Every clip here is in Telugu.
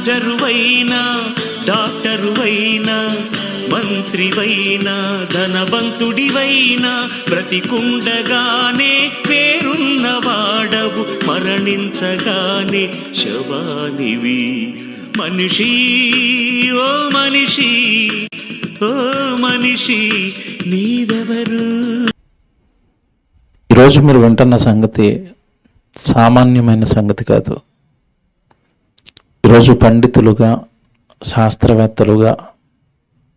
మాస్టరువైనా డాక్టరువైనా మంత్రివైనా ధనవంతుడివైనా బ్రతికుండగానే పేరున్నవాడవు, మరణించగానే శవానివి. మనిషి ఓ మనిషి, ఓ మనిషి నీవెవరు? ఈరోజు మీరు వింటున్న సంగతి సామాన్యమైన సంగతి కాదు. ఈరోజు పండితులుగా, శాస్త్రవేత్తలుగా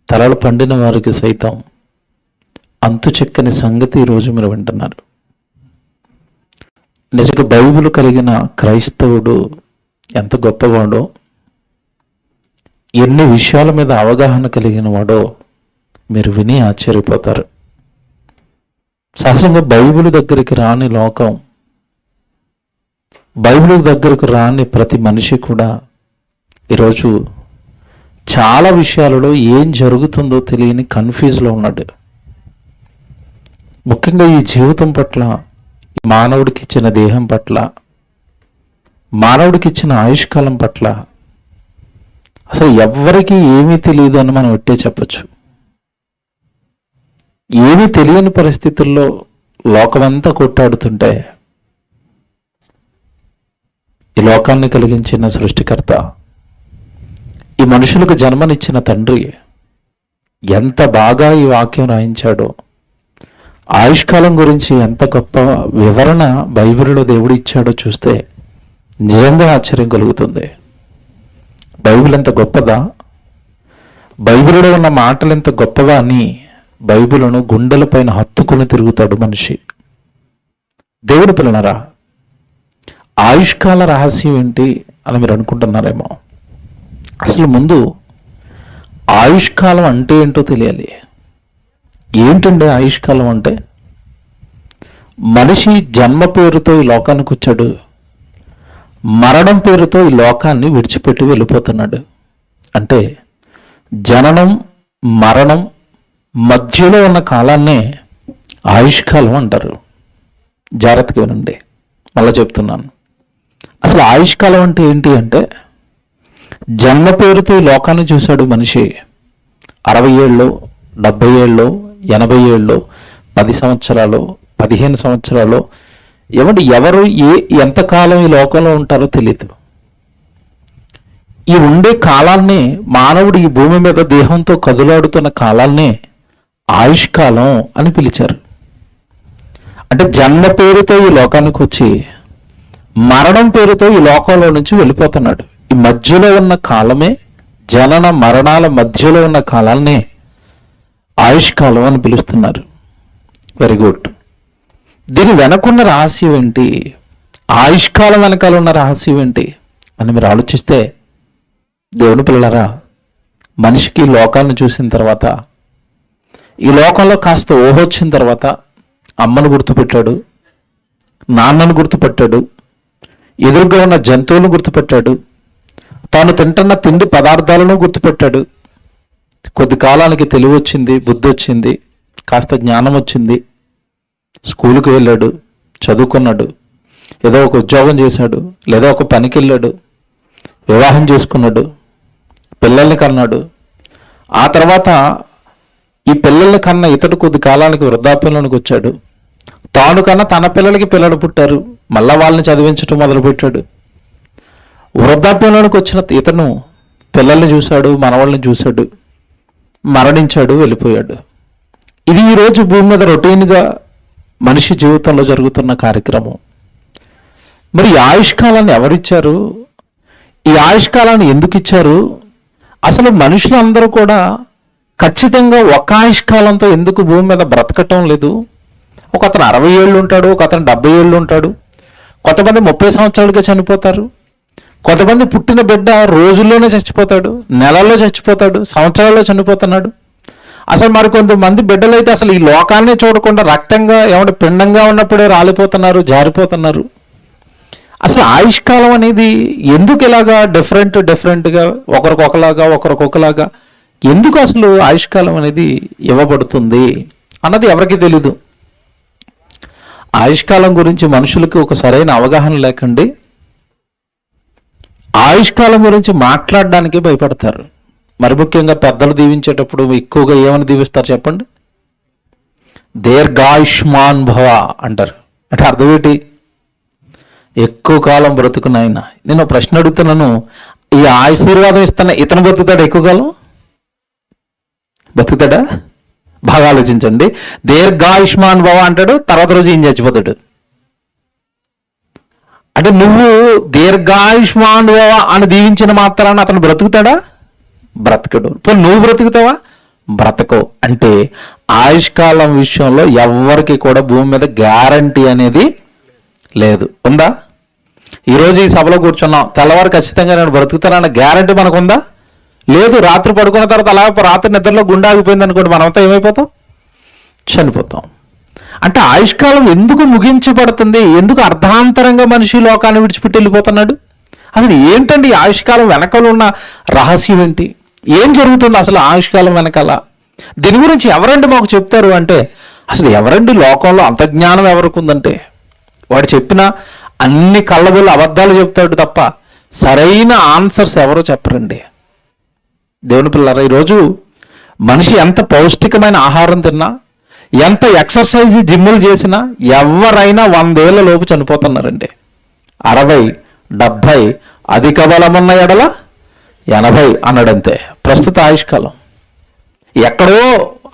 తలలు పండిన వారికి సైతం అంతు చెక్కని సంగతి ఈరోజు మీరు వింటున్నారు. నిజంగా బైబిల్ కలిగిన క్రైస్తవుడు ఎంత గొప్పవాడో, ఎన్ని విషయాల మీద అవగాహన కలిగిన వాడో మీరు విని ఆశ్చర్యపోతారు. సహజంగా బైబిల్ దగ్గరికి రాని లోకం, బైబిల్ దగ్గరకు రాని ప్రతి మనిషి కూడా ఈరోజు చాలా విషయాలలో ఏం జరుగుతుందో తెలియని కన్ఫ్యూజ్లో ఉన్నాడు. ముఖ్యంగా ఈ జీవితం పట్ల, మానవుడికి ఇచ్చిన దేహం పట్ల, మానవుడికి ఇచ్చిన ఆయుష్కాలం పట్ల అసలు ఎవ్వరికీ ఏమీ తెలియదు అని మనం ఒట్టే చెప్పచ్చు. ఏమీ తెలియని పరిస్థితుల్లో లోకమంతా కొట్టాడుతుంటే ఈ లోకాన్ని కలిగించిన సృష్టికర్త, ఈ మనుషులకు జన్మనిచ్చిన తండ్రి ఎంత బాగా ఈ వాక్యం రాయించాడో, ఆయుష్కాలం గురించి ఎంత గొప్ప వివరణ బైబిల్లో దేవుడు ఇచ్చాడో చూస్తే నిజంగా ఆశ్చర్యం కలుగుతుంది. బైబిల్ ఎంత గొప్పదా, బైబిల్లో ఉన్న మాటలు ఎంత గొప్పవా అని బైబిలును గుండెలపైన హత్తుకుని తిరుగుతాడు మనిషి. దేవుడు పిల్లనరా, ఆయుష్కాల రహస్యం ఏంటి అని మీరు అనుకుంటున్నారేమో. అసలు ముందు ఆయుష్కాలం అంటే ఏంటో తెలియాలి. ఏంటండి ఆయుష్కాలం అంటే? మనిషి జన్మ పేరుతో ఈ లోకానికి వచ్చాడు, మరణం పేరుతో ఈ లోకాన్ని విడిచిపెట్టి వెళ్ళిపోతున్నాడు. అంటే జననం మరణం మధ్యలో ఉన్న కాలాన్నే ఆయుష్కాలం అంటారు. జాగ్రత్తగా వినండి, మళ్ళీ చెప్తున్నాను. అసలు ఆయుష్కాలం అంటే ఏంటి అంటే, జన్మ పేరుతో ఈ లోకాన్ని చూశాడు మనిషి. 60 ఏళ్ళు, 70 ఏళ్ళు, 80 ఏళ్ళు, 10 సంవత్సరాలు, 15 సంవత్సరాలు, ఎవరు ఎంతకాలం ఈ లోకంలో ఉంటారో తెలియదు. ఈ ఉండే కాలాన్ని, మానవుడు ఈ భూమి మీద దేహంతో కదులాడుతున్న కాలాన్ని ఆయుష్కాలం అని పిలిచారు. అంటే జన్మ పేరుతో ఈ లోకానికి వచ్చి మరణం పేరుతో ఈ లోకంలో నుంచి వెళ్ళిపోతున్నాడు. ఈ మధ్యలో ఉన్న కాలమే, జనన మరణాల మధ్యలో ఉన్న కాలాన్ని ఆయుష్కాలం అని పిలుస్తున్నారు. Very good. దీని వెనకున్న రహస్యం ఏంటి, ఆయుష్కాలం వెనకాల ఉన్న రహస్యం ఏంటి అని మీరు ఆలోచిస్తే, దేవుని పిల్లలారా, మనిషికి లోకాన్ని చూసిన తర్వాత, ఈ లోకంలో కాస్త ఊహొచ్చిన తర్వాత అమ్మను గుర్తుపెట్టాడు, నాన్నను గుర్తుపెట్టాడు, ఎదురుగా ఉన్న జంతువులను గుర్తుపెట్టాడు, తాను తింటున్న తిండి పదార్థాలను గుర్తుపెట్టాడు. కొద్ది కాలానికి తెలివి వచ్చింది, బుద్ధి వచ్చింది, కాస్త జ్ఞానం వచ్చింది, స్కూలుకు వెళ్ళాడు, చదువుకున్నాడు, ఏదో ఒక ఉద్యోగం చేశాడు, లేదా ఒక పనికి వెళ్ళాడు, వివాహం చేసుకున్నాడు, పిల్లల్ని కన్నాడు. ఆ తర్వాత ఈ పిల్లల్ని కన్నా ఇతడు కొద్ది కాలానికి వృద్ధాప్యంలోనికి వచ్చాడు. తాను కన్నా తన పిల్లలకి పిల్లలు పుట్టారు, మళ్ళా వాళ్ళని చదివించడం మొదలుపెట్టాడు. వృద్ధాప్యంలోనికి వచ్చిన ఇతను పిల్లల్ని చూశాడు, మనవాళ్ళని చూశాడు, మరణించాడు, వెళ్ళిపోయాడు. ఇది ఈరోజు భూమి మీద రొటీన్గా మనిషి జీవితంలో జరుగుతున్న కార్యక్రమం. మరి ఈ ఆయుష్కాలాన్ని ఎవరిచ్చారు? ఈ ఆయుష్కాలాన్ని ఎందుకు ఇచ్చారు? అసలు మనుషులందరూ కూడా ఖచ్చితంగా ఒక ఆయుష్కాలంతో ఎందుకు భూమి మీద బ్రతకటం లేదు? ఒక అతను 60 ఏళ్ళు ఉంటాడు, ఒక అతను 70 ఏళ్ళు ఉంటాడు, కొంతమంది 30 సంవత్సరాలుగా చనిపోతారు, కొంతమంది పుట్టిన బిడ్డ రోజుల్లోనే చచ్చిపోతాడు, నెలల్లో చచ్చిపోతాడు, సంవత్సరాల్లో చనిపోతున్నాడు. అసలు మరి కొంతమంది బిడ్డలు అయితే అసలు ఈ లోకాన్ని చూడకుండా రక్తంగా పిండంగా ఉన్నప్పుడే రాలిపోతున్నారు, జారిపోతున్నారు. అసలు ఆయుష్కాలం అనేది ఎందుకు ఇలాగా డిఫరెంట్గా ఒకరికొకలాగా ఎందుకు అసలు ఆయుష్కాలం అనేది ఇవ్వబడుతుంది అన్నది ఎవరికి తెలీదు. ఆయుష్కాలం గురించి మనుషులకు ఒక సరైన అవగాహన లేకండి ఆయుష్కాలం గురించి మాట్లాడడానికి భయపడతారు. మరి ముఖ్యంగా పెద్దలు దీవించేటప్పుడు ఎక్కువగా ఏమని దీవిస్తారు చెప్పండి? దీర్ఘాయుష్మాన్ భవ అంటారు. అంటే అర్థం ఏంటి? ఎక్కువ కాలం బ్రతుకునాయన. నేను ఒక ప్రశ్న అడుగుతున్నాను, ఈ ఆశీర్వాదం ఇస్తున్న ఇతను బతుకుతాడా ఎక్కువ కాలం? బతుకుతాడా? బాగా ఆలోచించండి. దీర్ఘాయుష్మాన్ భవ అంటాడు, తర్వాత రోజు ఏం చచ్చిపోతాడు. అంటే నువ్వు దీర్ఘాయుష్మాన్ భవ అని దీవించిన మాత్రాన్ని అతను బ్రతుకుతాడా? బ్రతకడు. ఇప్పుడు నువ్వు బ్రతుకుతావా? బ్రతకవు. అంటే ఆయుష్కాలం విషయంలో ఎవరికి కూడా భూమి మీద గ్యారంటీ అనేది లేదు. ఉందా? ఈరోజు ఈ సభలో కూర్చున్నాం, తెల్లవారు ఖచ్చితంగా నేను బ్రతుకుతానన్న గ్యారంటీ మనకు ఉందా? లేదు. రాత్రి పడుకున్న తర్వాత అలా రాత్రి నిద్రలో గుండె ఆగిపోయింది అనుకోండి, మనమంతా ఏమైపోతాం? చనిపోతాం. అంటే ఆయుష్కాలం ఎందుకు ముగించబడుతుంది? ఎందుకు అర్ధాంతరంగా మనిషి లోకాన్ని విడిచిపెట్టి వెళ్ళిపోతున్నాడు? అసలు ఏంటండి ఆయుష్కాలం వెనకాల ఉన్న రహస్యం ఏంటి? ఏం జరుగుతుంది అసలు ఆయుష్కాలం వెనకాల? దీని గురించి ఎవరండి మాకు చెప్తారు అంటే, అసలు ఎవరండి లోకంలో అంత జ్ఞానం ఎవరికి ఉందంటే, వాడు చెప్పిన అన్ని కళ్ళబొల్లి అబద్ధాలు చెప్తాడు తప్ప సరైన ఆన్సర్స్ ఎవరో చెప్పరండి. దేవుని పిల్లరా, ఈరోజు మనిషి ఎంత పౌష్టికమైన ఆహారం తిన్నా, ఎంత ఎక్సర్సైజ్ జిమ్ములు చేసినా ఎవరైనా 100 ఏళ్ల లోపు చనిపోతున్నారండి. 60, 70, అధిక బలమున్న ఎడల 80 అన్నాడంతే ప్రస్తుత ఆయుష్కాలం. ఎక్కడో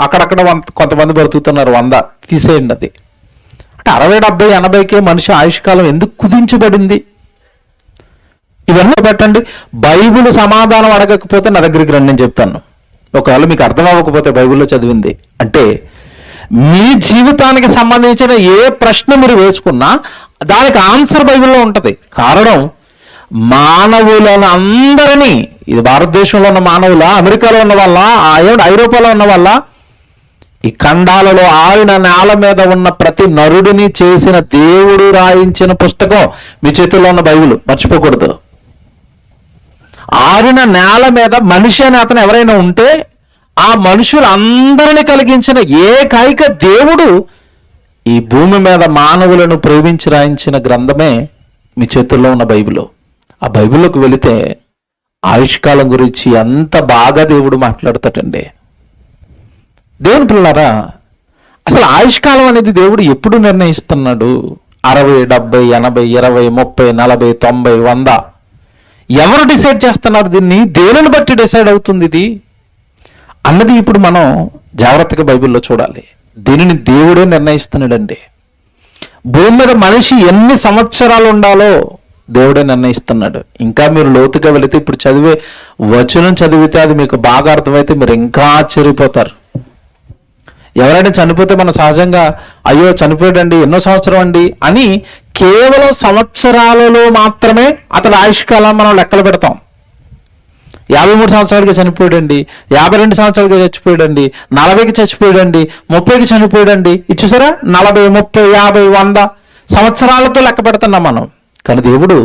అక్కడక్కడ కొంతమంది బ్రతుకుతున్నారు, 100 తీసేయండి. అది అంటే 60, 70, 80కే మనిషి ఆయుష్కాలం ఎందుకు కుదించబడింది? ఇవన్నీ పెట్టండి. బైబిల్ సమాధానం అడగకపోతే నా దగ్గరికి రండి, నేను చెప్తాను. ఒకవేళ మీకు అర్థం అవ్వకపోతే బైబిల్లో చదివింది అంటే, మీ జీవితానికి సంబంధించిన ఏ ప్రశ్న మీరు వేసుకున్నా దానికి ఆన్సర్ బైబిల్లో ఉంటుంది. కారణం, మానవులను అందరినీ, ఇది భారతదేశంలో ఉన్న మానవుల, అమెరికాలో ఉన్న వాళ్ళ, ఐరోపాలో ఉన్న వాళ్ళ, ఈ ఖండాలలో ఆయన నేల మీద ఉన్న ప్రతి నరుడిని చేసిన దేవుడు రాయించిన పుస్తకం మీ చేతుల్లో ఉన్న బైబిల్, మర్చిపోకూడదు. ఆరిన నేల మీద మనిషి అనే అతను ఎవరైనా ఉంటే ఆ మనుషులందరినీ కలిగించిన ఏకైక దేవుడు ఈ భూమి మీద మానవులను ప్రేమించి రాయించిన గ్రంథమే మీ చేతుల్లో ఉన్న బైబిల్. ఆ బైబిల్లోకి వెళితే ఆయుష్కాలం గురించి ఎంత బాగా దేవుడు మాట్లాడతాడండి. దేవుని పిల్లలారా, అసలు ఆయుష్కాలం అనేది దేవుడు ఎప్పుడు నిర్ణయిస్తున్నాడు? 60, 70, 80, 20, 30, 40, 90, 100 ఎవరు డిసైడ్ చేస్తున్నారు? దీన్ని దేనిని బట్టి డిసైడ్ అవుతుంది ఇది అన్నది ఇప్పుడు మనం జాగ్రత్తగా బైబిల్లో చూడాలి. దీనిని దేవుడే నిర్ణయిస్తున్నాడండి. భూమి మీద మనిషి ఎన్ని సంవత్సరాలు ఉండాలో దేవుడే నిర్ణయిస్తున్నాడు. ఇంకా మీరు లోతుగా వెళితే ఇప్పుడు చదివే వచనం చదివితే అది మీకు బాగా అర్థమైతే మీరు ఇంకా ఆశ్చర్యపోతారు. ఎవరైనా చనిపోతే మనం సహజంగా అయ్యో చనిపోయాడండి, ఎన్నో సంవత్సరం అండి అని కేవలం సంవత్సరాలలో మాత్రమే అతని ఆయుష్కాలం మనం లెక్కలు పెడతాం. 53 సంవత్సరాలకి చనిపోయాడండి, 52 సంవత్సరాలకి చచ్చిపోయాడండి, 40కి చచ్చిపోయాడండి, 30కి చనిపోయాడండి. ఇది చూసారా, 40, 30, 50, 100 సంవత్సరాలతో లెక్క పెడుతున్నాం మనం. కానీ దేవుడు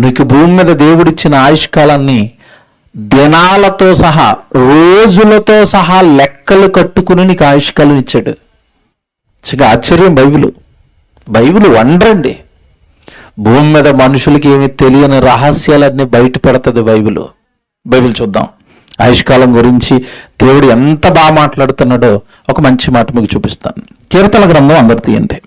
నీకు భూమి మీద దేవుడిచ్చిన ఆయుష్కాలాన్ని దినాలతో సహా, రోజులతో సహా లెక్కలు కట్టుకుని నీకు ఆయుష్కాలం ఇచ్చాడు. చాలా ఆశ్చర్యం. బైబిల్ వండరండి. భూమి మీద మనుషులకి ఏమి తెలియని రహస్యాలన్నీ బయట పెడుతుంది బైబిల్ చూద్దాం. ఆయుష్కాలం గురించి దేవుడు ఎంత బాగా మాట్లాడుతున్నాడో ఒక మంచి మాట మీకు చూపిస్తాను. కీర్తన గ్రంథం అందరు తీయండి.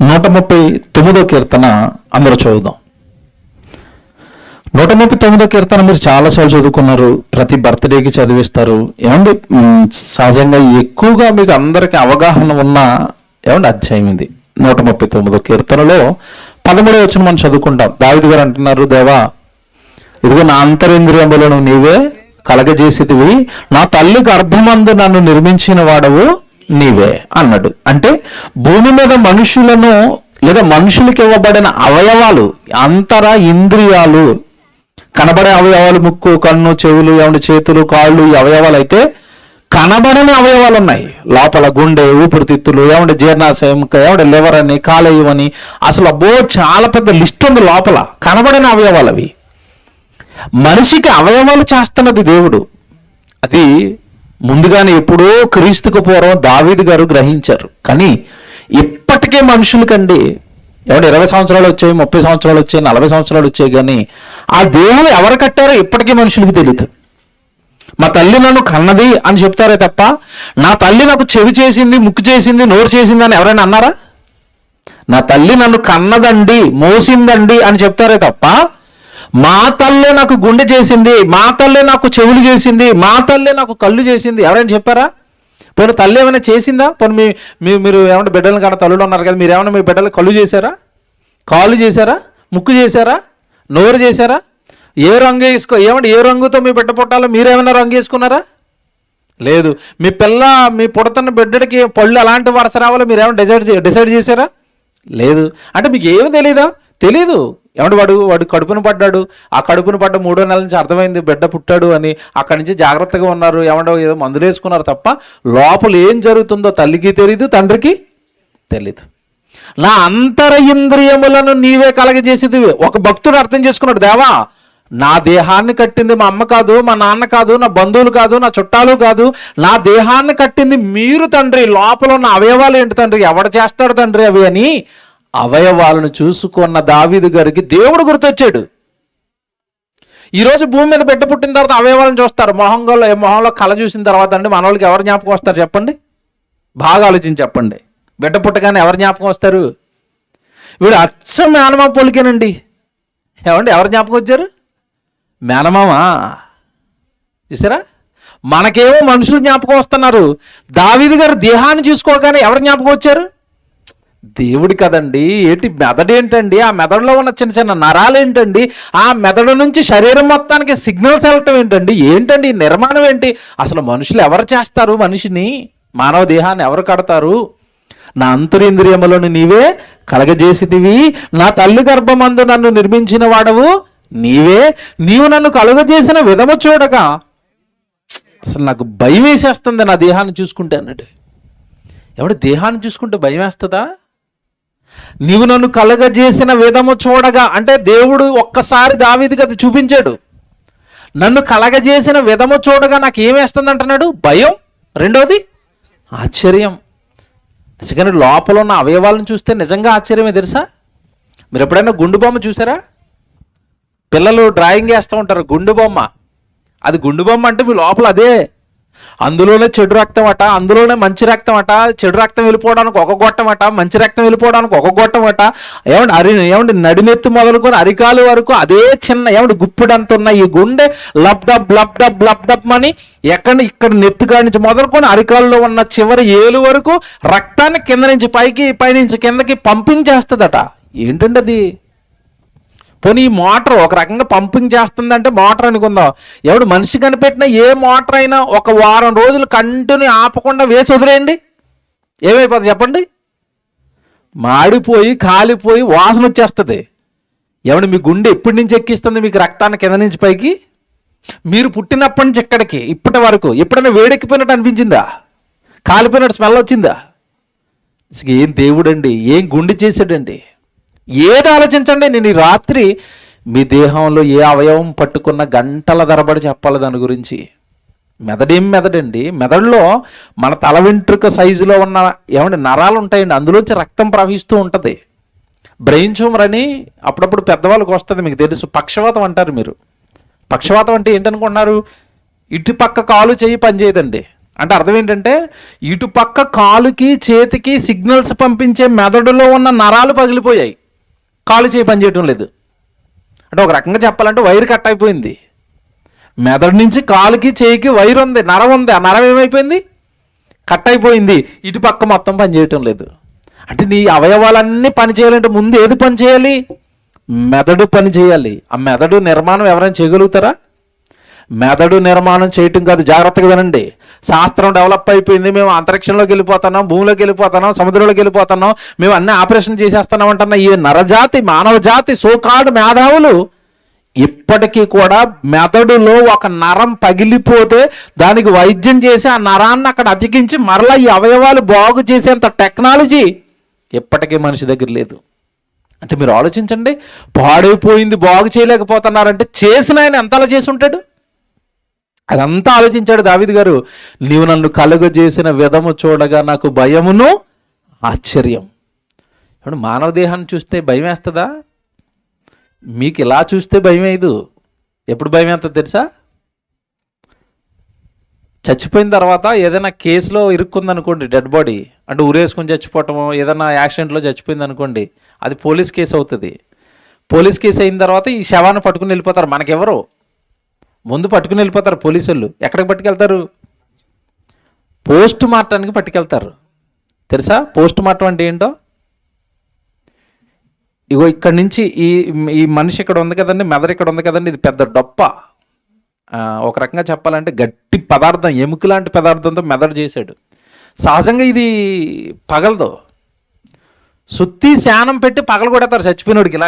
139వ కీర్తన అందరూ చదువుదాం. 139వ కీర్తన మీరు చాలాసార్లు చదువుకున్నారు, ప్రతి బర్త్డేకి చదివిస్తారు. ఏమండి, సహజంగా ఎక్కువగా మీకు అందరికి అవగాహన ఉన్న అధ్యాయం ఇది. 139వ కీర్తనలో 13వ వచనం మనం చదువుకుంటాం. దావీదు గారు అంటున్నారు, దేవా ఇదిగో నా అంతరింద్రియములను నీవే కలగజేసేదివి, నా తల్లి గర్భమందు నన్ను నిర్మించిన వాడవు నీవే అన్నాడు. అంటే భూమి మీద మనుషులను లేదా మనుషులకి ఇవ్వబడిన అవయవాలు, అంతర ఇంద్రియాలు, కనబడే అవయవాలు ముక్కు, కన్ను, చెవులు, చేతులు, కాళ్ళు, ఈ అవయవాలు అయితే కనబడని అవయవాలు ఉన్నాయి. లోపల గుండె, ఊపిరితిత్తులు, జీర్ణాశయం, లివర్ అని, కాలేయం అని, అసలు చాలా పెద్ద లిస్ట్ ఉంది లోపల కనబడని అవయవాలు. అవి మనిషికి అవయవాలు చేస్తున్నది దేవుడు. అది ముందుగానే ఎప్పుడో క్రీస్తుకు పూర్వం దావీదు గారు గ్రహించారు. కానీ ఇప్పటికే మనుషులకండి ఎవడు 20 సంవత్సరాలు వచ్చాయి, 30 సంవత్సరాలు వచ్చాయి, 40 సంవత్సరాలు వచ్చాయి, కానీ ఆ దేహం ఎవరు కట్టారో ఇప్పటికీ మనుషులకి తెలియదు. మా తల్లి నన్ను కన్నది అని చెప్తారే తప్ప నా తల్లి నాకు చెవి చేసింది, ముక్కు చేసింది, నోరు చేసింది అని ఎవరైనా అన్నారా? నా తల్లి నన్ను కన్నదండి, మోసిందండి అని చెప్తారే తప్ప మా తల్లే నాకు గుండె చేసింది, మా తల్లే నాకు చెవులు చేసింది, మా తల్లే నాకు కళ్ళు చేసింది ఎవరైనా చెప్పారా? పోనీ తల్లి ఏమైనా చేసిందా? పోనీ మీరు ఏమన్నా బిడ్డలను కన్నా తల్లులు ఉన్నారు కదా, మీరు ఏమన్నా మీ బిడ్డలు కళ్ళు చేశారా, కాళ్ళు చేశారా, ముక్కు చేశారా, నోరు చేశారా? ఏ రంగు ఏమంటే ఏ రంగుతో మీ బిడ్డ పుట్టాలో మీరేమైనా రంగు వేసుకున్నారా? లేదు. మీ పుడుతున్న బిడ్డడికి పళ్ళు అలాంటి వరుస రావాలో మీరు ఏమైనా డిసైడ్ చేశారా? లేదు. అంటే మీకు ఏమి తెలీదు. ఏమంటే వాడు కడుపును పడ్డాడు, ఆ కడుపును పడ్డ 3వ నెల నుంచి అర్థమైంది బిడ్డ పుట్టాడు అని, అక్కడి నుంచి జాగ్రత్తగా ఉన్నారు, ఏమంటే ఏదో మందులు వేసుకున్నారు తప్ప లోపల ఏం జరుగుతుందో తల్లికి తెలీదు, తండ్రికి తెలీదు. నా అంతర ఇంద్రియములను నీవే కలగజేసేది. ఒక భక్తుడు అర్థం చేసుకున్నాడు, దేవా నా దేహాన్ని కట్టింది మా అమ్మ కాదు, మా నాన్న కాదు, నా బంధువులు కాదు, నా చుట్టాలు కాదు, నా దేహాన్ని కట్టింది మీరు తండ్రి. లోపల ఉన్న అవయవాలు ఏంటి తండ్రి, ఎవడు చేస్తాడు తండ్రి అవి అని అవయవాలను చూసుకున్న దావీదు గారికి దేవుడు గుర్తొచ్చాడు. ఈరోజు భూమి మీద బిడ్డ పుట్టిన తర్వాత అవయవాలను చూస్తారు, మొహంలో కళ చూసిన తర్వాత అండి మన వాళ్ళకి ఎవరు జ్ఞాపకం వస్తారు చెప్పండి? బాగా ఆలోచించి చెప్పండి. బిడ్డ పుట్టగానే ఎవరు జ్ఞాపకం వస్తారు? వీడు అచ్చం మేనమామ పోలికేనండి. ఏమండి ఎవరు జ్ఞాపకం వచ్చారు? మేనమామా. చూసారా? మనకేమో మనుషులు జ్ఞాపకం వస్తున్నారు. దావీదు గారు దేహాన్ని చూసుకోగానే ఎవరు జ్ఞాపకం వచ్చారు? దేవుడి కదండి. మెదడు ఏంటండి, ఆ మెదడులో ఉన్న చిన్న చిన్న నరాలు ఏంటండి, ఆ మెదడు నుంచి శరీరం మొత్తానికి సిగ్నల్స్ వెళ్ళటం ఏంటండి, ఏంటండి నిర్మాణం ఏంటి? అసలు మనుషులు ఎవరు చేస్తారు? మనిషిని, మానవ దేహాన్ని ఎవరు కడతారు? నా అంతరింద్రియములను నీవే కలగజేసితివి, నా తల్లి గర్భమందు నన్ను నిర్మించిన వాడవు నీవే, నీవు నన్ను కలుగజేసిన విధము చూడగా అసలు నాకు భయం వేసేస్తుంది నా దేహాన్ని చూసుకుంటే అన్నాడు. ఎవడు దేహాన్ని చూసుకుంటే భయం వేస్తుందా? నీవు నన్ను కలగజేసిన విధము చూడగా అంటే దేవుడు ఒక్కసారి దావీదుకి అది చూపించాడు. నన్ను కలగజేసిన విధము చూడగా నాకు ఏమేస్తుంది అంటున్నాడు? భయం. రెండోది ఆశ్చర్యం. నిజంగానే లోపల ఉన్న అవయవాలను చూస్తే నిజంగా ఆశ్చర్యమే తెలుసా? మీరు ఎప్పుడైనా గుండు బొమ్మ చూసారా? పిల్లలు డ్రాయింగ్ వేస్తూ ఉంటారు గుండు బొమ్మ. అది గుండు బొమ్మ అంటే మీ లోపల అదే, అందులోనే చెడు రక్తం అట, అందులోనే మంచి రక్తం అట, చెడు రక్తం వెళ్ళిపోవడానికి ఒక గొట్టం అట, మంచి రక్తం వెళ్ళిపోవడానికి ఒక గొట్టం అట. ఏమండి నడినెత్తి మొదలుకొని అరికాలు వరకు అదే చిన్న గుప్పిడంత ఉన్న ఈ గుండె లబ్డబ్ లబ్డబ్ లబ్డబ్ అని ఇక్కడ నెత్తిగా నుంచి మొదలుకొని అరికాల్లో ఉన్న చివరి ఏలు వరకు రక్తాన్ని కింద నుంచి పైనుంచి కిందకి పంపించేస్తుందట. ఏంటండి అది? పోనీ ఈ మోటార్ ఒక రకంగా పంపింగ్ చేస్తుందంటే మోటార్ అనుకుందాం. ఎవడు మనిషి కనిపెట్టిన ఏ మోటార్ అయినా ఒక వారం రోజులు కంటిన్యూ ఆపకుండా వేసి వదిలేయండి, ఏమైపోతుంది చెప్పండి? మాడిపోయి కాలిపోయి వాసన వచ్చేస్తుంది. ఎవడు మీ గుండె ఎప్పటి నుంచి ఎక్కిస్తుంది మీకు రక్తాన్ని కింద నుంచి పైకి? మీరు పుట్టినప్పటి నుంచి ఇక్కడికి ఇప్పటి వరకు ఎప్పుడైనా వేడెక్కిపోయినట్టు అనిపించిందా? కాలిపోయినట్టు స్మెల్ వచ్చిందా? ఏం దేవుడండి, ఏం గుండె చేశాడండి? ఏది ఆలోచించండి. నేను ఈ రాత్రి మీ దేహంలో ఏ అవయవం పట్టుకున్న గంటల ధరబడి చెప్పాలి దాని గురించి. మెదడేం మెదడండి, మెదడులో మన తల వెంట్రుక సైజులో ఉన్న నరాలు ఉంటాయండి, అందులోంచి రక్తం ప్రవహిస్తూ ఉంటుంది. బ్రెయిన్ ట్యూమర్ అని అప్పుడప్పుడు పెద్దవాళ్ళకి వస్తుంది, మీకు తెలుసు. పక్షవాతం అంటారు మీరు. పక్షవాతం అంటే ఏంటనుకుంటున్నారు? ఇటుపక్క కాలు చెయ్యి పనిచేయదండి. అంటే అర్థం ఏంటంటే ఇటుపక్క కాలుకి చేతికి సిగ్నల్స్ పంపించే మెదడులో ఉన్న నరాలు పగిలిపోయాయి, కాలు చేయి పనిచేయటం లేదు. అంటే ఒక రకంగా చెప్పాలంటే వైర్ కట్ అయిపోయింది. మెదడు నుంచి కాలుకి చేయికి వైర్ ఉంది, నరం ఉంది. ఆ నరం ఏమైపోయింది? కట్ అయిపోయింది. ఇటు పక్క మొత్తం పనిచేయటం లేదు. అంటే నీ అవయవాలన్నీ పని చేయాలంటే ముందు ఏది పని చేయాలి? మెదడు పని చేయాలి. ఆ మెదడు నిర్మాణం ఎవరైనా చేయగలుగుతారా? మెదడు నిర్మాణం చేయటం కాదు, జాగ్రత్తగా వినండి. శాస్త్రం డెవలప్ అయిపోయింది, మేము అంతరిక్షంలోకి వెళ్ళిపోతున్నాం, భూమిలోకి వెళ్ళిపోతున్నాం, సముద్రంలోకి వెళ్ళిపోతున్నాం, మేము అన్నీ ఆపరేషన్ చేసేస్తున్నాం అంటున్నా ఈ నరజాతి మానవ జాతి సోకాడు మేధావులు ఇప్పటికీ కూడా మెదడులో ఒక నరం పగిలిపోతే దానికి వైద్యం చేసి ఆ నరాన్ని అక్కడ అతికించి మరలా ఈ అవయవాలు బాగు చేసేంత టెక్నాలజీ ఇప్పటికీ మనిషి దగ్గర లేదు. అంటే మీరు ఆలోచించండి, పాడైపోయింది బాగు చేయలేకపోతున్నారంటే చేసిన ఆయన ఎంతలా చేసి ఉంటాడు? అదంతా ఆలోచించాడు దావీదు గారు. నీవు నన్ను కలుగజేసిన విధము చూడగా నాకు భయమును ఆశ్చర్యం. ఇప్పుడు మానవ దేహాన్ని చూస్తే భయం వేస్తుందా? మీకు ఇలా చూస్తే భయం వేయదు. ఎప్పుడు భయం వేస్తుంది తెలుసా? చచ్చిపోయిన తర్వాత ఏదైనా కేసులో ఇరుక్కుందనుకోండి, డెడ్ బాడీ అంటే ఊరేసుకొని చచ్చిపోవటము, ఏదైనా యాక్సిడెంట్లో చచ్చిపోయింది అనుకోండి, అది పోలీస్ కేసు అవుతుంది. పోలీస్ కేసు అయిన తర్వాత ఈ శవాన్ని పట్టుకుని వెళ్ళిపోతారు. మనకెవరు ముందు పట్టుకుని వెళ్ళిపోతారు పోలీసు వాళ్ళు. ఎక్కడికి పట్టుకెళ్తారు? పోస్ట్ మార్టానికి పట్టుకెళ్తారు. తెలుసా పోస్ట్ మార్టం అంటే ఏంటో? ఇగో ఇక్కడి నుంచి ఈ మనిషి ఇక్కడ ఉంది కదండి, మెదడు ఇక్కడ ఉంది కదండి, ఇది పెద్ద డొప్ప. ఒక రకంగా చెప్పాలంటే గట్టి పదార్థం, ఎముక లాంటి పదార్థంతో మెదడు చేశాడు. సహజంగా ఇది పగలదు. సుత్తి శానం పెట్టి పగలగొడతారు చచ్చిపోయినోడికి.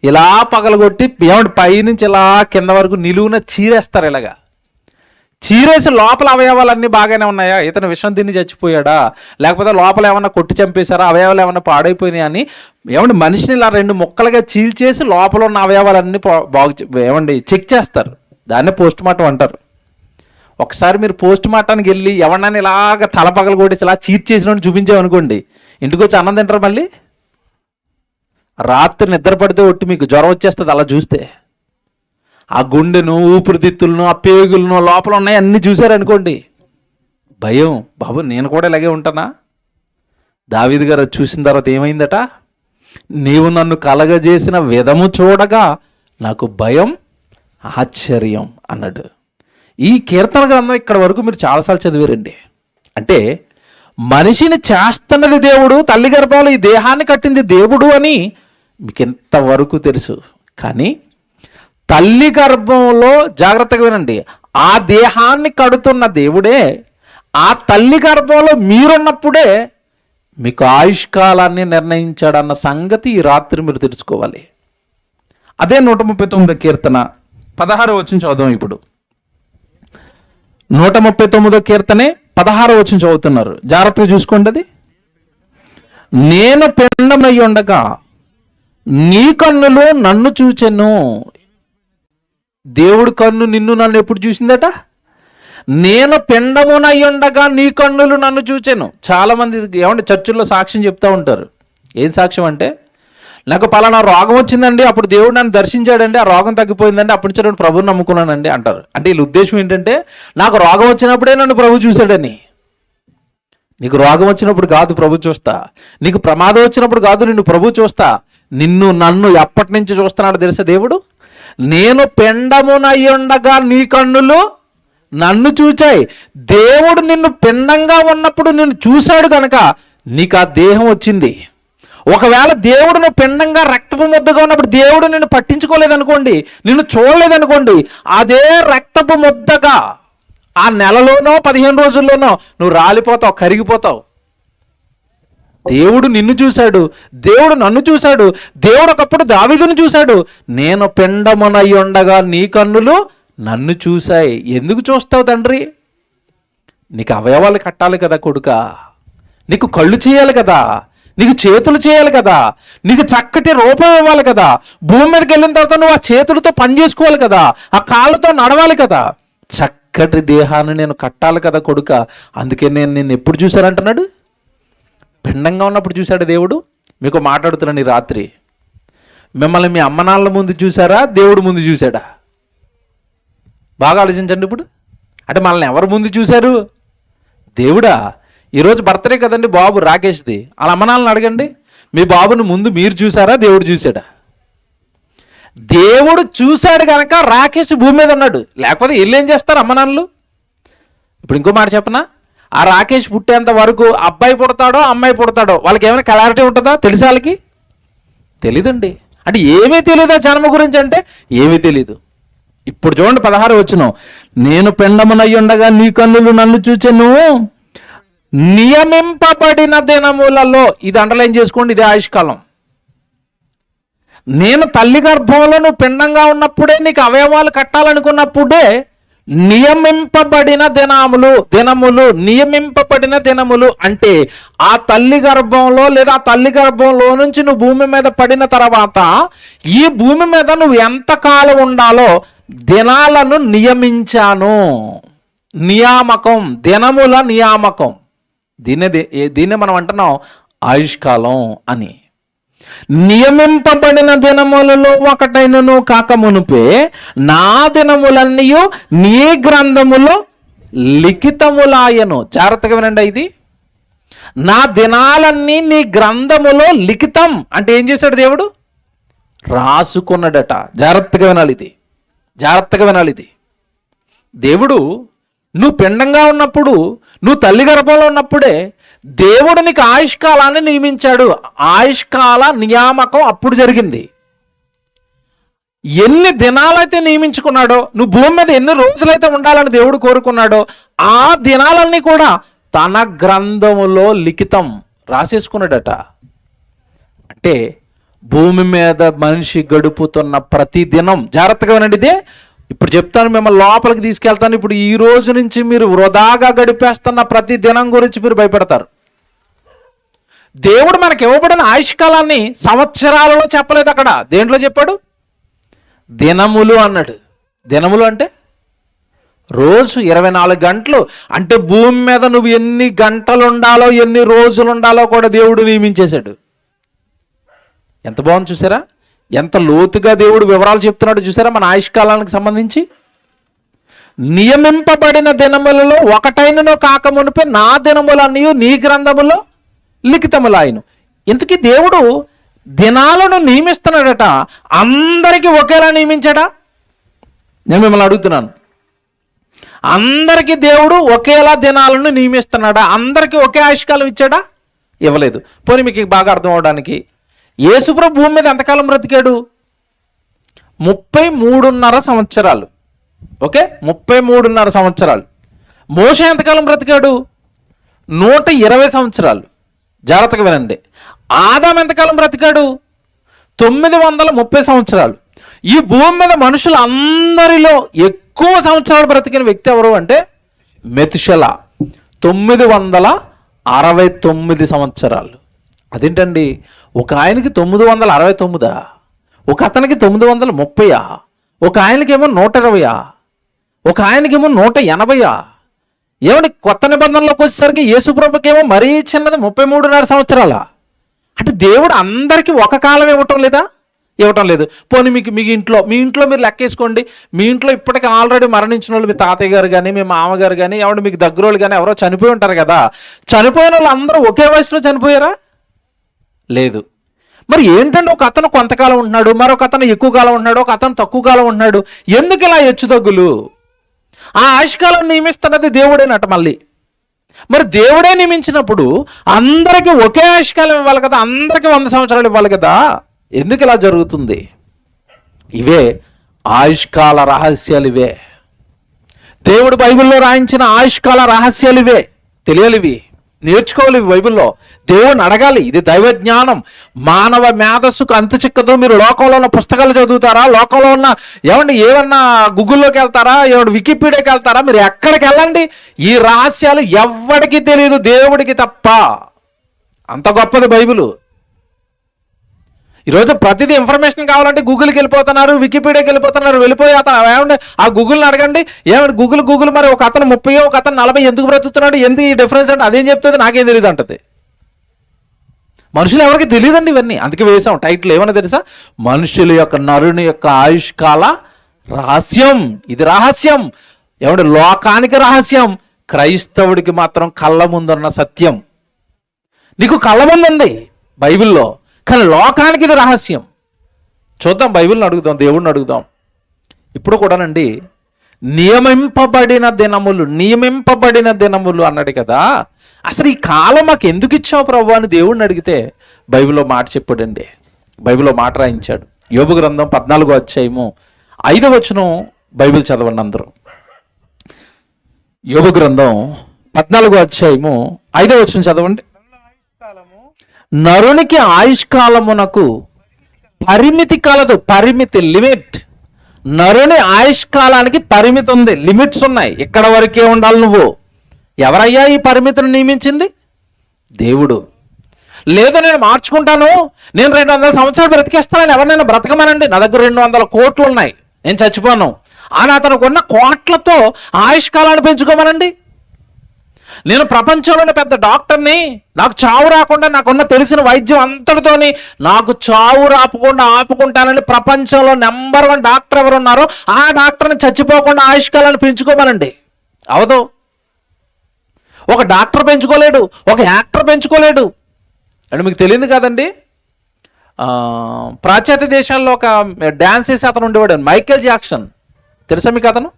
ఇలా పగలగొట్టి ఏమంటే పైనుంచి ఇలా కింద వరకు నిలువున చీరేస్తారు. ఇలాగా చీరేసి లోపల అవయవాలన్నీ బాగానే ఉన్నాయా, ఇతను విషం తిని చచ్చిపోయాడా, లేకపోతే లోపల ఏమన్నా కొట్టి చంపేశారా, అవయవాలు ఏమన్నా పాడైపోయినాయి అని ఏమంటే మనిషిని ఇలా 2 ముక్కలుగా చీల్చేసి లోపల ఉన్న అవయవాలన్నీ ఏమండి చెక్ చేస్తారు. దాన్నే పోస్ట్ మార్టం అంటారు. ఒకసారి మీరు పోస్ట్ మార్టానికి వెళ్ళి ఎవరినైనా ఇలాగ తల పగలు కొట్టేసి ఇలా చీల్చేసినట్టు చూపించామనుకోండి, ఇంటికి వచ్చి అన్నం తింటారు. మళ్ళీ రాత్రి నిద్ర పడితే ఒట్టి మీకు జ్వరం వచ్చేస్తుంది అలా చూస్తే. ఆ గుండెను, ఊపిరితిత్తులను, ఆ పేగులను, లోపల ఉన్నాయి అన్నీ చూశారనుకోండి, భయం. బాబు నేను కూడా ఇలాగే ఉంటానా? దావీదు గారు చూసిన తర్వాత ఏమైందట? నీవు నన్ను కలగజేసిన విధము చూడగా నాకు భయం, ఆశ్చర్యం అన్నాడు. ఈ కీర్తన గ్రంథం ఇక్కడ వరకు మీరు చాలాసార్లు చదివారండి. అంటే మనిషిని చేస్తున్నది దేవుడు, తల్లి గర్భంలో ఈ దేహాన్ని కట్టింది దేవుడు అని మీకు ఎంతవరకు తెలుసు. కానీ తల్లి గర్భంలో జాగ్రత్తగా వినండి, ఆ దేహాన్ని కడుతున్న దేవుడే ఆ తల్లి గర్భంలో మీరున్నప్పుడే మీకు ఆయుష్కాలాన్ని నిర్ణయించాడన్న సంగతి ఈ రాత్రి మీరు తెలుసుకోవాలి. అదే 139 కీర్తన 16వ వచనం చదువుదాం. ఇప్పుడు 139వ కీర్తనే 16వ వచనం చదువుతున్నారు. జాగ్రత్తగా చూసుకోండి. అది నేను పిండమై ఉండగా నీ కన్నులు నన్ను చూచెను. దేవుడు కన్ను నిన్ను నన్ను ఎప్పుడు చూసిందట? నేను పిండమునై ఉండగా నీ కన్నులు నన్ను చూచెను. చాలామంది ఏమంటే చర్చిల్లో సాక్ష్యం చెప్తూ ఉంటారు. ఏం సాక్ష్యం అంటే, నాకు పలానా రోగం వచ్చిందండి, అప్పుడు దేవుడు నన్ను దర్శించాడండి, ఆ రోగం తగ్గిపోయిందండి, అప్పటి నుంచి నేను ప్రభువుని నమ్ముకున్నానండి అంటారు. అంటే వీళ్ళ ఉద్దేశం ఏంటంటే, నాకు రోగం వచ్చినప్పుడే నన్ను ప్రభు చూశాడని. నీకు రోగం వచ్చినప్పుడు కాదు ప్రభు చూస్తా, నీకు ప్రమాదం వచ్చినప్పుడు కాదు నిన్ను ప్రభు చూస్తా, నిన్ను నన్ను ఎప్పటి నుంచి చూస్తున్నాడు తెలుసా దేవుడు? నేను పిండమునై ఉండగా నీ కన్నులు నన్ను చూచాయి. దేవుడు నిన్ను పిండంగా ఉన్నప్పుడు నిన్ను చూశాడు కనుక నీకు ఆ దేహం వచ్చింది. ఒకవేళ దేవుడు నువ్వు పిండంగా రక్తపు ముద్దగా ఉన్నప్పుడు దేవుడు నిన్ను పట్టించుకోలేదనుకోండి, నిన్ను చూడలేదనుకోండి, అదే రక్తపు ముద్దగా ఆ నెలలోనో 15 రోజుల్లోనో నువ్వు రాలిపోతావు, కరిగిపోతావు. దేవుడు నిన్ను చూశాడు, దేవుడు నన్ను చూశాడు. దేవుడు ఒకప్పుడు దావీదును చూశాడు. నేను పిండమునై ఉండగా నీ కన్నులు నన్ను చూశాయి. ఎందుకు చూస్తావు తండ్రి? నీకు అవయవాలు కట్టాలి కదా కొడుకా, నీకు కళ్ళు చేయాలి కదా, నీకు చేతులు చేయాలి కదా, నీకు చక్కటి రూపం ఇవ్వాలి కదా, భూమి మీదకి వెళ్ళిన తర్వాత నువ్వు ఆ చేతులతో పని చేసుకోవాలి కదా, ఆ కాళ్ళతో నడవాలి కదా, చక్కటి దేహాన్ని నేను కట్టాలి కదా కొడుక. అందుకే నేను నిన్ను ఎప్పుడు చూశానంటున్నాడు? పిండంగా ఉన్నప్పుడు చూశాడు దేవుడు. మీకు మాట్లాడుతున్నాను ఈ రాత్రి, మిమ్మల్ని మీ అమ్మ నాన్నల ముందు చూసారా, దేవుడు ముందు చూశాడా? బాగా ఆలోచించండి. ఇప్పుడు అంటే మనల్ని ఎవరు ముందు చూశారు? దేవుడా. ఈరోజు బర్త్డే కదండి బాబు రాకేష్ది. వాళ్ళ అమ్మ నాన్నని అడగండి, మీ బాబుని ముందు మీరు చూసారా, దేవుడు చూశాడా? దేవుడు చూశాడు కనుక రాకేష్ భూమి మీద ఉన్నాడు. లేకపోతే వీళ్ళు ఏం చేస్తారు అమ్మ నాన్నలు? ఇప్పుడు ఇంకో మాట చెప్పనా, ఆ రాకేష్ పుట్టేంత వరకు అబ్బాయి పుడతాడో అమ్మాయి పుడతాడో వాళ్ళకి ఏమైనా క్లారిటీ ఉంటుందా? తెలిసి వాళ్ళకి తెలీదండి. అంటే ఏమీ తెలియదా జన్మ గురించి? అంటే ఏమీ తెలీదు. ఇప్పుడు చూడండి 16 వచనం, నేను పిండమునై ఉండగా నీ కన్నులు నన్ను చూచెను, నియమింపబడిన దినములలో. ఇది అండర్లైన్ చేసుకోండి, ఇదే ఆయుష్కాలం. నేను తల్లి గర్భంలో నువ్వు పిండంగా ఉన్నప్పుడే, నీకు అవయవాలు కట్టాలనుకున్నప్పుడే నియమింపబడిన దినములు నియమింపబడిన దినములు అంటే ఆ తల్లి గర్భంలో లేదా ఆ తల్లి గర్భంలో నుంచి నువ్వు భూమి మీద పడిన తర్వాత ఈ భూమి మీద నువ్వు ఎంత కాలం ఉండాలో దినాలను నియమించాను. నియామకం, దినముల నియామకం. దీన్నే మనం అంటున్నాం ఆయుష్కాలం అని. నియమింపబడిన దినములలో ఒకటైనను కాక మునుపే నా దినములన్నీ నీ గ్రంథములో లిఖితములాయను. జాగ్రత్తగా వినండి, ఇది నా దినాలన్నీ నీ గ్రంథములో లిఖితం అంటే ఏం చేశాడు దేవుడు? రాసుకున్నాడట. జాగ్రత్తగా వినాలి ఇది. దేవుడు నువ్వు పిండంగా ఉన్నప్పుడు, నువ్వు తల్లి గర్భంలో ఉన్నప్పుడే దేవుడు నీకు ఆయుష్కాలాన్ని నియమించాడు. ఆయుష్కాల నియామకం అప్పుడు జరిగింది. ఎన్ని దినాలైతే నియమించుకున్నాడో, నువ్వు భూమి మీద ఎన్ని రోజులైతే ఉండాలని దేవుడు కోరుకున్నాడో ఆ దినాలన్నీ కూడా తన గ్రంథములో లిఖితం రాసేసుకున్నాడట. అంటే భూమి మీద మనిషి గడుపుతున్న ప్రతి దినం, జాగ్రత్తగా వినండి ఇదే, ఇప్పుడు చెప్తాను, మిమ్మల్ని లోపలికి తీసుకెళ్తాను. ఇప్పుడు ఈ రోజు నుంచి మీరు వృధాగా గడిపేస్తున్న ప్రతి దినం గురించి మీరు భయపడతారు. దేవుడు మనకి ఇవ్వబడిన ఆయుష్కాలాన్ని సంవత్సరాలలో చెప్పలేదు, అక్కడ దేంట్లో చెప్పాడు? దినములు అన్నాడు. దినములు అంటే రోజు 24 గంటలు. అంటే భూమి మీద నువ్వు ఎన్ని గంటలు ఉండాలో, ఎన్ని రోజులు ఉండాలో కూడా దేవుడు నియమించేశాడు. ఎంత బాగుంది చూసారా? ఎంత లోతుగా దేవుడు వివరాలు చెప్తున్నాడు చూసారా మన ఆయుష్కాలానికి సంబంధించి. నియమింపబడిన దినములలో ఒకటైనను కాక మునిపే నా దినములన్నీ నీ గ్రంథములో లిఖితములాయను. ఇంతకీ దేవుడు దినాలను నియమిస్తున్నాడట. అందరికీ ఒకేలా నియమించాడా? నేను మిమ్మల్ని అడుగుతున్నాను, అందరికీ దేవుడు ఒకేలా దినాలను నియమిస్తున్నాడా? అందరికీ ఒకే ఆయుష్కాలం ఇచ్చాడా? ఇవ్వలేదు. పోనీ మీకు బాగా అర్థం అవడానికి, యేసుప్రభు భూమి మీద ఎంతకాలం బ్రతికాడు? 33.5 సంవత్సరాలు. ఓకే, 33.5 సంవత్సరాలు. మోషే ఎంతకాలం బ్రతికాడు? 120 సంవత్సరాలు. జాగ్రత్తగా వినండి. ఆదాం ఎంతకాలం బ్రతికాడు? 930 సంవత్సరాలు. ఈ భూమి మీద మనుషులు అందరిలో ఎక్కువ సంవత్సరాలు బ్రతికిన వ్యక్తి ఎవరు అంటే మెతుషెల, 969 సంవత్సరాలు. అదేంటండి, ఒక ఆయనకి 969, ఒక అతనికి 930, ఒక ఆయనకేమో 120, ఒక ఆయనకేమో 180. ఏమండి, కొత్త నిబంధనలోకి వచ్చేసరికి యేసుప్రభుకేమో మరీ చిన్నది 33.5 సంవత్సరాల. అంటే దేవుడు అందరికీ ఒక కాలం ఇవ్వటం లేదా? ఇవ్వటం లేదు. పోనీ మీ ఇంట్లో మీరు లెక్కేసుకోండి. మీ ఇంట్లో ఇప్పటికీ ఆల్రెడీ మరణించిన వాళ్ళు, మీ తాతయ్య గారు కానీ, మీ మామగారు కానీ, ఎవరు మీకు దగ్గరోళ్ళు కానీ ఎవరో చనిపోయి ఉంటారు కదా. చనిపోయిన వాళ్ళు అందరూ ఒకే వయసులో చనిపోయారా? లేదు. మరి ఏంటంటే ఒక అతను కొంతకాలం ఉంటున్నాడు, మరొక అతను ఎక్కువ కాలం ఉంటున్నాడు, ఒక అతను తక్కువ కాలం ఉంటున్నాడు. ఎందుకు ఇలా హెచ్చుతగ్గులు? ఆ ఆయుష్కాలం నియమిస్తున్నది దేవుడేనట. మళ్ళీ మరి దేవుడే నియమించినప్పుడు అందరికీ ఒకే ఆయుష్కాలం ఇవ్వాలి కదా, అందరికీ 100 సంవత్సరాలు ఇవ్వాలి కదా. ఎందుకు ఇలా జరుగుతుంది? ఇవే ఆయుష్కాల రహస్యాలు. ఇవే దేవుడు బైబిల్లో రాయించిన ఆయుష్కాల రహస్యాలు. ఇవే తెలియాలి, ఇవి నేర్చుకోవాలి. బైబిల్లో దేవుడిని అడగాలి. ఇది దైవ జ్ఞానం. మానవ మేధస్సుకు అంతు చిక్కదు. మీరు లోకంలో ఉన్న పుస్తకాలు చదువుతారా? లోకంలో ఉన్న ఏమన్నా గూగుల్లోకి వెళ్తారా? వికీపీడియాకి వెళ్తారా? మీరు ఎక్కడికి వెళ్ళండి, ఈ రహస్యాలు ఎవ్వడికి తెలియదు, దేవుడికి తప్ప. అంత గొప్పది బైబిల్. ఈరోజు ప్రతిదీ ఇన్ఫర్మేషన్ కావాలంటే గూగుల్కి వెళ్ళిపోతున్నారు, వికీపీడియాకి వెళ్ళిపోతున్నారు. వెళ్ళిపోయి అతను ఆ గూగుల్ని అడగండి, గూగుల్ మరి ఒక అతను 30, ఒక అతను 40 ఎందుకు బ్రతుకుతున్నాడు, ఎందుకు ఈ డిఫరెన్స్ అంటే అదేం చెప్తుంది, నాకేం తెలియదు అంటది. మనుషులు ఎవరికి తెలియదండి ఇవన్నీ. అందుకే వేసాం టైటిల్ ఏమన్నా తెలుసా? మనుషుల యొక్క, నరుని యొక్క ఆయుష్కాల రహస్యం. ఇది రహస్యం. లోకానికి రహస్యం, క్రైస్తవుడికి మాత్రం కళ్ళ ముందున్న సత్యం. నీకు కళ్ళ ముందు ఉంది బైబిల్లో, కానీ లోకానికి ఇది రహస్యం. చూద్దాం, బైబిల్ని అడుగుదాం, దేవుడిని అడుగుదాం. ఇప్పుడు కూడానండి, నియమింపబడిన దినములు అన్నాడు కదా. అసలు ఈ కాలం మాకు ఎందుకు ఇచ్చావు ప్రభు అని దేవుడిని అడిగితే బైబిల్లో మాట చెప్పాడండి. బైబిల్లో మాట రాయించాడు. యోబు గ్రంథం 14వ అధ్యాయము 5వ వచనం బైబిల్ చదవండి అందరూ. యోబు గ్రంథం 14వ అధ్యాయము 5వ వచనం చదవండి. నరునికి ఆయుష్కాలమునకు పరిమితి కలదు. పరిమితి, లిమిట్. నరుని ఆయుష్కాలానికి పరిమితి ఉంది, లిమిట్స్ ఉన్నాయి. ఇక్కడ వరకే ఉండాలి నువ్వు. ఎవరయ్యా ఈ పరిమితిని నియమించింది? దేవుడు. లేదు నేను మార్చుకుంటాను, నేను 200 సంవత్సరాలు బ్రతికేస్తానని ఎవరినైనా బ్రతకమనండి. నా దగ్గర 200 కోట్లు ఉన్నాయి, నేను చచ్చిపోను అని అతనికి ఉన్న కోట్లతో ఆయుష్కాలాన్ని పెంచుకోమనండి. నేను ప్రపంచంలోనే పెద్ద డాక్టర్ని, నాకు చావు రాకుండా నాకున్న తెలిసిన వైద్యం అంతటితోని నాకు చావు రాకుండా ఆపుకుంటానని ప్రపంచంలో నెంబర్ 1 డాక్టర్ ఎవరు ఉన్నారో ఆ డాక్టర్ని చచ్చిపోకుండా ఆయుష్కాలాన్ని పెంచుకోమనండి. అవదు. ఒక డాక్టర్ పెంచుకోలేడు, ఒక యాక్టర్ పెంచుకోలేడు. అంటే మీకు తెలియదు కదండి, పాశ్చాత్య దేశాల్లో ఒక డ్యాన్స్ చేసి అతను ఉండేవాడు, మైకేల్ జాక్సన్. తెలుసా మీకు అతను?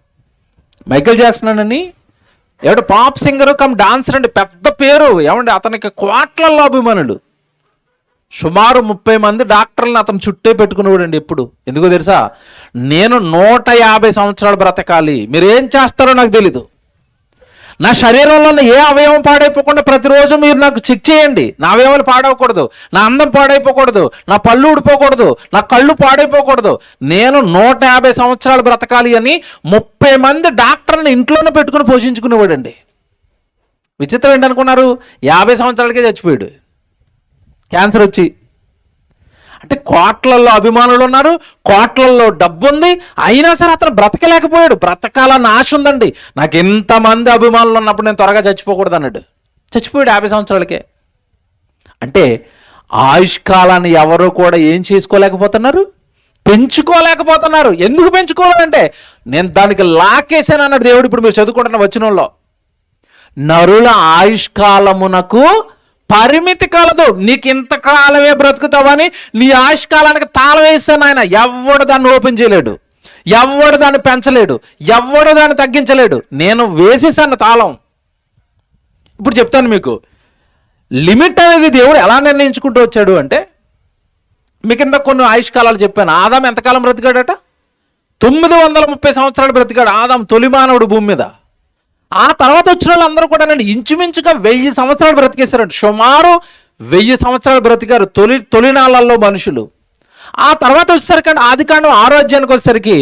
మైకేల్ జాక్సన్ అని ఎవడు పాప్ సింగర్ కమ్ డాన్సర్ అండి, పెద్ద పేరు. ఏమండి అతనికి కోట్లలో అభిమానులు. సుమారు 30 మంది డాక్టర్లను అతను చుట్టే పెట్టుకునేవాడు అండి ఎప్పుడు. ఎందుకో తెలుసా? నేను 150 సంవత్సరాలు బ్రతకాలి, మీరు ఏం చేస్తారో నాకు తెలీదు, నా శరీరంలో ఏ అవయవం పాడైపోకుండా ప్రతిరోజు మీరు నాకు చెక్ చేయండి. నా అవయవాలు పాడవకూడదు, నా అందం పాడైపోకూడదు, నా పళ్ళు ఊడిపోకూడదు, నా కళ్ళు పాడైపోకూడదు. నేను 150 సంవత్సరాలు బ్రతకాలి అని 30 మంది డాక్టర్ని ఇంట్లోనే పెట్టుకుని పోషించుకునేవాడండి. విచిత్రం ఏంటనుకున్నారు? 50 సంవత్సరాలకే చచ్చిపోయాడు క్యాన్సర్ వచ్చి. అంటే కోట్లల్లో అభిమానులు ఉన్నారు, కోట్లల్లో డబ్బు ఉంది, అయినా సరే అతను బ్రతకలేకపోయాడు. బ్రతకాలన్న ఆశ ఉందండి. నాకు ఎంతమంది అభిమానులు ఉన్నప్పుడు నేను త్వరగా చచ్చిపోకూడదు అన్నాడు. చచ్చిపోయాడు 50 సంవత్సరాలకే. అంటే ఆయుష్కాలాన్ని ఎవరు కూడా ఏం చేసుకోలేకపోతున్నారు? పెంచుకోలేకపోతున్నారు. ఎందుకు పెంచుకోవాలంటే నేను దానికి లాకేసాను అన్నాడు దేవుడు. ఇప్పుడు మీరు చదువుకుంటున్న వచనంలో నరుల ఆయుష్కాలమునకు పరిమితి కలదు, నీకు ఇంతకాలమే బ్రతుకుతావని నీ ఆయుష్కాలానికి తాళం వేసాను ఆయన. ఎవడు దాన్ని ఓపెన్ చేయలేడు, ఎవడు దాన్ని పెంచలేడు, ఎవడు దాన్ని తగ్గించలేడు. నేను వేసేసాను తాళం. ఇప్పుడు చెప్తాను మీకు లిమిట్ అనేది దేవుడు ఎలా నిర్ణయించుకుంటూ వచ్చాడు అంటే, మీకు ఇంత కొన్ని ఆయుష్కాలాలు చెప్పాను. ఆదాం ఎంతకాలం బ్రతికాడట? 930 సంవత్సరాలు బ్రతికాడు ఆదాం, తొలి మానవుడు భూమి మీద. ఆ తర్వాత వచ్చిన వాళ్ళందరూ కూడా నేను ఇంచుమించుగా 1000 సంవత్సరాలు బ్రతికేశారంట. సుమారు 1000 సంవత్సరాలు బ్రతికారు తొలినాళ్ళల్లో మనుషులు. ఆ తర్వాత వచ్చేసరికి ఆదికాండం 6వ అధ్యాయానికి వచ్చేసరికి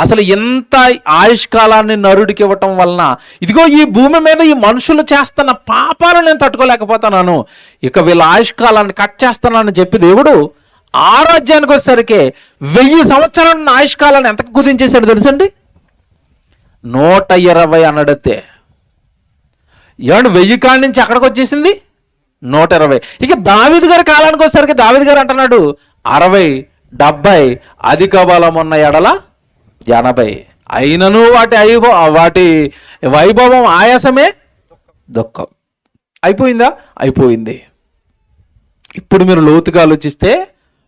అసలు ఎంత ఆయుష్కాలాన్ని నరుడికి ఇవ్వటం వలన ఇదిగో ఈ భూమి మీద ఈ మనుషులు చేస్తున్న పాపాలు నేను తట్టుకోలేకపోతున్నాను, ఇక వీళ్ళ ఆయుష్కాలాన్ని కట్ చేస్తానని చెప్పి దేవుడు 6వ అధ్యాయానికి వచ్చేసరికి 1000 సంవత్సరాల ఆయుష్కాలాన్ని ఎంతకు కుదించేశాడు తెలుసండి? 120 అన్నాడతే. ఏమంటే 1000 కాడి నుంచి అక్కడికి వచ్చేసింది 120. ఇక దావీదు గారి కాలానికి వచ్చేసరికి దావీదు గారు అంటున్నాడు 60, 70, అధిక బలం ఉన్న ఎడల 80. అయినను వాటి వైభవం ఆయాసమే దుఃఖం. అయిపోయిందా? అయిపోయింది. ఇప్పుడు మీరు లోతుగా ఆలోచిస్తే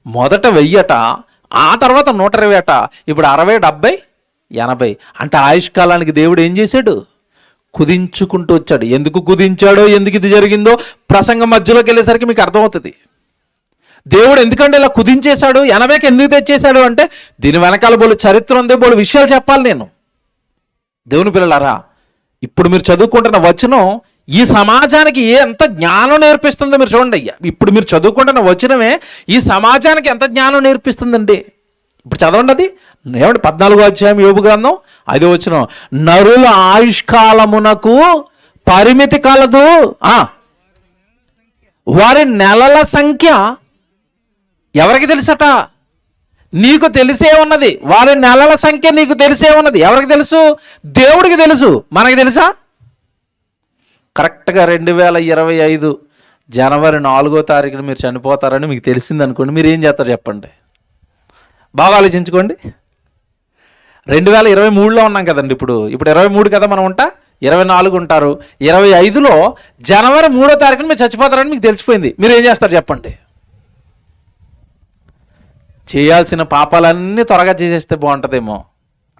మొదట 1000 ఆ తర్వాత 120 ఇప్పుడు 60, 70, 80. అంటే ఆయుష్కాలానికి దేవుడు ఏం చేశాడు? కుదించుకుంటూ వచ్చాడు. ఎందుకు కుదించాడో, ఎందుకు ఇది జరిగిందో ప్రసంగం మధ్యలోకి వెళ్ళేసరికి మీకు అర్థమవుతుంది. దేవుడు ఎందుకంటే ఇలా కుదించేశాడు, 80కి ఎందుకు తెచ్చేశాడు అంటే దీని వెనకాల బోలు చరిత్ర ఉంది, బోలు విషయాలు చెప్పాలి నేను. దేవుని పిల్లలారా, ఇప్పుడు మీరు చదువుకుంటున్న వచనం ఈ సమాజానికి ఎంత జ్ఞానం నేర్పిస్తుందో మీరు చూడండి. ఇప్పుడు మీరు చదువుకుంటున్న వచనమే ఈ సమాజానికి ఎంత జ్ఞానం నేర్పిస్తుందండి. ఇప్పుడు చదవండి అది. ఏమంటే 14వ అధ్యాయం యోబు గ్రంథం 5వ వచనం, నరుల ఆయుష్కాలమునకు పరిమితి కలదు, వారి నెలల సంఖ్య ఎవరికి తెలుసట? నీకు తెలిసే ఉన్నది. వారి నెలల సంఖ్య నీకు తెలిసే ఉన్నది. ఎవరికి తెలుసు? దేవుడికి తెలుసు. మనకి తెలుసా? కరెక్ట్గా 2025 జనవరి 4వ తారీఖున మీరు చనిపోతారని మీకు తెలిసింది అనుకోండి, మీరు ఏం చేస్తారు చెప్పండి? బాగా ఆలోచించుకోండి. 2023లో ఉన్నాం కదండి. ఇప్పుడు 23 కదా మనం ఉంటా, 24 ఉంటారు. 25లో జనవరి 3వ తారీఖున మీరు చచ్చిపోతారని మీకు తెలిసిపోయింది. మీరు ఏం చేస్తారు చెప్పండి? చేయాల్సిన పాపాలన్నీ త్వరగా చేసేస్తే బాగుంటుందేమో,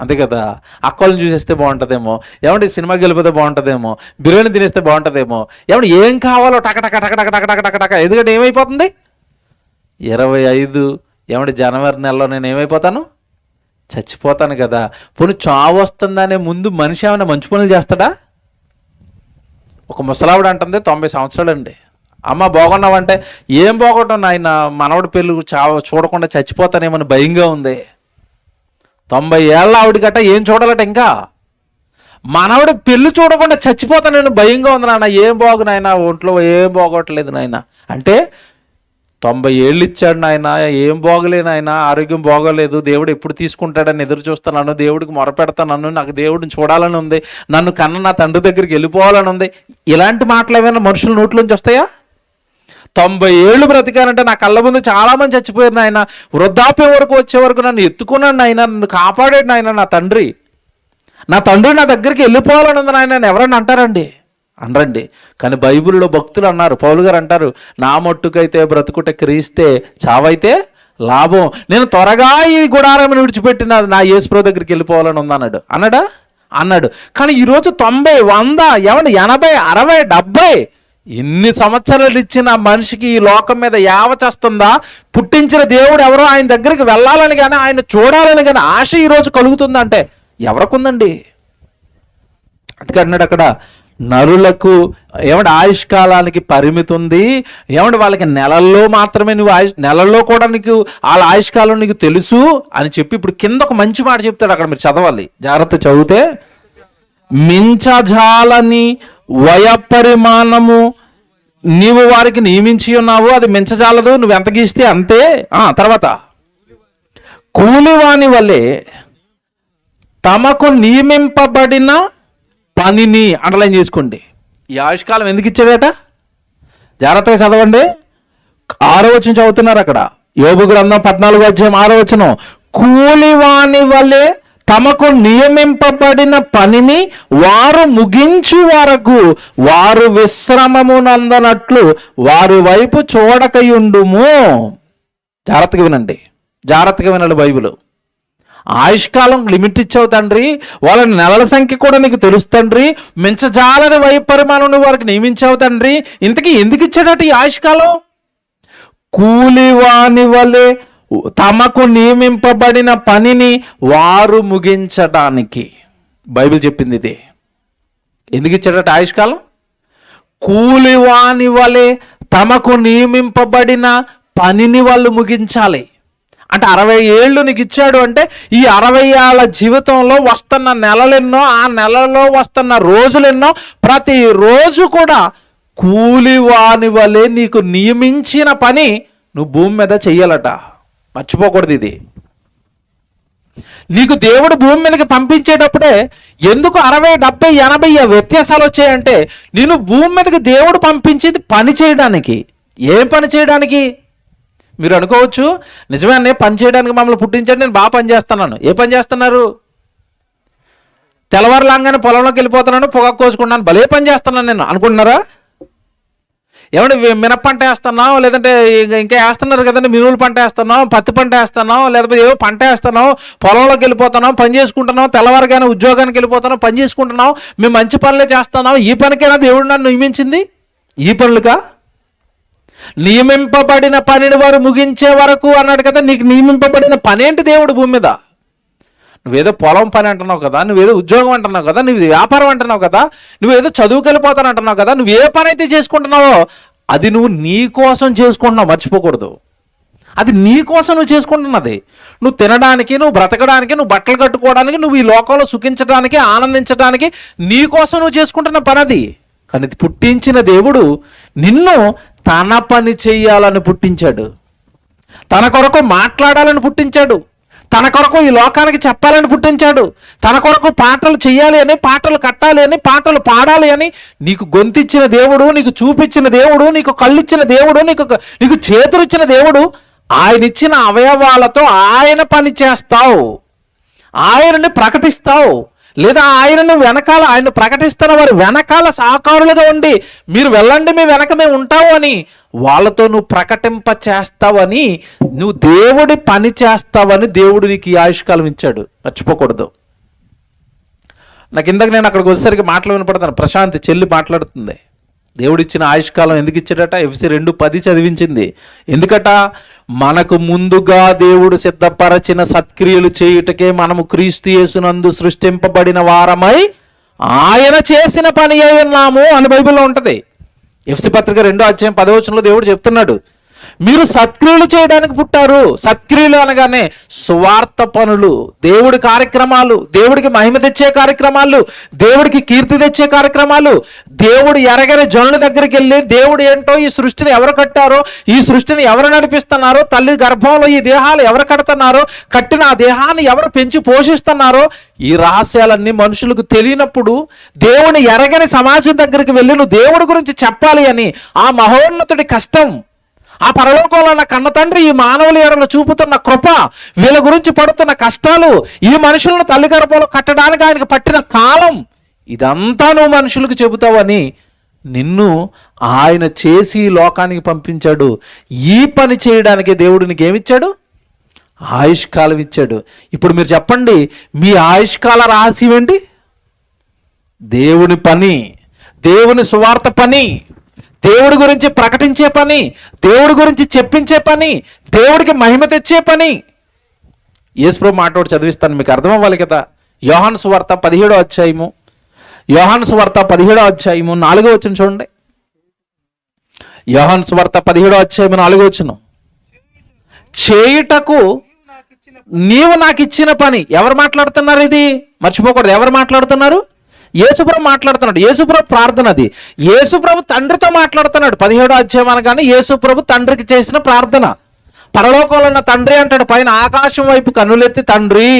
అంతే కదా. అక్కలను చూసేస్తే బాగుంటుందేమో, ఏమంటే సినిమాకి వెళ్ళిపోతే బాగుంటుందేమో, బిర్యానీ తినేస్తే బాగుంటుందేమో, ఏమంటే ఏం కావాలో టక టక టక టక టక టక టక. ఎందుకంటే ఏమైపోతుంది 25 ఏమంటే జనవరి నెలలో నేను ఏమైపోతాను? చచ్చిపోతాను కదా. పోనీ చావు వస్తుందనే ముందు మనిషి ఏమైనా మంచి పనులు చేస్తాడా? ఒక ముసలావిడ అంటుంది 90 సంవత్సరాలు అండి. అమ్మ బాగున్నావంటే, ఏం బాగుంటాం నాయన, మనవడి పెళ్ళి చూడకుండా చచ్చిపోతానేమని భయంగా ఉంది. 90 ఏళ్ళ ఆవిడ గట్ట ఏం చూడాలట ఇంకా? మనవడి పెళ్ళి చూడకుండా చచ్చిపోతానని భయంగా ఉంది నాయన. ఏం బాగు నాయన, ఒంట్లో ఏం బాగోట్లేదు నాయన అంటే 90 ఏళ్ళు ఇచ్చాడు నాయన, ఏం బాగోలేను ఆయన, ఆరోగ్యం బాగోలేదు, దేవుడు ఎప్పుడు తీసుకుంటాడని ఎదురు చూస్తున్నాను, దేవుడికి మొరపెడతాను, నాకు దేవుడిని చూడాలని ఉంది, నన్ను కన్న నా తండ్రి దగ్గరికి వెళ్ళిపోవాలని ఉంది. ఇలాంటి మాటలు ఏమైనా మనుషుల నోట్లోంచి వస్తాయా? 90 ఏళ్ళు బ్రతికానంటే నా కళ్ళ ముందు చాలా మంది చచ్చిపోయారు నాయన, వృద్ధాప్యం వరకు వచ్చే వరకు నన్ను ఎత్తుకున్నాడు నాయన, నన్ను కాపాడాడు నాయన నా తండ్రి నా దగ్గరికి వెళ్ళిపోవాలని ఉంది నాయన అని ఎవరన్నా అంటారండి? అనరండి. కానీ బైబిల్లో భక్తులు అన్నారు, పౌలు గారు అంటారు, నా మట్టుకైతే బ్రతుకుట క్రీస్తే, చావైతే లాభం, నేను త్వరగా ఈ గుడారం విడిచిపెట్టిన నా యేసుప్రభు దగ్గరికి వెళ్ళిపోవాలని ఉంది అన్నాడు. కానీ ఈరోజు 90, 100, 80, 60, 70 ఇన్ని సంవత్సరాలు ఇచ్చిన మనిషికి ఈ లోకం మీద యావ చేస్తుందా? పుట్టించిన దేవుడు ఎవరో ఆయన దగ్గరికి వెళ్ళాలని కానీ, ఆయన చూడాలని కానీ ఆశ ఈరోజు కలుగుతుందంటే ఎవరికుందండి? అందుకే అన్నాడు అక్కడ, నరులకు ఆయుష్కాలానికి పరిమితి ఉంది, వాళ్ళకి నెలల్లో మాత్రమే నువ్వు నెలల్లో కూడా నీకు వాళ్ళ ఆయుష్కాలం నీకు తెలుసు అని చెప్పి ఇప్పుడు కింద ఒక మంచి మాట చెప్తాడు. అక్కడ మీరు చదవాలి, జాగ్రత్త చదివితే, మించజాలని వయపరిమాణము నీవు వారికి నియమించి ఉన్నావు, అది మించజాలదు, నువ్వు ఎంత గీస్తే అంతే. తర్వాత, కూలివాని వలె తమకు నియమింపబడిన పనిని అండర్లైన్ చేసుకోండి. ఈ ఆయుష్కాలం ఎందుకు ఇచ్చాడట? జాగ్రత్తగా చదవండి. 6వ వచనం చదువుతున్నారు అక్కడ, యోబు గ్రంథం 14వ అధ్యాయం 6వ వచనం, కూలివాని వలె తమకు నియమింపబడిన పనిని వారు ముగించు వరకు వారు విశ్రమమునందనట్లు వారి వైపు చూడకయుండుము. జాగ్రత్తగా వినండి బైబిల్. ఆయుష్కాలం లిమిట్ ఇచ్చావు తండ్రి, వాళ్ళ నెలల సంఖ్య కూడా నీకు తెలుసు తండ్రి, మించజాలని వైపరిమాణం నువ్వు వారికి నియమించావు తండ్రి. ఇంతకీ ఎందుకు ఇచ్చాడట ఈ ఆయుష్కాలం? కూలివాని వలె తమకు నియమింపబడిన పనిని వారు ముగించడానికి. బైబిల్ చెప్పింది ఇది. ఎందుకు ఇచ్చాడట ఆయుష్కాలం? కూలివాని వలె తమకు నియమింపబడిన పనిని వాళ్ళు ముగించాలి. అంటే 60 ఏళ్ళు నీకు ఇచ్చాడు అంటే ఈ 60 ఏళ్ళ జీవితంలో వస్తున్న నెలలెన్నో, ఆ నెలలో వస్తున్న రోజులెన్నో, ప్రతిరోజు కూడా కూలివాని వలె నీకు నియమించిన పని నువ్వు భూమి మీద చెయ్యాలట. మర్చిపోకూడదు ఇది. నీకు దేవుడు భూమి మీదకి పంపించేటప్పుడే ఎందుకు 60, 70, 80 వ్యత్యాసాలు వచ్చాయంటే, నేను భూమి మీదకి దేవుడు పంపించేది పని చేయడానికి. ఏం పని చేయడానికి? మీరు అనుకోవచ్చు, నిజమే పని చేయడానికి మమ్మల్ని పుట్టించండి, నేను బాగా పని చేస్తున్నాను. ఏ పని చేస్తున్నారు? తెల్లవారులాగానే పొలంలోకి వెళ్ళిపోతున్నాను, పొగాకు కోసుకున్నాను, భలే పని చేస్తున్నాను నేను అనుకుంటున్నారా? మినప్పంట వేస్తున్నావు, లేదంటే ఇంకా వేస్తున్నారు కదండి, మినువులు పంట వేస్తున్నావు, పత్తి పంట వేస్తున్నావు, లేకపోతే ఏవో పంట వేస్తున్నావు, పొలంలోకి వెళ్ళిపోతున్నావు, పని చేసుకుంటున్నావు, తెల్లవారుగానే ఉద్యోగానికి వెళ్ళిపోతున్నావు, పని చేసుకుంటున్నావు, మేము మంచి పనులే చేస్తున్నావు. ఈ పనికైనా దేవుడు నన్ను నియమించింది? ఈ పనులుగా? నియమింపబడిన పనిని వారు ముగించే వరకు అన్నాడు కదా. నీకు నియమింపబడిన పని ఏంటి దేవుడు భూమి మీద? నువ్వేదో పొలం పని అంటున్నావు కదా, నువ్వేదో ఉద్యోగం అంటున్నావు కదా, నువ్వు వ్యాపారం అంటున్నావు కదా, నువ్వేదో చదువుకు వెళ్ళిపోతాను అంటున్నావు కదా, నువ్వు ఏ పని అయితే చేసుకుంటున్నావో అది నువ్వు నీ కోసం చేసుకుంటున్నావు. మర్చిపోకూడదు, అది నీ కోసం నువ్వు చేసుకుంటున్నది. నువ్వు తినడానికి, నువ్వు బ్రతకడానికి, నువ్వు బట్టలు కట్టుకోవడానికి, నువ్వు ఈ లోకంలో సుఖించడానికి, ఆనందించడానికి నీ కోసం నువ్వు చేసుకుంటున్న పని అది. కానీ పుట్టించిన దేవుడు నిన్ను తన పని చెయ్యాలని పుట్టించాడు, తన కొరకు మాట్లాడాలని పుట్టించాడు, తన కొరకు ఈ లోకానికి చెప్పాలని పుట్టించాడు, తన కొరకు పాటలు చెయ్యాలి అని, పాటలు కట్టాలి అని, పాటలు పాడాలి అని నీకు గొంతిచ్చిన దేవుడు, నీకు చూపించిన దేవుడు, నీకు కళ్ళిచ్చిన దేవుడు, నీకు చేతులిచ్చిన దేవుడు. ఆయన ఇచ్చిన అవయవాలతో ఆయన పని చేస్తావు, ఆయనని ప్రకటిస్తావు. లేదా ఆయనను వెనకాల, ఆయన ప్రకటిస్తున్న వారు వెనకాల సహకారులుగా ఉండి, మీరు వెళ్ళండి మీ వెనక మేము ఉంటావు అని వాళ్ళతో నువ్వు ప్రకటింప చేస్తావని, నువ్వు దేవుడి పని చేస్తావని దేవుడు నీకు ఈ ఆయుష్కాలం ఇచ్చాడు. మర్చిపోకూడదు. నాకు ఇందాక నేను అక్కడికి వచ్చేసరికి మాటలు వినపడతాను. ప్రశాంతి చెల్లి మాట్లాడుతుంది. దేవుడిచ్చిన ఆయుష్కాలం ఎందుకు ఇచ్చాడట? ఎఫ్ఎస్సీ 2:10 చదివించింది. ఎందుకట? మనకు ముందుగా దేవుడు సిద్ధపరచిన సత్క్రియలు చేయుటకే మనము క్రీస్తు యేసునందు సృష్టింపబడిన వారమై ఆయన చేసిన పని అయి ఉన్నాము అని బైబిల్లో ఉంటుంది. ఎఫ్ఎస్సీ పత్రిక 2వ అధ్యాయం 10వ వచనంలో దేవుడు చెప్తున్నాడు, మీరు సత్క్రియలు చేయడానికి పుట్టారు. సత్క్రియలు అనగానే సువార్త పనులు, దేవుడి కార్యక్రమాలు, దేవుడికి మహిమ తెచ్చే కార్యక్రమాలు, దేవుడికి కీర్తి తెచ్చే కార్యక్రమాలు, దేవుడు ఎరగని జనుల దగ్గరికి వెళ్ళి దేవుడు ఏంటో, ఈ సృష్టిని ఎవరు కట్టారో, ఈ సృష్టిని ఎవరు నడిపిస్తున్నారో, తల్లి గర్భంలో ఈ దేహాలు ఎవరు కడుతున్నారో, కట్టిన ఆ దేహాన్ని ఎవరు పెంచి పోషిస్తున్నారో, ఈ రహస్యాలన్నీ మనుషులకు తెలియనప్పుడు దేవుని ఎరగని సమాజం దగ్గరికి వెళ్ళి నువ్వు దేవుడి గురించి చెప్పాలి అని ఆ మహోన్నతుడి కష్టం, ఆ పరలోకంలో ఉన్న కన్న తండ్రి ఈ మానవుల ఎడలో చూపుతున్న కృప, వీళ్ళ గురించి పడుతున్న కష్టాలు, ఈ మనుషులను తల్లి గర్భంలో కట్టడానికి ఆయనకు పట్టిన కాలం, ఇదంతా నువ్వు మనుషులకు చెబుతావని నిన్ను ఆయన చేసి లోకానికి పంపించాడు. ఈ పని చేయడానికి దేవుడు నీకేమిచ్చాడు? ఆయుష్కాలం ఇచ్చాడు. ఇప్పుడు మీరు చెప్పండి, మీ ఆయుష్కాల రహస్యం ఏంటి? దేవుని పని, దేవుని సువార్త పని, దేవుడి గురించి ప్రకటించే పని, దేవుడి గురించి చెప్పించే పని, దేవుడికి మహిమ తెచ్చే పని. యేసుప్రభు మాట ఒకటి చదివిస్తాను, మీకు అర్థం అవ్వాలి కదా. యోహాను సువార్త 17వ అధ్యాయము, యోహాను సువార్త 17వ అధ్యాయము 4వ వచనం చూడండి. యోహాను సువార్త 17వ అధ్యాయము 4వ వచనం. చేయుటకు నీవు నాకు ఇచ్చిన పని. ఎవరు మాట్లాడుతున్నారు? ఇది మర్చిపోకూడదు. ఎవరు మాట్లాడుతున్నారు? యేసుప్రభు మాట్లాడుతున్నాడు. యేసుప్రభు ప్రార్థన అది. యేసుప్రభు తండ్రితో మాట్లాడుతున్నాడు. 17వ అధ్యాయం అనగానే యేసుప్రభు తండ్రికి చేసిన ప్రార్థన. పరలోకంలో ఉన్న తండ్రి అంటాడు, పైన ఆకాశం వైపు కన్నులెత్తి తండ్రి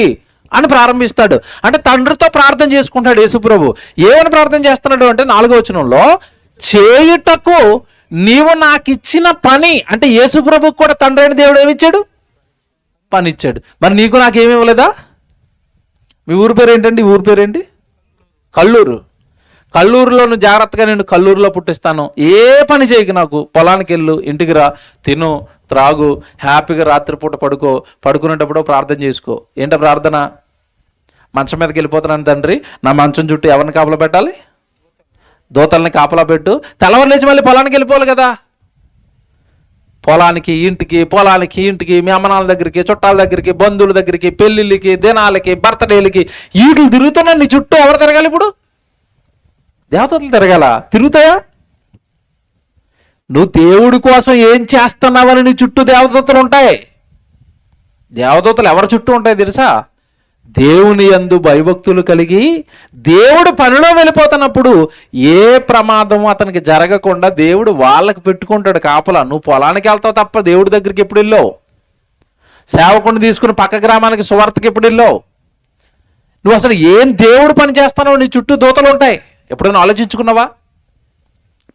అని ప్రారంభిస్తాడు. అంటే తండ్రితో ప్రార్థన చేసుకుంటాడు యేసుప్రభు. ఏమని ప్రార్థన చేస్తున్నాడు అంటే 4వ వచనంలో, చేయుటకు నీవు నాకు ఇచ్చిన పని. అంటే యేసుప్రభుకు కూడా తండ్రి అయిన దేవుడు ఏమిచ్చాడు? పని ఇచ్చాడు. మరి నీకు నాకేమి ఇవ్వలేదా? మీ ఊరి పేరు ఏంటండి? ఊరి పేరేంటి? కల్లూరు. కల్లూరులో నువ్వు జాగ్రత్తగా నేను కల్లూరులో పుట్టిస్తాను. ఏ పని చేయకు, నాకు పొలానికి వెళ్ళు, ఇంటికి రా, తిను, త్రాగు, హ్యాపీగా రాత్రిపూట పడుకో, పడుకునేటప్పుడు ప్రార్థన చేసుకో. ఏంటో ప్రార్థన? మంచం మీదకి వెళ్ళిపోతున్నాను తండ్రి, నా మంచం చుట్టూ ఎవరిని కాపలా పెట్టాలి? దూతల్ని కాపలా పెట్టు. తెల్లవారు లేచి మళ్ళీ పొలానికి వెళ్ళిపోవాలి కదా. పొలానికి ఇంటికి, పొలానికి ఇంటికి, మీ అమ్మనాల దగ్గరికి, చుట్టాల దగ్గరికి, బంధువుల దగ్గరికి, పెళ్ళిళ్ళకి, దినాలకి, బర్త్డేలకి, వీటికి తిరుగుతున్నా నీ చుట్టూ ఎవరు తిరగాలి? ఇప్పుడు దేవతలు తిరగాల? తిరుగుతాయా? నువ్వు దేవుడి కోసం ఏం చేస్తున్నావని నీ చుట్టూ దేవదూతలు ఉంటాయి. దేవదూతలు ఎవరి చుట్టూ ఉంటాయి తెలుసా? దేవుని యందు భయభక్తులు కలిగి దేవుడు పనిలో వెళ్ళిపోతున్నప్పుడు ఏ ప్రమాదం అతనికి జరగకుండా దేవుడు వాళ్ళకి పెట్టుకుంటాడు కాపలా. నువ్వు పొలానికి వెళ్తావు తప్ప దేవుడి దగ్గరికి ఎప్పుడు వెళ్ళావు? సేవకుని తీసుకుని పక్క గ్రామానికి సువార్తకి ఎప్పుడు వెళ్ళావు? నువ్వు అసలు ఏం దేవుడు పని చేస్తున్నావు? నీ చుట్టూ దూతలు ఉంటాయి. ఎప్పుడైనా ఆలోచించుకున్నావా?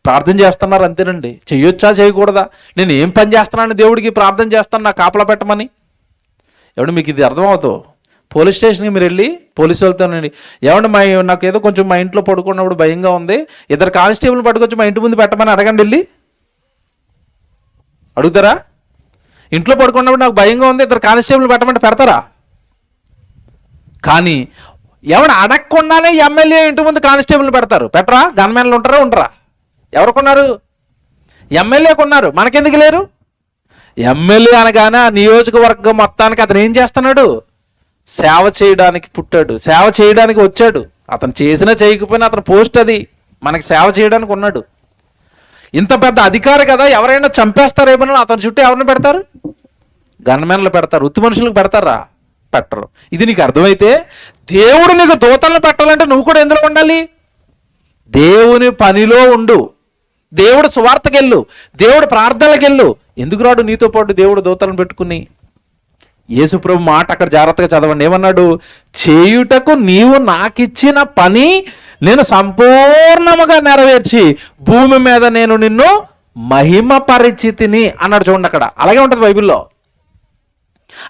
ప్రార్థన చేస్తున్నారు అంతేనండి. చెయ్యొచ్చా చేయకూడదా? నేను ఏం పని చేస్తున్నాను దేవుడికి ప్రార్థన చేస్తాను, నాకు కాపలా పెట్టమని. ఎవడు మీకు ఇది అర్థమవుతావు? పోలీస్ స్టేషన్కి మీరు వెళ్ళి పోలీసు వెళ్తానండి, ఏమంటే నాకు ఏదో కొంచెం మా ఇంట్లో పడుకున్నప్పుడు భయంగా ఉంది, 2 కానిస్టేబుల్ పట్టుకొచ్చి మా ఇంటి ముందు పెట్టమని అడగండి. వెళ్ళి అడుగుతారా? ఇంట్లో పడుకున్నప్పుడు నాకు భయంగా ఉంది, 2 కానిస్టేబుల్ పెట్టమంటే పెడతారా? కానీ ఎవడు అడగకుండానే ఎమ్మెల్యే ఇంటి ముందు కానిస్టేబుల్ పెడతారు. పెట్టరా? గన్మెన్లు ఉంటారా? ఉండరా? ఎవరుకున్నారు? ఎమ్మెల్యేకు ఉన్నారు. మనకెందుకు లేరు? ఎమ్మెల్యే అనగానే ఆ నియోజకవర్గం మొత్తానికి అతను ఏం చేస్తున్నాడు? సేవ చేయడానికి పుట్టాడు, సేవ చేయడానికి వచ్చాడు. అతను చేసినా చేయకపోయినా అతను పోస్ట్ అది, మనకి సేవ చేయడానికి ఉన్నాడు. ఇంత పెద్ద అధికారి కదా, ఎవరైనా చంపేస్తారేమో అతని చుట్టూ ఎవరిని పెడతారు? గన్మెన్లు పెడతారు. ఉత్తి మనుషులకు పెడతారా? పెట్టరు. ఇది నీకు అర్థమైతే దేవుడు నీకు దూతలను పెట్టాలంటే నువ్వు కూడా ఎందులో ఉండాలి? దేవుని పనిలో ఉండు. దేవుడు సువార్తకి వెళ్ళు, దేవుడు ప్రార్థనలకు వెళ్ళు. ఎందుకు రాడు నీతో పాటు దేవుడు దూతలను పెట్టుకుని? యేసుప్రభు మాట అక్కడ జాగ్రత్తగా చదవండి. ఏమన్నాడు? చేయుటకు నీవు నాకిచ్చిన పని నేను సంపూర్ణముగా నెరవేర్చి భూమి మీద నేను నిన్ను మహిమ పరిచితిని అన్నాడు. చూడండి అక్కడ అలాగే ఉంటుంది బైబిల్లో.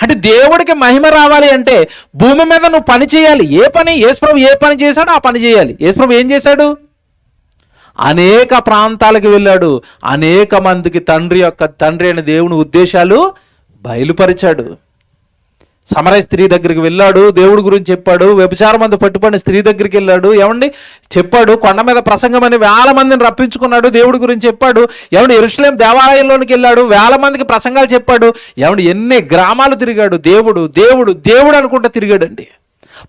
అంటే దేవుడికి మహిమ రావాలి అంటే భూమి మీద నువ్వు పని చేయాలి. ఏ పని? యేసుప్రభు ఏ పని చేశాడో ఆ పని చేయాలి. యేసుప్రభు ఏం చేశాడు? అనేక ప్రాంతాలకు వెళ్ళాడు, అనేక మందికి తండ్రి అయిన దేవుని ఉద్దేశాలు బయలుపరిచాడు. సమరయ స్త్రీ దగ్గరికి వెళ్ళాడు, దేవుడి గురించి చెప్పాడు. వ్యభిచారం మంది పట్టుబడిన స్త్రీ దగ్గరికి వెళ్ళాడు, ఏమండి చెప్పాడు. కొండ మీద ప్రసంగం అని 1000 మందిని రప్పించుకున్నాడు, దేవుడి గురించి చెప్పాడు. ఏమండి యెరూషలేము దేవాలయంలోనికి వెళ్ళాడు, 1000 మందికి ప్రసంగాలు చెప్పాడు. ఏమండి ఎన్ని గ్రామాలు తిరిగాడు. దేవుడు దేవుడు దేవుడు అనుకుంటా తిరిగాడండి.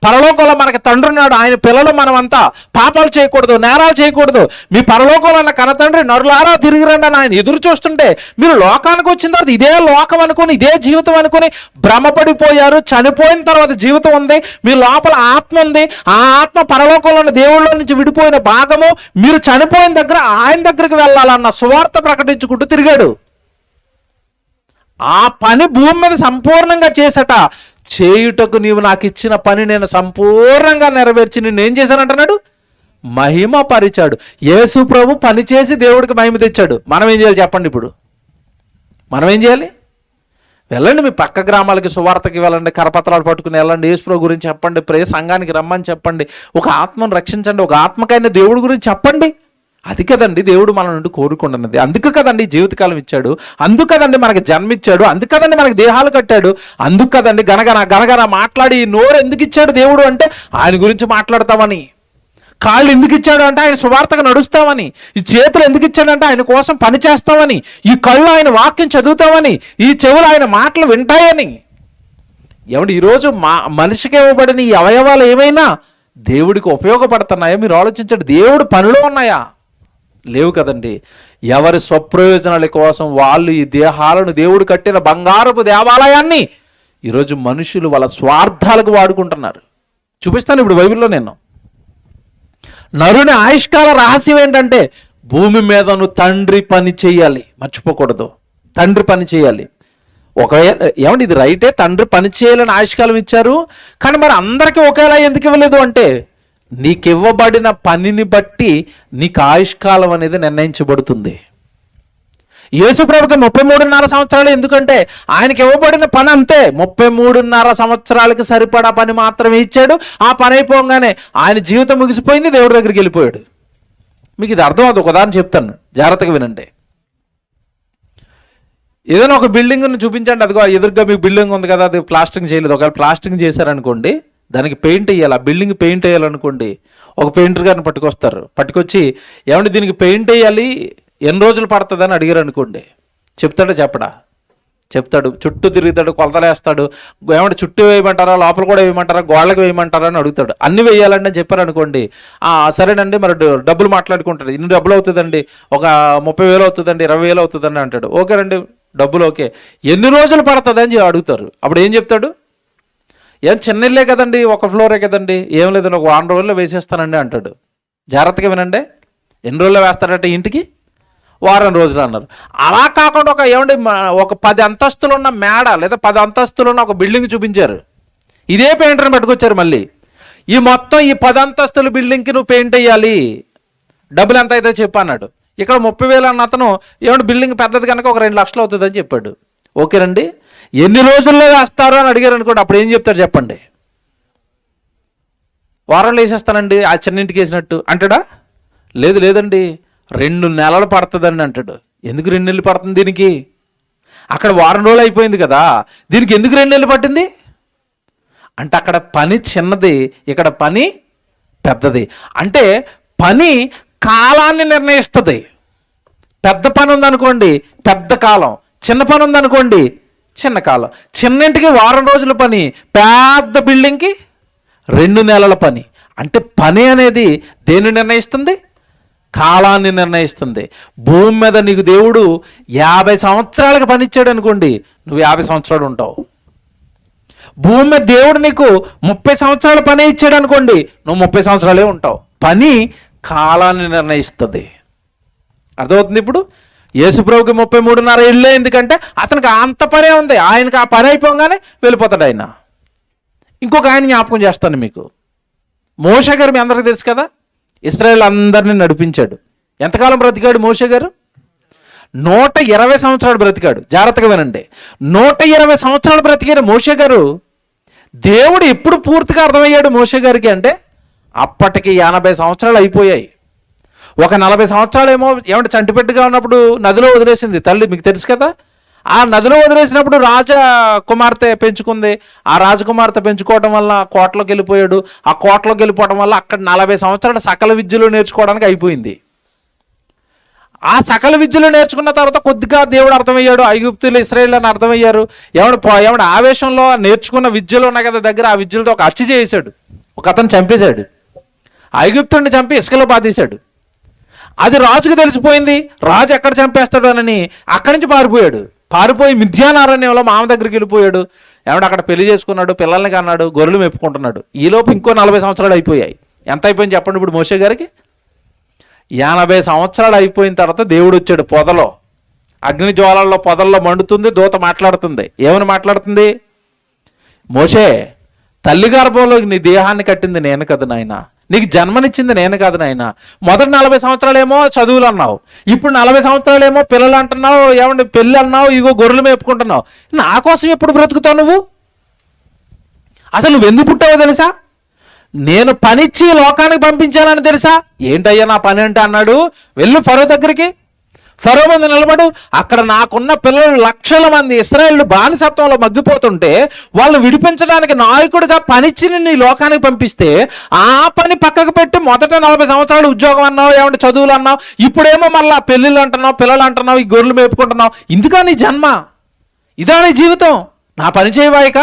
పరలోకంలో మనకి తండ్రి ఉన్నాడు, ఆయన పిల్లలు మనమంతా. పాపాలు చేయకూడదు, నేరాలు చేయకూడదు. మీ పరలోకంలో ఉన్న కన్న తండ్రి నరులారా తిరిగిరండి అని ఆయన ఎదురు చూస్తుంటే మీరు లోకానికి వచ్చిన తర్వాత ఇదే లోకం అనుకుని, ఇదే జీవితం అనుకుని భ్రమపడిపోయారు. చనిపోయిన తర్వాత జీవితం ఉంది, మీ లోపల ఆత్మ ఉంది. ఆ ఆత్మ పరలోకంలో ఉన్న దేవుళ్ళ నుంచి విడిపోయిన భాగము. మీరు చనిపోయిన దగ్గర ఆయన దగ్గరికి వెళ్ళాలన్న సువార్త ప్రకటించుకుంటూ తిరిగాడు. ఆ పని భూమి మీద సంపూర్ణంగా చేసట. చేయుటకు నీవు నాకు ఇచ్చిన పని నేను సంపూర్ణంగా నెరవేర్చి నిన్ను ఏం చేశానంటున్నాడు? మహిమ పరిచాడు. యేసు ప్రభు పని చేసి దేవుడికి మహిమ తెచ్చాడు. మనం ఏం చేయాలి చెప్పండి? ఇప్పుడు మనం ఏం చేయాలి? వెళ్ళండి, మీ పక్క గ్రామాలకి సువార్తకి వెళ్ళండి, కరపత్రాలు పట్టుకుని వెళ్ళండి, యేసు ప్రభు గురించి చెప్పండి, ప్రేయ సంఘానికి రమ్మని చెప్పండి, ఒక ఆత్మను రక్షించండి, ఒక ఆత్మకైన దేవుడి గురించి చెప్పండి. అది కదండి దేవుడు మన నుండి కోరుకుంటున్నది. అందుకు కదండి జీవితకాలం ఇచ్చాడు, అందుకు కదండి మనకి జన్మిచ్చాడు, అందుకు కదండి మనకి దేహాలు కట్టాడు, అందుకు కదండి గనగన మాట్లాడి నోరు ఎందుకు ఇచ్చాడు దేవుడు అంటే ఆయన గురించి మాట్లాడతామని. కాళ్ళు ఎందుకు ఇచ్చాడు అంటే ఆయన సువార్తగా నడుస్తామని. ఈ చేతులు ఎందుకు ఇచ్చాడంటే ఆయన కోసం పని చేస్తామని. ఈ కళ్ళు ఆయన వాక్యం చదువుతామని. ఈ చెవులు ఆయన మాటలు వింటాయని. ఏమంటే ఈరోజు మనిషికి ఇవ్వబడిన ఈ అవయవాలు ఏమైనా దేవుడికి ఉపయోగపడుతున్నాయా? మీరు ఆలోచించండి. దేవుడు పనిలో ఉన్నాయా? లేవు కదండి. ఎవరి స్వప్రయోజనాల కోసం వాళ్ళు ఈ దేహాలను, దేవుడు కట్టిన బంగారపు దేవాలయాన్ని ఈరోజు మనుషులు వాళ్ళ స్వార్థాలకు వాడుకుంటున్నారు. చూపిస్తాను ఇప్పుడు బైబిల్లో నేను. నరుని ఆయుష్కాల రహస్యం ఏంటంటే భూమి మీద నువ్వు తండ్రి పని చేయాలి, మర్చిపోకూడదు. తండ్రి పని చేయాలి. ఒకవేళ ఏమంటే ఇది రైటే, తండ్రి పని చేయాలని ఆయుష్కాలం ఇచ్చారు. కానీ మరి అందరికీ ఒకేలా ఎందుకు ఇవ్వలేదు అంటే నీకు ఇవ్వబడిన పనిని బట్టి నీకు ఆయుష్కాలం అనేది నిర్ణయించబడుతుంది. యేసుప్రభుకి 33.5 సంవత్సరాలు. ఎందుకంటే ఆయనకి ఇవ్వబడిన పని అంతే, 33.5 సంవత్సరాలకి సరిపడా పని మాత్రమే ఇచ్చాడు. ఆ పని అయిపోగానే ఆయన జీవితం ముగిసిపోయింది, దేవుడి దగ్గరికి వెళ్ళిపోయాడు. మీకు ఇది అర్థం అవుతుంది. ఒక ఉదాహరణ చెప్తాను, జాగ్రత్తగా వినండి. ఏదైనా ఒక బిల్డింగ్ను చూపించండి, అదిగో ఎదురుగా మీకు బిల్డింగ్ ఉంది కదా, అది ప్లాస్టింగ్ చేయలేదు. ఒకవేళ ప్లాస్టింగ్ చేశారనుకోండి, దానికి పెయింట్ వేయాలి, ఆ బిల్డింగ్ పెయింట్ వేయాలనుకోండి, ఒక పెయింటర్ గారిని పట్టుకొచ్చి ఏమంటే దీనికి పెయింట్ వేయాలి, ఎన్ని రోజులు పడుతుందని అడిగారు అనుకోండి, చెప్తాడు చెప్పడా? చెప్తాడు. చుట్టూ తిరుగుతాడు, కొలతలేస్తాడు. ఏమంటే చుట్టూ వేయమంటారా, లోపల కూడా వేయమంటారా, గోళ్ళకి వేయమంటారా అని అడుగుతాడు. అన్ని వేయాలండి అని చెప్పారు అనుకోండి, సరేనండి మరి డబ్బులు మాట్లాడుకుంటాడు. ఇన్ని డబ్బులు అవుతుందండి, ఒక 30,000 అవుతుందండి, 20,000 అవుతుందండి అంటాడు. ఓకేనండి డబ్బులు ఓకే. ఎన్ని రోజులు పడుతుంది అని అడుగుతారు. అప్పుడు ఏం చెప్తాడు? ఏం చిన్న ఇల్లే కదండి, ఒక ఫ్లోరే కదండి, ఏం లేదండి ఒక 1 రోజుల్లో వేసేస్తానండి అంటాడు. జాగ్రత్తగా వినండి. ఎన్ని రోజుల్లో వేస్తాడంటే ఇంటికి? 1 వారం రోజులు అన్నారు. అలా కాకుండా ఒక 10 అంతస్తులు ఉన్న మేడ లేదా 10 అంతస్తులు ఉన్న ఒక బిల్డింగ్ చూపించారు. ఇదే పెయింటర్ని పట్టుకొచ్చారు మళ్ళీ. ఈ మొత్తం ఈ 10 అంతస్తుల బిల్డింగ్కి నువ్వు పెయింట్ వేయాలి, డబ్బులు ఎంత అయితే చెప్పు అన్నాడు. ఇక్కడ 30,000 అన్న అతను బిల్డింగ్ పెద్దది కనుక ఒక 2 లక్షలు అవుతుంది అని చెప్పాడు. ఓకేనండి, ఎన్ని రోజుల్లో వేస్తారు అని అడిగారు అనుకోండి, అప్పుడు ఏం చెప్తారు చెప్పండి? వారంలో వేసేస్తానండి ఆ చిన్నింటికి వేసినట్టు అంటాడా? లేదండి 2 నెలలు పడుతుందండి అంటాడు. ఎందుకు 2 నెలలు పడుతుంది దీనికి? అక్కడ 1 వారం రోజులు అయిపోయింది కదా, దీనికి ఎందుకు 2 నెలలు పట్టింది అంటే అక్కడ పని చిన్నది, ఇక్కడ పని పెద్దది. అంటే పని కాలాన్ని నిర్ణయిస్తుంది. పెద్ద పని ఉందనుకోండి పెద్ద కాలం, చిన్న పని ఉందనుకోండి చిన్న కాలం. చిన్నింటికి 1 వారం రోజుల పని, పెద్ద బిల్డింగ్కి 2 నెలల పని. అంటే పని అనేది దేన్ని నిర్ణయిస్తుంది? కాలాన్ని నిర్ణయిస్తుంది. భూమి మీద నీకు దేవుడు 50 సంవత్సరాలకు పని ఇచ్చాడు అనుకోండి, నువ్వు 50 సంవత్సరాలు ఉంటావు. భూమి మీద దేవుడు నీకు 30 సంవత్సరాల పని ఇచ్చాడు అనుకోండి, నువ్వు 30 సంవత్సరాలే ఉంటావు. పని కాలాన్ని నిర్ణయిస్తుంది. అర్థమవుతుంది ఇప్పుడు? యేసుప్రభుకి 33.5 ఏళ్ళే. ఎందుకంటే అతనికి అంత పనే ఉంది, ఆయనకి ఆ పని అయిపోగానే వెళ్ళిపోతాడు ఆయన. ఇంకొక ఆయన జ్ఞాపకం చేస్తాను మీకు. మోషే గారు మీ అందరికీ తెలుసు కదా, ఇశ్రాయేల్ అందరినీ నడిపించాడు. ఎంతకాలం బ్రతికాడు మోషే గారు? 120 సంవత్సరాలు బ్రతికాడు. జాగ్రత్తగా వినండి, 120 సంవత్సరాలు బ్రతికాడు మోషే గారు. దేవుడు ఎప్పుడు పూర్తిగా అర్థమయ్యాడు మోషే గారికి అంటే అప్పటికి 80 సంవత్సరాలు అయిపోయాయి. ఒక 40 సంవత్సరాలు చంటిపెట్టుగా ఉన్నప్పుడు నదిలో వదిలేసింది తల్లి, మీకు తెలుసు కదా. ఆ నదిలో వదిలేసినప్పుడు రాజకుమార్తె పెంచుకుంది. ఆ రాజకుమార్తె పెంచుకోవడం వల్ల కోటలోకి వెళ్ళిపోయాడు. ఆ కోటలోకి వెళ్ళిపోవడం వల్ల అక్కడ 40 సంవత్సరాలు సకల విద్యలు నేర్చుకోవడానికి అయిపోయింది. ఆ సకల విద్యలు నేర్చుకున్న తర్వాత కొద్దిగా దేవుడు అర్థమయ్యాడు, ఐగుప్తులు ఇశ్రాయేలు అని అర్థమయ్యారు. ఏమన్నా ఆవేశంలో నేర్చుకున్న విద్యలు ఉన్నాయి కదా దగ్గర, ఆ విద్యలతో ఒక హత్య చేశాడు, ఒక అతను చంపేశాడు, ఐగుప్తుడిని చంపి ఇసుకలో బాధేశాడు. అది రాజుకు తెలిసిపోయింది, రాజు ఎక్కడ చంపేస్తాడు అని అక్కడి నుంచి పారిపోయి మిథ్యానారణ్యంలో మామ దగ్గరికి వెళ్ళిపోయాడు. అక్కడ పెళ్లి చేసుకున్నాడు, పిల్లల్ని కన్నాడు, గొర్రెలు మెప్పుకుంటున్నాడు. ఈలోపు ఇంకో 40 సంవత్సరాలు అయిపోయాయి. ఎంత అయిపోయింది చెప్పండి ఇప్పుడు మోషే గారికి? 80 సంవత్సరాలు అయిపోయిన తర్వాత దేవుడు వచ్చాడు పొదలో, అగ్ని జ్వాలల్లో పొదల్లో మండుతుంది, దూత మాట్లాడుతుంది. ఏమని మాట్లాడుతుంది? మోషే, తల్లి గర్భంలో నీ దేహాన్ని కట్టింది నేను కదా నాయన, నీకు జన్మనిచ్చింది నేను కాదు నాయన. మొదటి 40 సంవత్సరాలేమో చదువులు అన్నావు, ఇప్పుడు 40 సంవత్సరాలేమో పిల్లలు అంటున్నావు, పెళ్ళి అన్నావు, ఇగో గొర్రెలు మేపుకుంటున్నావు. నా కోసం ఎప్పుడు బ్రతుకుతావు నువ్వు? అసలు నువ్వు ఎందుకు పుట్టావో తెలుసా? నేను పనిచ్చి లోకానికి పంపించానని తెలుసా? ఏంటయ్యా నా పని అంటే అన్నాడు. వెళ్ళు ఫరో దగ్గరికి, ఫరో ముందు నిలబడు. అక్కడ నాకున్న పిల్లలు లక్షల మంది ఇశ్రాయేలు బానిసత్వంలో మగ్గిపోతుంటే వాళ్ళు విడిపించడానికి నాయకుడిగా పనిచ్చి నీ లోకానికి పంపిస్తే ఆ పని పక్కకు పెట్టి మొదట 40 సంవత్సరాలు ఉద్యోగం అన్నావు, చదువులు అన్నావు, ఇప్పుడేమో మళ్ళీ పెళ్ళిళ్ళు అంటున్నావు, పిల్లలు అంటున్నావు, ఈ గొర్రెలు మేపుకుంటున్నావు. ఇందుకా నీ జన్మ? ఇదా నీ జీవితం? నా పని చేయవాయిక?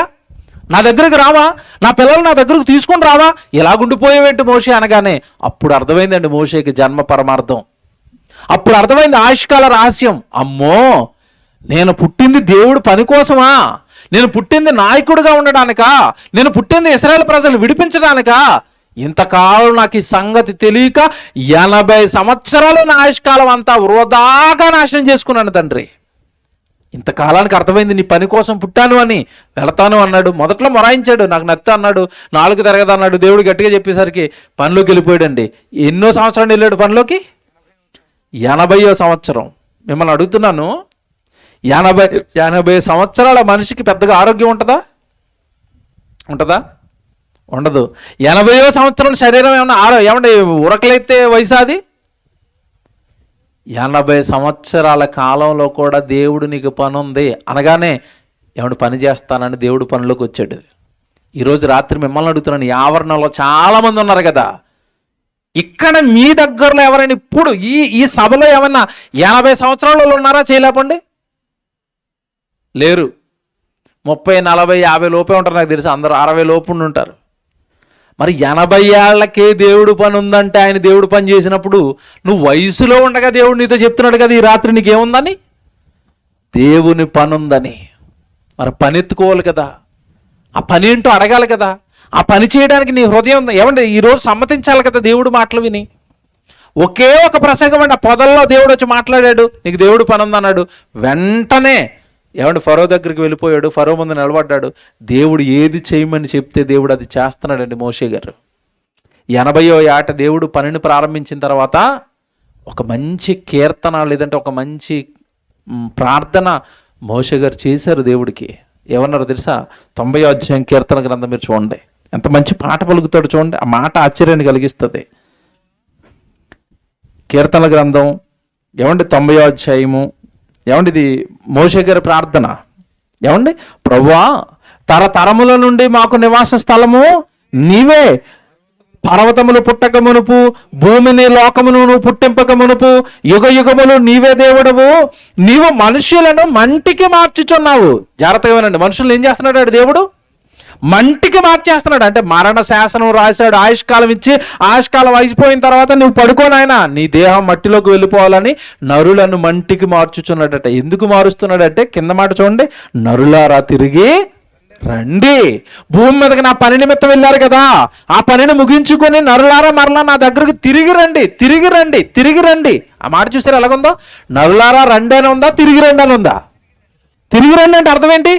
నా దగ్గరికి రావా? నా పిల్లలు నా దగ్గరకు తీసుకొని రావా? ఇలాగుండిపోయేవేంటి మోషే అనగానే అప్పుడు అర్థమైందండి మోషేకి జన్మ పరమార్థం. అప్పుడు అర్థమైంది ఆయుష్కాల రహస్యం. అమ్మో, నేను పుట్టింది దేవుడు పని కోసమా? నేను పుట్టింది నాయకుడిగా ఉండడానికా? నేను పుట్టింది ఇశ్రాయేలు ప్రజలు విడిపించడానికా? ఇంతకాలం నాకు ఈ సంగతి తెలియక 80 సంవత్సరాలు నా ఆయుష్కాలం అంతా వృధాగా నాశనం చేసుకున్నాను తండ్రి. ఇంతకాలానికి అర్థమైంది నీ పని కోసం పుట్టాను అని. వెళతాను అన్నాడు. మొదట్లో మొరాయించాడు, నాకు నత్త అన్నాడు, 4 తిరగదు అన్నాడు. దేవుడు గట్టిగా చెప్పేసరికి పనిలోకి వెళ్ళిపోయాడండి. ఎన్నో సంవత్సరాలు వెళ్ళాడు పనిలోకి? 80వ సంవత్సరం. మిమ్మల్ని అడుగుతున్నాను, 80 సంవత్సరాల మనిషికి పెద్దగా ఆరోగ్యం ఉంటుందా? ఉండదు. 80వ సంవత్సరం శరీరం ఏమన్నా ఉరకలైతే వయసు అది? 80 సంవత్సరాల కాలంలో కూడా దేవుడు నీకు పని ఉంది అనగానే పని చేస్తానని దేవుడు పనిలోకి వచ్చాడు. ఈరోజు రాత్రి మిమ్మల్ని అడుగుతున్నాను, ఈ ఆవరణలో చాలామంది ఉన్నారు కదా, ఇక్కడ మీ దగ్గరలో ఎవరైనా ఇప్పుడు ఈ సభలో ఏమన్నా 80 సంవత్సరాల ఉన్నారా? చేయలేపండి. లేరు. 30, 40, 50 లోపే ఉంటారు నాకు తెలిసి. అందరూ 60 లోపు ఉంటారు. మరి 80 ఏళ్లకే దేవుడు పని ఉందంటే ఆయన దేవుడు పని చేసినప్పుడు నువ్వు వయసులో ఉండగా దేవుడు నీతో చెప్తున్నాడు కదా ఈ రాత్రి నీకేముందని? దేవుని పని ఉందని. మరి పని ఎత్తుకోవాలి కదా, ఆ పని ఏంటో అడగాలి కదా, ఆ పని చేయడానికి నీ హృదయం ఈరోజు సమ్మతించాలి కదా దేవుడు మాటలు విని. ఒకే ఒక ప్రసంగం అండి, ఆ పొదల్లో దేవుడు వచ్చి మాట్లాడాడు, నీకు దేవుడు పని ఉందన్నాడు. వెంటనే ఫరో దగ్గరికి వెళ్ళిపోయాడు, ఫరో ముందు నిలబడ్డాడు. దేవుడు ఏది చేయమని చెప్తే దేవుడు అది చేస్తున్నాడండి మోషే గారు. 80వ ఏట దేవుడు పనిని ప్రారంభించిన తర్వాత ఒక మంచి కీర్తన లేదంటే ఒక మంచి ప్రార్థన మోషే గారు చేశారు దేవుడికి. ఏమన్నారు తెలుసా? 90వ అధ్యాయం కీర్తన గ్రంథం మీరు చూడండి, ఎంత మంచి పాట పలుకుతాడు చూడండి. ఆ మాట ఆశ్చర్యాన్ని కలిగిస్తుంది. కీర్తన గ్రంథం 90వ అధ్యాయము. ఇది మోషే గారి ప్రార్థన. ప్రభువా, తరతరముల నుండి మాకు నివాస స్థలము నీవే. పర్వతములు పుట్టక మునుపు, భూమిని లోకమును నువ్వు పుట్టింపక మునుపు, యుగ యుగములు నీవే దేవుడవు. నీవు మనుష్యులను మంటికి మార్చుచున్నావు. జాగ్రత్తగా వినండి, మనుషులను ఏం చేస్తున్నాడు దేవుడు? మంటికి మార్చేస్తున్నాడు. అంటే మరణ శాసనం రాశాడు, ఆయుష్కాలం ఇచ్చి, ఆయుష్కాలం అయిపోయిన తర్వాత నువ్వు పడుకోనాయనా, నీ దేహం మట్టిలోకి వెళ్ళిపోవాలని నరులను మంటికి మార్చుచున్నాడట. ఎందుకు మారుస్తున్నాడంటే కింద మాట చూడండి, నరులారా తిరిగి రండి. భూమి మీదకి నా పని నిమిత్తం వెళ్ళారు కదా, ఆ పనిని ముగించుకొని నరులారా మరలా నా దగ్గరకు తిరిగి రండి, తిరిగి రండి, తిరిగి రండి. ఆ మాట చూసారు ఎలాగుందో? నరులారా రండి అని ఉందా, తిరిగి రండి అని ఉందా? తిరిగి రండి అంటే అర్థం ఏంటి?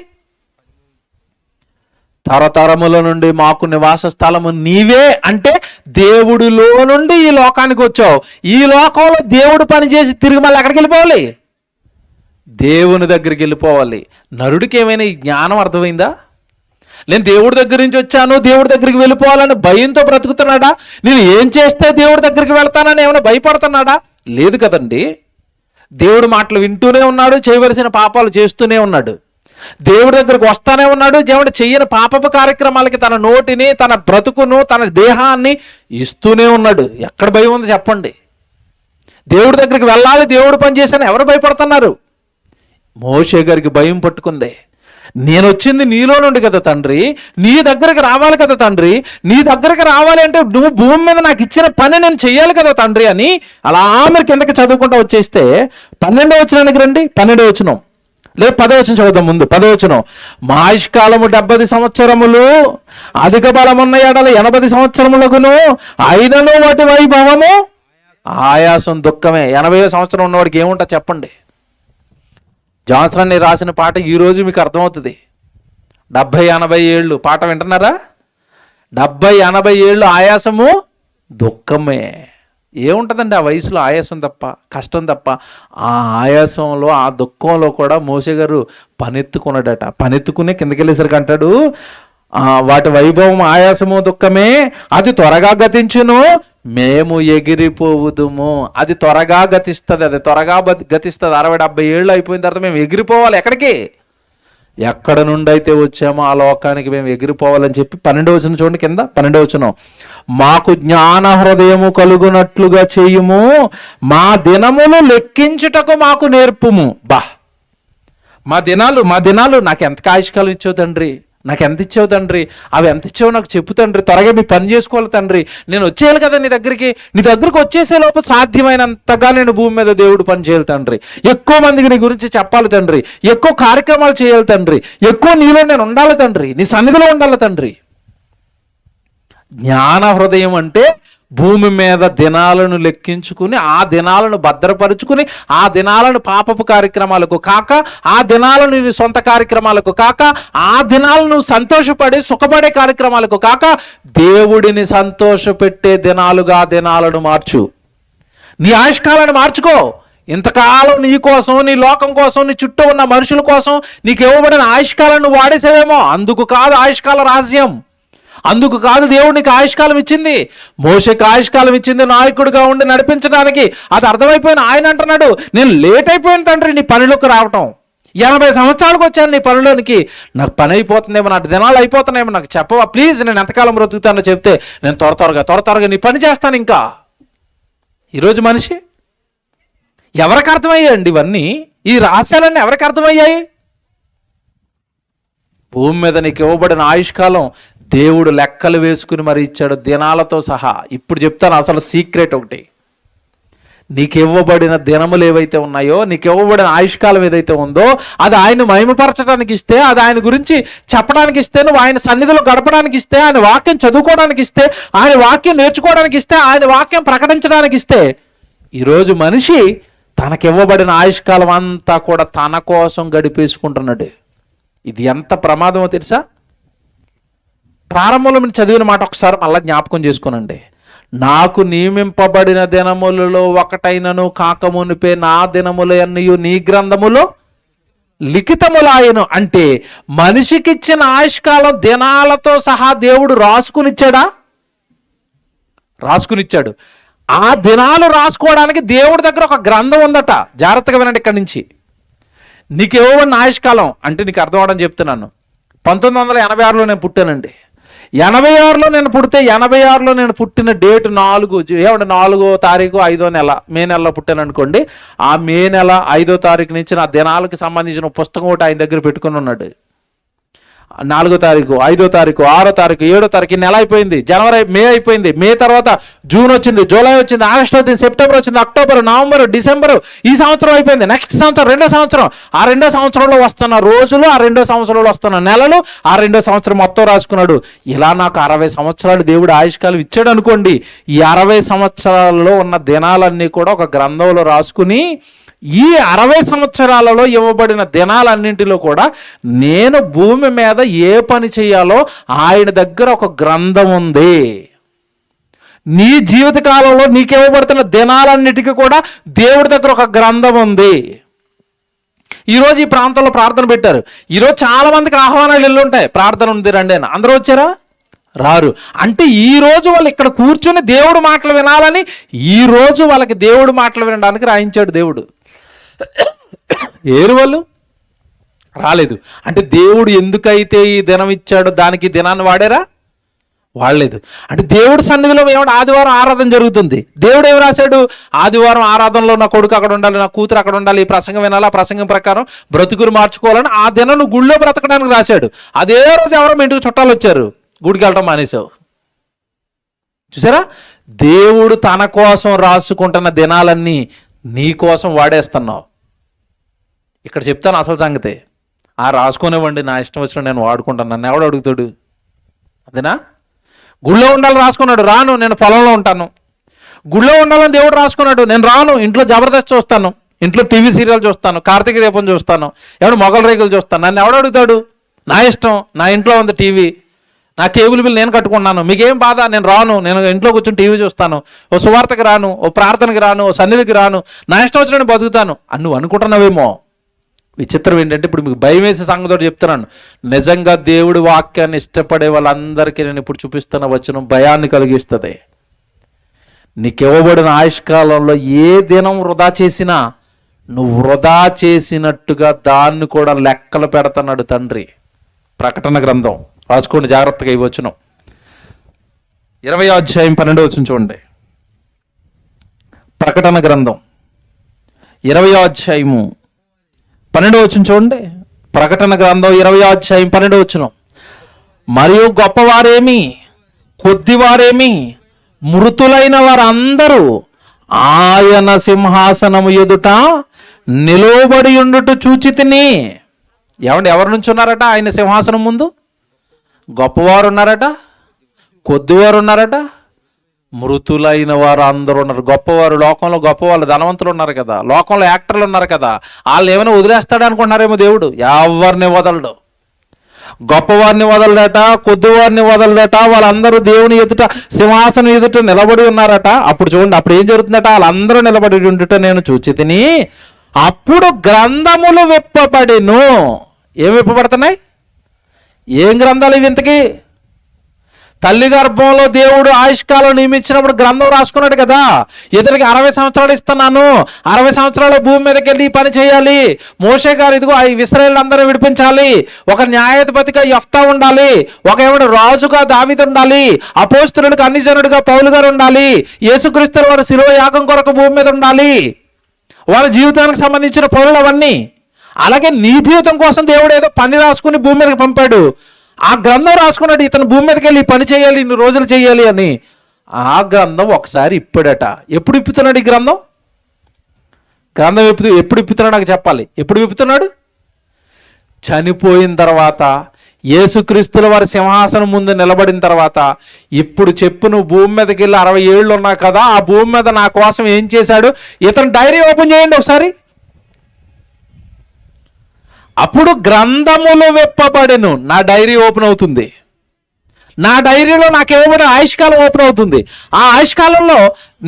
తరతరముల నుండి మాకు నివాస స్థలము నీవే అంటే దేవుడిలో నుండి ఈ లోకానికి వచ్చావు. ఈ లోకంలో దేవుడు పని చేసి తిరిగి మళ్ళీ ఎక్కడికి వెళ్ళిపోవాలి? దేవుని దగ్గరికి వెళ్ళిపోవాలి. నరుడికి ఏమైనా ఈ జ్ఞానం అర్థమైందా? నేను దేవుడి దగ్గర నుంచి వచ్చాను, దేవుడి దగ్గరికి వెళ్ళిపోవాలని భయంతో బ్రతుకుతున్నాడా? నేను ఏం చేస్తే దేవుడి దగ్గరికి వెళ్తానని ఏమైనా భయపడుతున్నాడా? లేదు కదండి. దేవుడి మాటలు వింటూనే ఉన్నాడు, చేయవలసిన పాపాలు చేస్తూనే ఉన్నాడు. దేవుడి దగ్గరకు వస్తానే ఉన్నాడు. దేవుడు చెయ్యని పాపపు కార్యక్రమాలకి తన నోటిని, తన బ్రతుకును, తన దేహాన్ని ఇస్తూనే ఉన్నాడు. ఎక్కడ భయం ఉంది చెప్పండి? దేవుడి దగ్గరికి వెళ్ళాలి, దేవుడు పని చేశాను ఎవరు భయపడుతున్నారు? మోషే గారికి భయం పట్టుకుంది. నేను వచ్చింది నీలో నుండి కదా తండ్రి, నీ దగ్గరికి రావాలి కదా తండ్రి, నీ దగ్గరికి రావాలి అంటే నువ్వు భూమి మీద నాకు ఇచ్చిన పని నేను చెయ్యాలి కదా తండ్రి అని అలా మీరు కిందకి చదువుకుంటూ వచ్చేస్తే 12వ వచనానికి రండి. 12వ వచనం లేదు 10వ వచనం చదువుదాం. ముందు 10వ వచనం. మా ఆయుష్కాలము 70 సంవత్సరములు, అధిక బలమున్న ఎడల 80 సంవత్సరములకును, అయినను వాటి వైభవము ఆయాసం దుఃఖమే. 80వ సంవత్సరం ఉన్నవాడికి ఏముంటా చెప్పండి? జాన్సన్ అని రాసిన పాట ఈరోజు మీకు అర్థమవుతుంది. 70-80 ఏళ్ళు పాట వింటున్నారా? 70-80 ఏళ్ళు ఆయాసము దుఃఖమే. ఏముంటుందండి ఆ వయసులో? ఆయాసం తప్ప, కష్టం తప్ప. ఆ ఆయాసంలో, ఆ దుఃఖంలో కూడా మోషే గారు పనెత్తుకున్నాడట. పనెత్తుకునే కిందకి వెళ్ళేసరికి అంటాడు, వాటి వైభవం ఆయాసము దుఃఖమే, అది త్వరగా గతించును, మేము ఎగిరిపోవుదుము. అది త్వరగా గతిస్తుంది, అది త్వరగా గతిస్తుంది. 60-70 ఏళ్ళు అయిపోయిన తర్వాత మేము ఎగిరిపోవాలి. ఎక్కడికి? ఎక్కడ నుండి అయితే వచ్చామో ఆ లోకానికి మేము ఎగిరిపోవాలని చెప్పి 12వ వచనం చూడండి కింద. 12వ వచనం. మాకు జ్ఞాన హృదయము కలుగునట్లుగా చేయుము, మా దినములు లెక్కించుటకు మాకు నేర్పుము. మా దినాలు నాకు ఎంత ఆయుష్కాలం ఇచ్చావు తండ్రి, నాకు ఎంత ఇచ్చావు తండ్రి, అవి ఎంత ఇచ్చావు నాకు చెప్పు తండ్రి, త్వరగా మీ పని చేసుకోవాలి తండ్రి, నేను వచ్చేయాలి కదా నీ దగ్గరికి వచ్చేసే లోపు సాధ్యమైనంతగా నేను భూమి మీద దేవుడు పని చేయాలి తండ్రి, ఎక్కువ మందికి నీ గురించి చెప్పాలి తండ్రి, ఎక్కువ కార్యక్రమాలు చేయాలి తండ్రి, ఎక్కువ నీలో నేను ఉండాలి తండ్రి, నీ సన్నిధిలో ఉండాలి తండ్రి. జ్ఞాన హృదయం అంటే భూమి మీద దినాలను లెక్కించుకుని, ఆ దినాలను భద్రపరుచుకుని, ఆ దినాలను పాపపు కార్యక్రమాలకు కాక, ఆ దినాలను నీ సొంత కార్యక్రమాలకు కాక, ఆ దినాలను సంతోషపడి సుఖపడే కార్యక్రమాలకు కాక, దేవుడిని సంతోషపెట్టే దినాలను మార్చు. నీ ఆయుష్కాలను మార్చుకో. ఇంతకాలం నీ కోసం, నీ లోకం కోసం, నీ చుట్టూ ఉన్న మనుషుల కోసం నీకు ఇవ్వబడిన ఆయుష్కాలను వాడేసేవేమో. అందుకు కాదు ఆయుష్కాల రహస్యం, అందుకు కాదు దేవుడు నీకు ఆయుష్కాలం ఇచ్చింది. మోషేకి ఆయుష్కాలం ఇచ్చింది నాయకుడిగా ఉండి నడిపించడానికి. అది అర్థమైపోయిన ఆయన అంటున్నాడు, నేను లేట్ అయిపోయిన తండ్రి నీ పనిలోకి రావటం. 80 సంవత్సరాలకు వచ్చాను నీ పనిలోనికి, నాకు పని అయిపోతుందేమో, నా దినాలు అయిపోతున్నాయేమో, నాకు చెప్పవా ప్లీజ్, నేను ఎంతకాలం బ్రతుకుతానో చెప్తే నేను త్వరగా నీ పని చేస్తాను. ఇంకా ఈరోజు మనిషి ఎవరికి అర్థమయ్యాయండి ఇవన్నీ? ఈ రహస్యాలన్నీ ఎవరికి అర్థమయ్యాయి? భూమి మీద నీకు ఇవ్వబడిన ఆయుష్కాలం దేవుడు లెక్కలు వేసుకుని మరి ఇచ్చాడు, దినాలతో సహా. ఇప్పుడు చెప్తాను అసలు సీక్రెట్ ఒకటి. నీకు ఇవ్వబడిన దినములు ఏవైతే ఉన్నాయో, నీకు ఇవ్వబడిన ఆయుష్కాలం ఏదైతే ఉందో, అది ఆయన మహిమపరచడానికి ఇస్తే, అది ఆయన గురించి చెప్పడానికి ఇస్తే, నువ్వు ఆయన సన్నిధిలో గడపడానికి ఇస్తే, ఆయన వాక్యం చదువుకోవడానికి ఇస్తే, ఆయన వాక్యం నేర్చుకోవడానికి ఇస్తే, ఆయన వాక్యం ప్రకటించడానికి ఇస్తే, ఈరోజు మనిషి తనకివ్వబడిన ఆయుష్కాలం అంతా కూడా తన కోసం గడిపేసుకుంటున్నాడు. ఇది ఎంత ప్రమాదమో తెలుసా? ప్రారంభంలో మీరు చదివిన మాట ఒకసారి మళ్ళీ జ్ఞాపకం చేసుకోనండి. నాకు నియమింపబడిన దినములలో ఒకటైనను కాకమునిపే నా దినములు అన్నయు నీ గ్రంథములో లిఖితములాయను. అంటే మనిషికిచ్చిన ఆయుష్కాలం దినాలతో సహా దేవుడు రాసుకునిచ్చాడా? రాసుకునిచ్చాడు. ఆ దినాలు రాసుకోవడానికి దేవుడి దగ్గర ఒక గ్రంథం ఉందట. జాగ్రత్తగా వినండి ఇక్కడి నుంచి. నీకు ఇవ్వబడిన ఆయుష్కాలం అంటే నీకు అర్థం అవడం చెప్తున్నాను. 1986లో నేను పుట్టానండి. 86లో నేను పుడితే, 86లో నేను పుట్టిన డేట్ 4వ తారీఖు 5వ నెల, మే నెలలో పుట్టాను అనుకోండి. ఆ మే నెల 5వ తారీఖు నుంచి నా దినాలకు సంబంధించిన పుస్తకం ఒకటి ఆయన దగ్గర పెట్టుకుని ఉన్నాడు. 4వ తారీఖు, 5వ తారీఖు, 6వ తారీఖు, 7వ తారీఖు, నెల అయిపోయింది. మే అయిపోయింది. మే తర్వాత జూన్ వచ్చింది, జూలై వచ్చింది, ఆగస్టు వచ్చింది, సెప్టెంబర్ వచ్చింది, అక్టోబర్, నవంబర్, డిసెంబర్. ఈ సంవత్సరం అయిపోయింది. నెక్స్ట్ సంవత్సరం, 2వ సంవత్సరం. ఆ 2వ సంవత్సరంలో వస్తున్న రోజులు, ఆ 2వ సంవత్సరంలో వస్తున్న నెలలు, ఆ 2వ సంవత్సరం మొత్తం రాసుకున్నాడు. ఇలా నాకు 60 సంవత్సరాలు దేవుడు ఆయుష్కాలం ఇచ్చాడు అనుకోండి. ఈ 60 సంవత్సరాలలో ఉన్న దినాలన్నీ కూడా ఒక గ్రంథంలో రాసుకుని, ఈ 60 సంవత్సరాలలో ఇవ్వబడిన దినాలన్నింటిలో కూడా నేను భూమి మీద ఏ పని చేయాలో ఆయన దగ్గర ఒక గ్రంథం ఉంది. నీ జీవితకాలంలో నీకు ఇవ్వబడుతున్న దినాలన్నిటికీ కూడా దేవుడి దగ్గర ఒక గ్రంథం ఉంది. ఈరోజు ఈ ప్రాంతంలో ప్రార్థన పెట్టారు. ఈరోజు చాలా మందికి ఆహ్వానాలు ఇల్లు ఉంటాయి, ప్రార్థన ఉంది రండి అని. అందరూ వచ్చారా? రారు. అంటే ఈ రోజు వాళ్ళు ఇక్కడ కూర్చుని దేవుడు మాటలు వినాలని, ఈ రోజు వాళ్ళకి దేవుడు మాటలు వినడానికి రాయించాడు దేవుడు. ఏరు వాళ్ళు రాలేదు. అంటే దేవుడు ఎందుకైతే ఈ దినం ఇచ్చాడో దానికి దినాన్ని వాడారా? వాడలేదు. అంటే దేవుడి సన్నిధిలో ఏమంటే ఆదివారం ఆరాధన జరుగుతుంది. దేవుడు ఏమి రాశాడు? ఆదివారం ఆరాధనలో నా కొడుకు అక్కడ ఉండాలి, నా కూతురు అక్కడ ఉండాలి, ఈ ప్రసంగం వినాలి, ఆ ప్రసంగం ప్రకారం బ్రతుకులు మార్చుకోవాలని ఆ దినం నువ్వు గుళ్ళో బ్రతకడానికి రాశాడు. అదే రోజు ఎవరో మీ ఇంటికి చుట్టాలు వచ్చారు, గుడికి వెళ్ళటం మానేసావు. చూసారా, దేవుడు తన కోసం రాసుకుంటున్న దినాలన్నీ నీ కోసం వాడేస్తున్నావు. ఇక్కడ చెప్తాను అసలు సంగతి. రాసుకునేవ్వండి, నా ఇష్టం వచ్చిన నేను వాడుకుంటాను, నన్ను ఎవడు అడుగుతాడు? అదేనా? గుళ్ళో ఉండాలని రాసుకున్నాడు, రాను, నేను పొలంలో ఉంటాను. గుళ్ళో ఉండాలని దేవుడు రాసుకున్నాడు, నేను రాను, ఇంట్లో జబర్దస్త్ చూస్తాను, ఇంట్లో టీవీ సీరియల్ చూస్తాను, కార్తీక దీపం చూస్తాను, ఎవడు మొగల రేకులు చూస్తాను, నన్ను ఎవడు అడుగుతాడు? నా ఇష్టం, నా ఇంట్లో ఉంది టీవీ, నా కేబుల్ బిల్ నేను కట్టుకున్నాను, మీకేం బాధ? నేను రాను, నేను ఇంట్లో కూర్చొని టీవీ చూస్తాను, ఓ సువార్తకి రాను, ఓ ప్రార్థనకి రాను, ఓ సన్నిధికి రాను, నా ఇష్టం వచ్చిన బతుకుతాను అని నువ్వు అనుకుంటున్నావేమో. విచిత్రం ఏంటంటే ఇప్పుడు మీకు భయం వేసే సంగతితో చెప్తున్నాను. నిజంగా దేవుడి వాక్యాన్ని ఇష్టపడే వాళ్ళందరికీ నేను ఇప్పుడు చూపిస్తున్న వచనం భయాన్ని కలిగిస్తుంది. నీకు ఇవ్వబడిన ఆయుష్కాలంలో ఏ దినం వృధా చేసినా నువ్వు వృధా చేసినట్టుగా దాన్ని కూడా లెక్కలు పెడుతున్నాడు తండ్రి. ప్రకటన గ్రంథం రాసుకోండి జాగ్రత్తగా, ఈ వచనం 20వ అధ్యాయం 12వ వచనం చూడండి. ప్రకటన గ్రంథం 20వ అధ్యాయము 12వ వచనం చూడండి. ప్రకటన గ్రంథం 20వ అధ్యాయం 12వ వచనం. మరియు గొప్పవారేమి కొద్దివారేమి మృతులైన వారందరూ ఆయన సింహాసనము ఎదుట నిలువబడి ఉండుట చూచితిని. ఏమండి, ఎవరి నుంచి ఉన్నారట ఆయన సింహాసనం ముందు? గొప్పవారు ఉన్నారట, కొద్దివారు ఉన్నారట, మృతులైన వారు అందరూ ఉన్నారు. గొప్పవారు, లోకంలో గొప్పవాళ్ళు ధనవంతులు ఉన్నారు కదా, లోకంలో యాక్టర్లు ఉన్నారు కదా, వాళ్ళు ఏమైనా వదిలేస్తాడు అనుకుంటున్నారేమో దేవుడు? ఎవరిని వదలడు. గొప్పవారిని వదలడట, కొద్దివారిని వదలడట, వాళ్ళందరూ దేవుని ఎదుట సింహాసనం ఎదుట నిలబడి ఉన్నారట. అప్పుడు చూడండి, అప్పుడు ఏం జరుగుతుందట? వాళ్ళందరూ నిలబడి ఉండుట నేను చూచితిని. అప్పుడు గ్రంథములు విప్పబడెను. ఏం విప్పబడుతున్నాయి? ఏం గ్రంథాలు ఇవి ఇంతకీ? తల్లి గర్భంలో దేవుడు ఆయుష్కాలం నియమించినప్పుడు గ్రంథం రాసుకున్నాడు కదా. ఇతనికి 60 సంవత్సరాలు ఇస్తున్నాను, 60 సంవత్సరాలు భూమి మీదకి వెళ్ళి ఈ పని చేయాలి, మోషే గారు ఇదిగో ఇశ్రాయేలు అందరూ విడిపించాలి, ఒక న్యాయాధిపతిగా యెఫ్తా ఉండాలి, ఒక ఏమైనా రాజుగా దావీదు ఉండాలి, అపోస్తలుడికి అన్యజనుడిగా పౌలు గారు ఉండాలి, యేసుక్రీస్తు వారు శిలువ యాగం కొరకు భూమి మీద ఉండాలి, వాళ్ళ జీవితానికి సంబంధించిన పౌరులు అవన్నీ. అలాగే నీ జీవితం కోసం దేవుడు ఏదో పని రాసుకుని భూమి మీదకి పంపాడు. ఆ గ్రంథం రాసుకున్నాడు, ఇతను భూమి మీదకి వెళ్ళి పని చేయాలి, ఇన్ని రోజులు చేయాలి అని. ఆ గ్రంథం ఒకసారి ఇప్పుడట. ఎప్పుడు ఇప్పుతున్నాడు ఈ గ్రంథం? గ్రంథం ఎప్పుడు ఇప్పుతున్నాడు నాకు చెప్పాలి. ఎప్పుడు విప్పుతున్నాడు? చనిపోయిన తర్వాత, యేసుక్రీస్తుల వారి సింహాసనం ముందు నిలబడిన తర్వాత. ఇప్పుడు చెప్పు, నువ్వు భూమి మీదకి వెళ్ళి 60 ఏళ్ళు ఉన్నావు కదా, ఆ భూమి మీద నా కోసం ఏం చేశాడు? ఇతను డైరీ ఓపెన్ చేయండి ఒకసారి. అప్పుడు గ్రంథములు విప్పబడెను. నా డైరీ ఓపెన్ అవుతుంది. నా డైరీలో నాకు ఇవ్వబడిన ఆయుష్కాలం ఓపెన్ అవుతుంది. ఆ ఆయుష్కాలంలో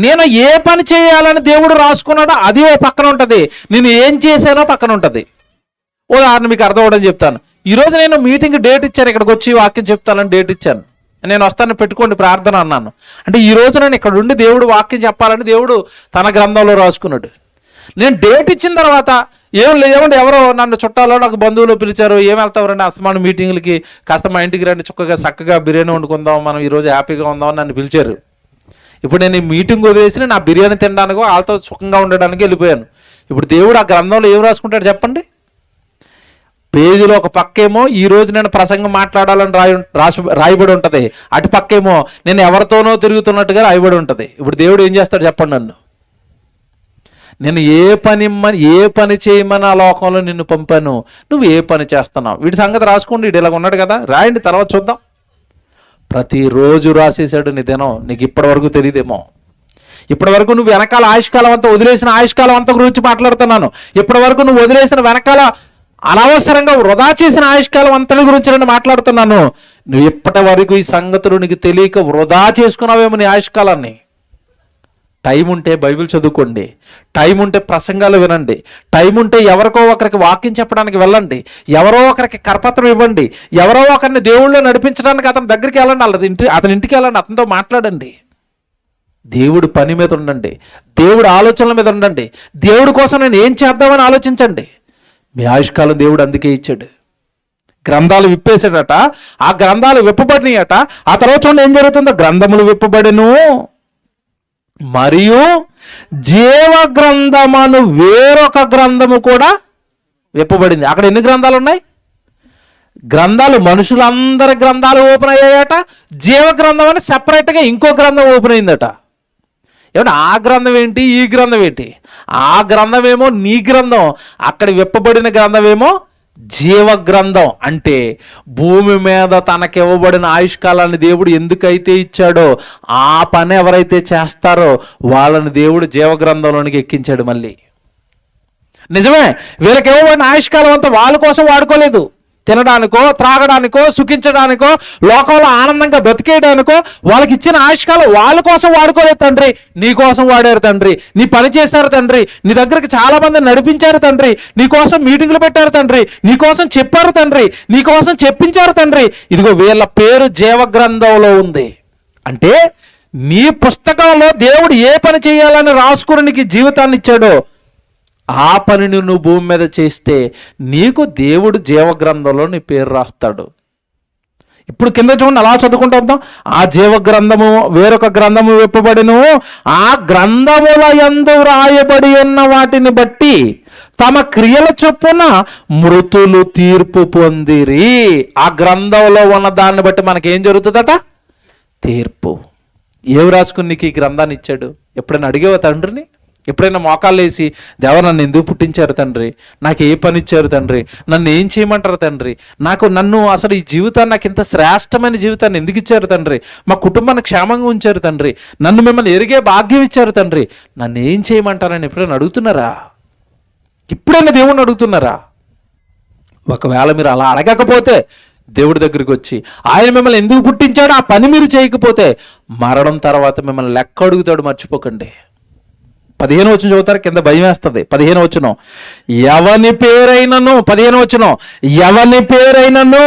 నేను ఏ పని చేయాలని దేవుడు రాసుకున్నాడో అది ఓ పక్కన ఉంటుంది, నేను ఏం చేశానో పక్కన ఉంటుంది. ఉదాహరణ మీకు అర్థం అవ్వడం చెప్తాను. ఈరోజు నేను మీటింగ్ డేట్ ఇచ్చాను, ఇక్కడికి వచ్చి వాక్యం చెప్తానని డేట్ ఇచ్చాను, నేను వస్తాను పెట్టుకోండి ప్రార్థన అన్నాను. అంటే ఈరోజు నేను ఇక్కడ ఉండి దేవుడు వాక్యం చెప్పాలని దేవుడు తన గ్రంథంలో రాసుకున్నాడు. నేను డేట్ ఇచ్చిన తర్వాత ఏమంటే ఎవరో నన్ను చుట్టాలో నాకు బంధువులు పిలిచారు, ఏం వెళ్తావరండి అస్తమాను మీటింగ్లకి, కాస్త మా ఇంటికి రండి, చక్కగా బిర్యానీ వండుకుందాం, మనం ఈరోజు హ్యాపీగా ఉందామని నన్ను పిలిచారు. ఇప్పుడు నేను ఈ మీటింగ్ వదిలేసి నా బిర్యానీ తినడానికి వాళ్ళతో సుఖంగా ఉండడానికి వెళ్ళిపోయాను. ఇప్పుడు దేవుడు ఆ గ్రంథంలో ఏం రాసుకుంటాడు చెప్పండి? పేజీలో ఒక పక్కేమో ఈ రోజు నేను ప్రసంగం మాట్లాడాలని రాయబడి ఉంటుంది, అటు పక్కేమో నేను ఎవరితోనో తిరుగుతున్నట్టుగా రాయబడి ఉంటుంది. ఇప్పుడు దేవుడు ఏం చేస్తాడు చెప్పండి? నన్ను నేను ఏ పని చేయమని ఆ లోకంలో నిన్ను పంపాను, నువ్వు ఏ పని చేస్తున్నావు? వీడి సంగతి రాసుకోండి. వీడు ఇలాగ ఉన్నాడు కదా, రాయండి, తర్వాత చూద్దాం. ప్రతిరోజు రాసేసాడు నీ దినం. నీకు ఇప్పటి వరకు తెలియదేమో. ఇప్పటి వరకు నువ్వు వెనకాల ఆయుష్కాలం అంతా వదిలేసిన ఆయుష్కాలం అంతా గురించి మాట్లాడుతున్నాను. ఇప్పటి వరకు నువ్వు వదిలేసిన వెనకాల అనవసరంగా వృధా చేసిన ఆయుష్కాలం అంతటి గురించి నేను మాట్లాడుతున్నాను. నువ్వు ఇప్పటి వరకు ఈ సంగతులు నీకు తెలియక వృధా చేసుకున్నావేమో నీ ఆయుష్కాలాన్ని. టైం ఉంటే బైబిల్ చదువుకోండి, టైం ఉంటే ప్రసంగాలు వినండి, టైం ఉంటే ఎవరికో ఒకరికి వాక్యం చెప్పడానికి వెళ్ళండి, ఎవరో ఒకరికి కరపత్రం ఇవ్వండి, ఎవరో ఒకరిని దేవుళ్ళు నడిపించడానికి అతని దగ్గరికి వెళ్ళండి, అతని ఇంటికి వెళ్ళండి, అతనితో మాట్లాడండి. దేవుడి పని మీద ఉండండి, దేవుడి ఆలోచనల మీద ఉండండి, దేవుడి కోసం నేను ఏం చేద్దామని ఆలోచించండి. మీ ఆయుష్కాలం దేవుడు అందుకే ఇచ్చాడు. గ్రంథాలు విప్పేసాడట, ఆ గ్రంథాలు విప్పబడినాయట. ఆ తర్వాత చూడండి ఏం జరుగుతుందో, గ్రంథములు విప్పబడిను మరియు జీవ గ్రంథమను వేరొక గ్రంథము కూడా విప్పబడింది. అక్కడ ఎన్ని గ్రంథాలు ఉన్నాయి? గ్రంథాలు, మనుషులందరి గ్రంథాలు ఓపెన్ అయ్యాయట. జీవ గ్రంథం అని సెపరేట్గా ఇంకో గ్రంథం ఓపెన్ అయిందట. ఏమన్నా ఆ గ్రంథం ఏంటి, ఈ గ్రంథం ఏంటి? ఆ గ్రంథమేమో నీ గ్రంథం, అక్కడ విప్పబడిన గ్రంథమేమో జీవ గ్రంథం. అంటే భూమి మీద తనకివ్వబడిన ఆయుష్కాలాన్ని దేవుడు ఎందుకైతే ఇచ్చాడో ఆ పని ఎవరైతే చేస్తారో వాళ్ళని దేవుడు జీవ గ్రంథంలోనికి ఎక్కించాడు. మళ్ళీ నిజమే, వీళ్ళకి ఇవ్వబడిన ఆయుష్కాలం అంతా వాళ్ళ కోసం వాడుకోలేదు. తినడానికో, త్రాగడానికో, సుఖించడానికో, లోకంలో ఆనందంగా బ్రతికేయడానికో వాళ్ళకి ఇచ్చిన ఆయుష్కాలం వాళ్ళ కోసం వాడుకోలేదు తండ్రి. నీ కోసం వాడారు తండ్రి, నీ పని చేశారు తండ్రి, నీ దగ్గరికి చాలా మంది నడిపించారు తండ్రి, నీ కోసం మీటింగులు పెట్టారు తండ్రి, నీ కోసం చెప్పారు తండ్రి, నీ కోసం చెప్పించారు తండ్రి. ఇదిగో వీళ్ళ పేరు జీవ గ్రంథంలో ఉంది. అంటే నీ పుస్తకంలో దేవుడు ఏ పని చేయాలని రాసుకుని నీకు జీవితాన్ని ఇచ్చాడో ఆ పనిని నువ్వు భూమి మీద చేస్తే నీకు దేవుడు జీవగ్రంథంలో నీ పేరు రాస్తాడు. ఇప్పుడు కింద చూడండి, అలా చదువుకుంటూ వద్దాం. ఆ జీవ గ్రంథము వేరొక గ్రంథము విప్పబడిను, ఆ గ్రంథముల యందు వ్రాయబడి ఉన్న వాటిని బట్టి తమ క్రియల చొప్పున మృతులు తీర్పు పొందిరి. ఆ గ్రంథంలో ఉన్న దాన్ని బట్టి మనకేం జరుగుతుందట? తీర్పు. ఏమి రాసుకుని నీకు ఈ గ్రంథాన్ని ఇచ్చాడు? ఎప్పుడైనా అడిగేవా తండ్రిని? ఎప్పుడైనా మోకాళ్ళు వేసి, దేవా నన్ను ఎందుకు పుట్టించారు తండ్రి, నాకు ఏ పని ఇచ్చారు తండ్రి, నన్ను ఏం చేయమంటారు తండ్రి, నన్ను అసలు ఈ జీవితాన్ని, నాకు ఇంత శ్రేష్టమైన జీవితాన్ని ఎందుకు ఇచ్చారు తండ్రి, మా కుటుంబాన్ని క్షేమంగా ఉంచారు తండ్రి, నన్ను మిమ్మల్ని ఎరిగే భాగ్యం ఇచ్చారు తండ్రి, నన్ను ఏం చేయమంటారని ఎప్పుడైనా అడుగుతున్నారా? ఇప్పుడైనా దేవుణ్ణి అడుగుతున్నారా? ఒకవేళ మీరు అలా అడగకపోతే దేవుడి దగ్గరికి వచ్చి ఆయన మిమ్మల్ని ఎందుకు పుట్టించాడో ఆ పని మీరు చేయకపోతే మరణం తర్వాత మిమ్మల్ని లెక్క అడుగుతాడు. మర్చిపోకండి. 15వ వచనం చదువుతారు, కింద భయం వేస్తుంది. 15వ వచనం, ఎవని పేరైనను, 15వ వచనం, ఎవని పేరైనను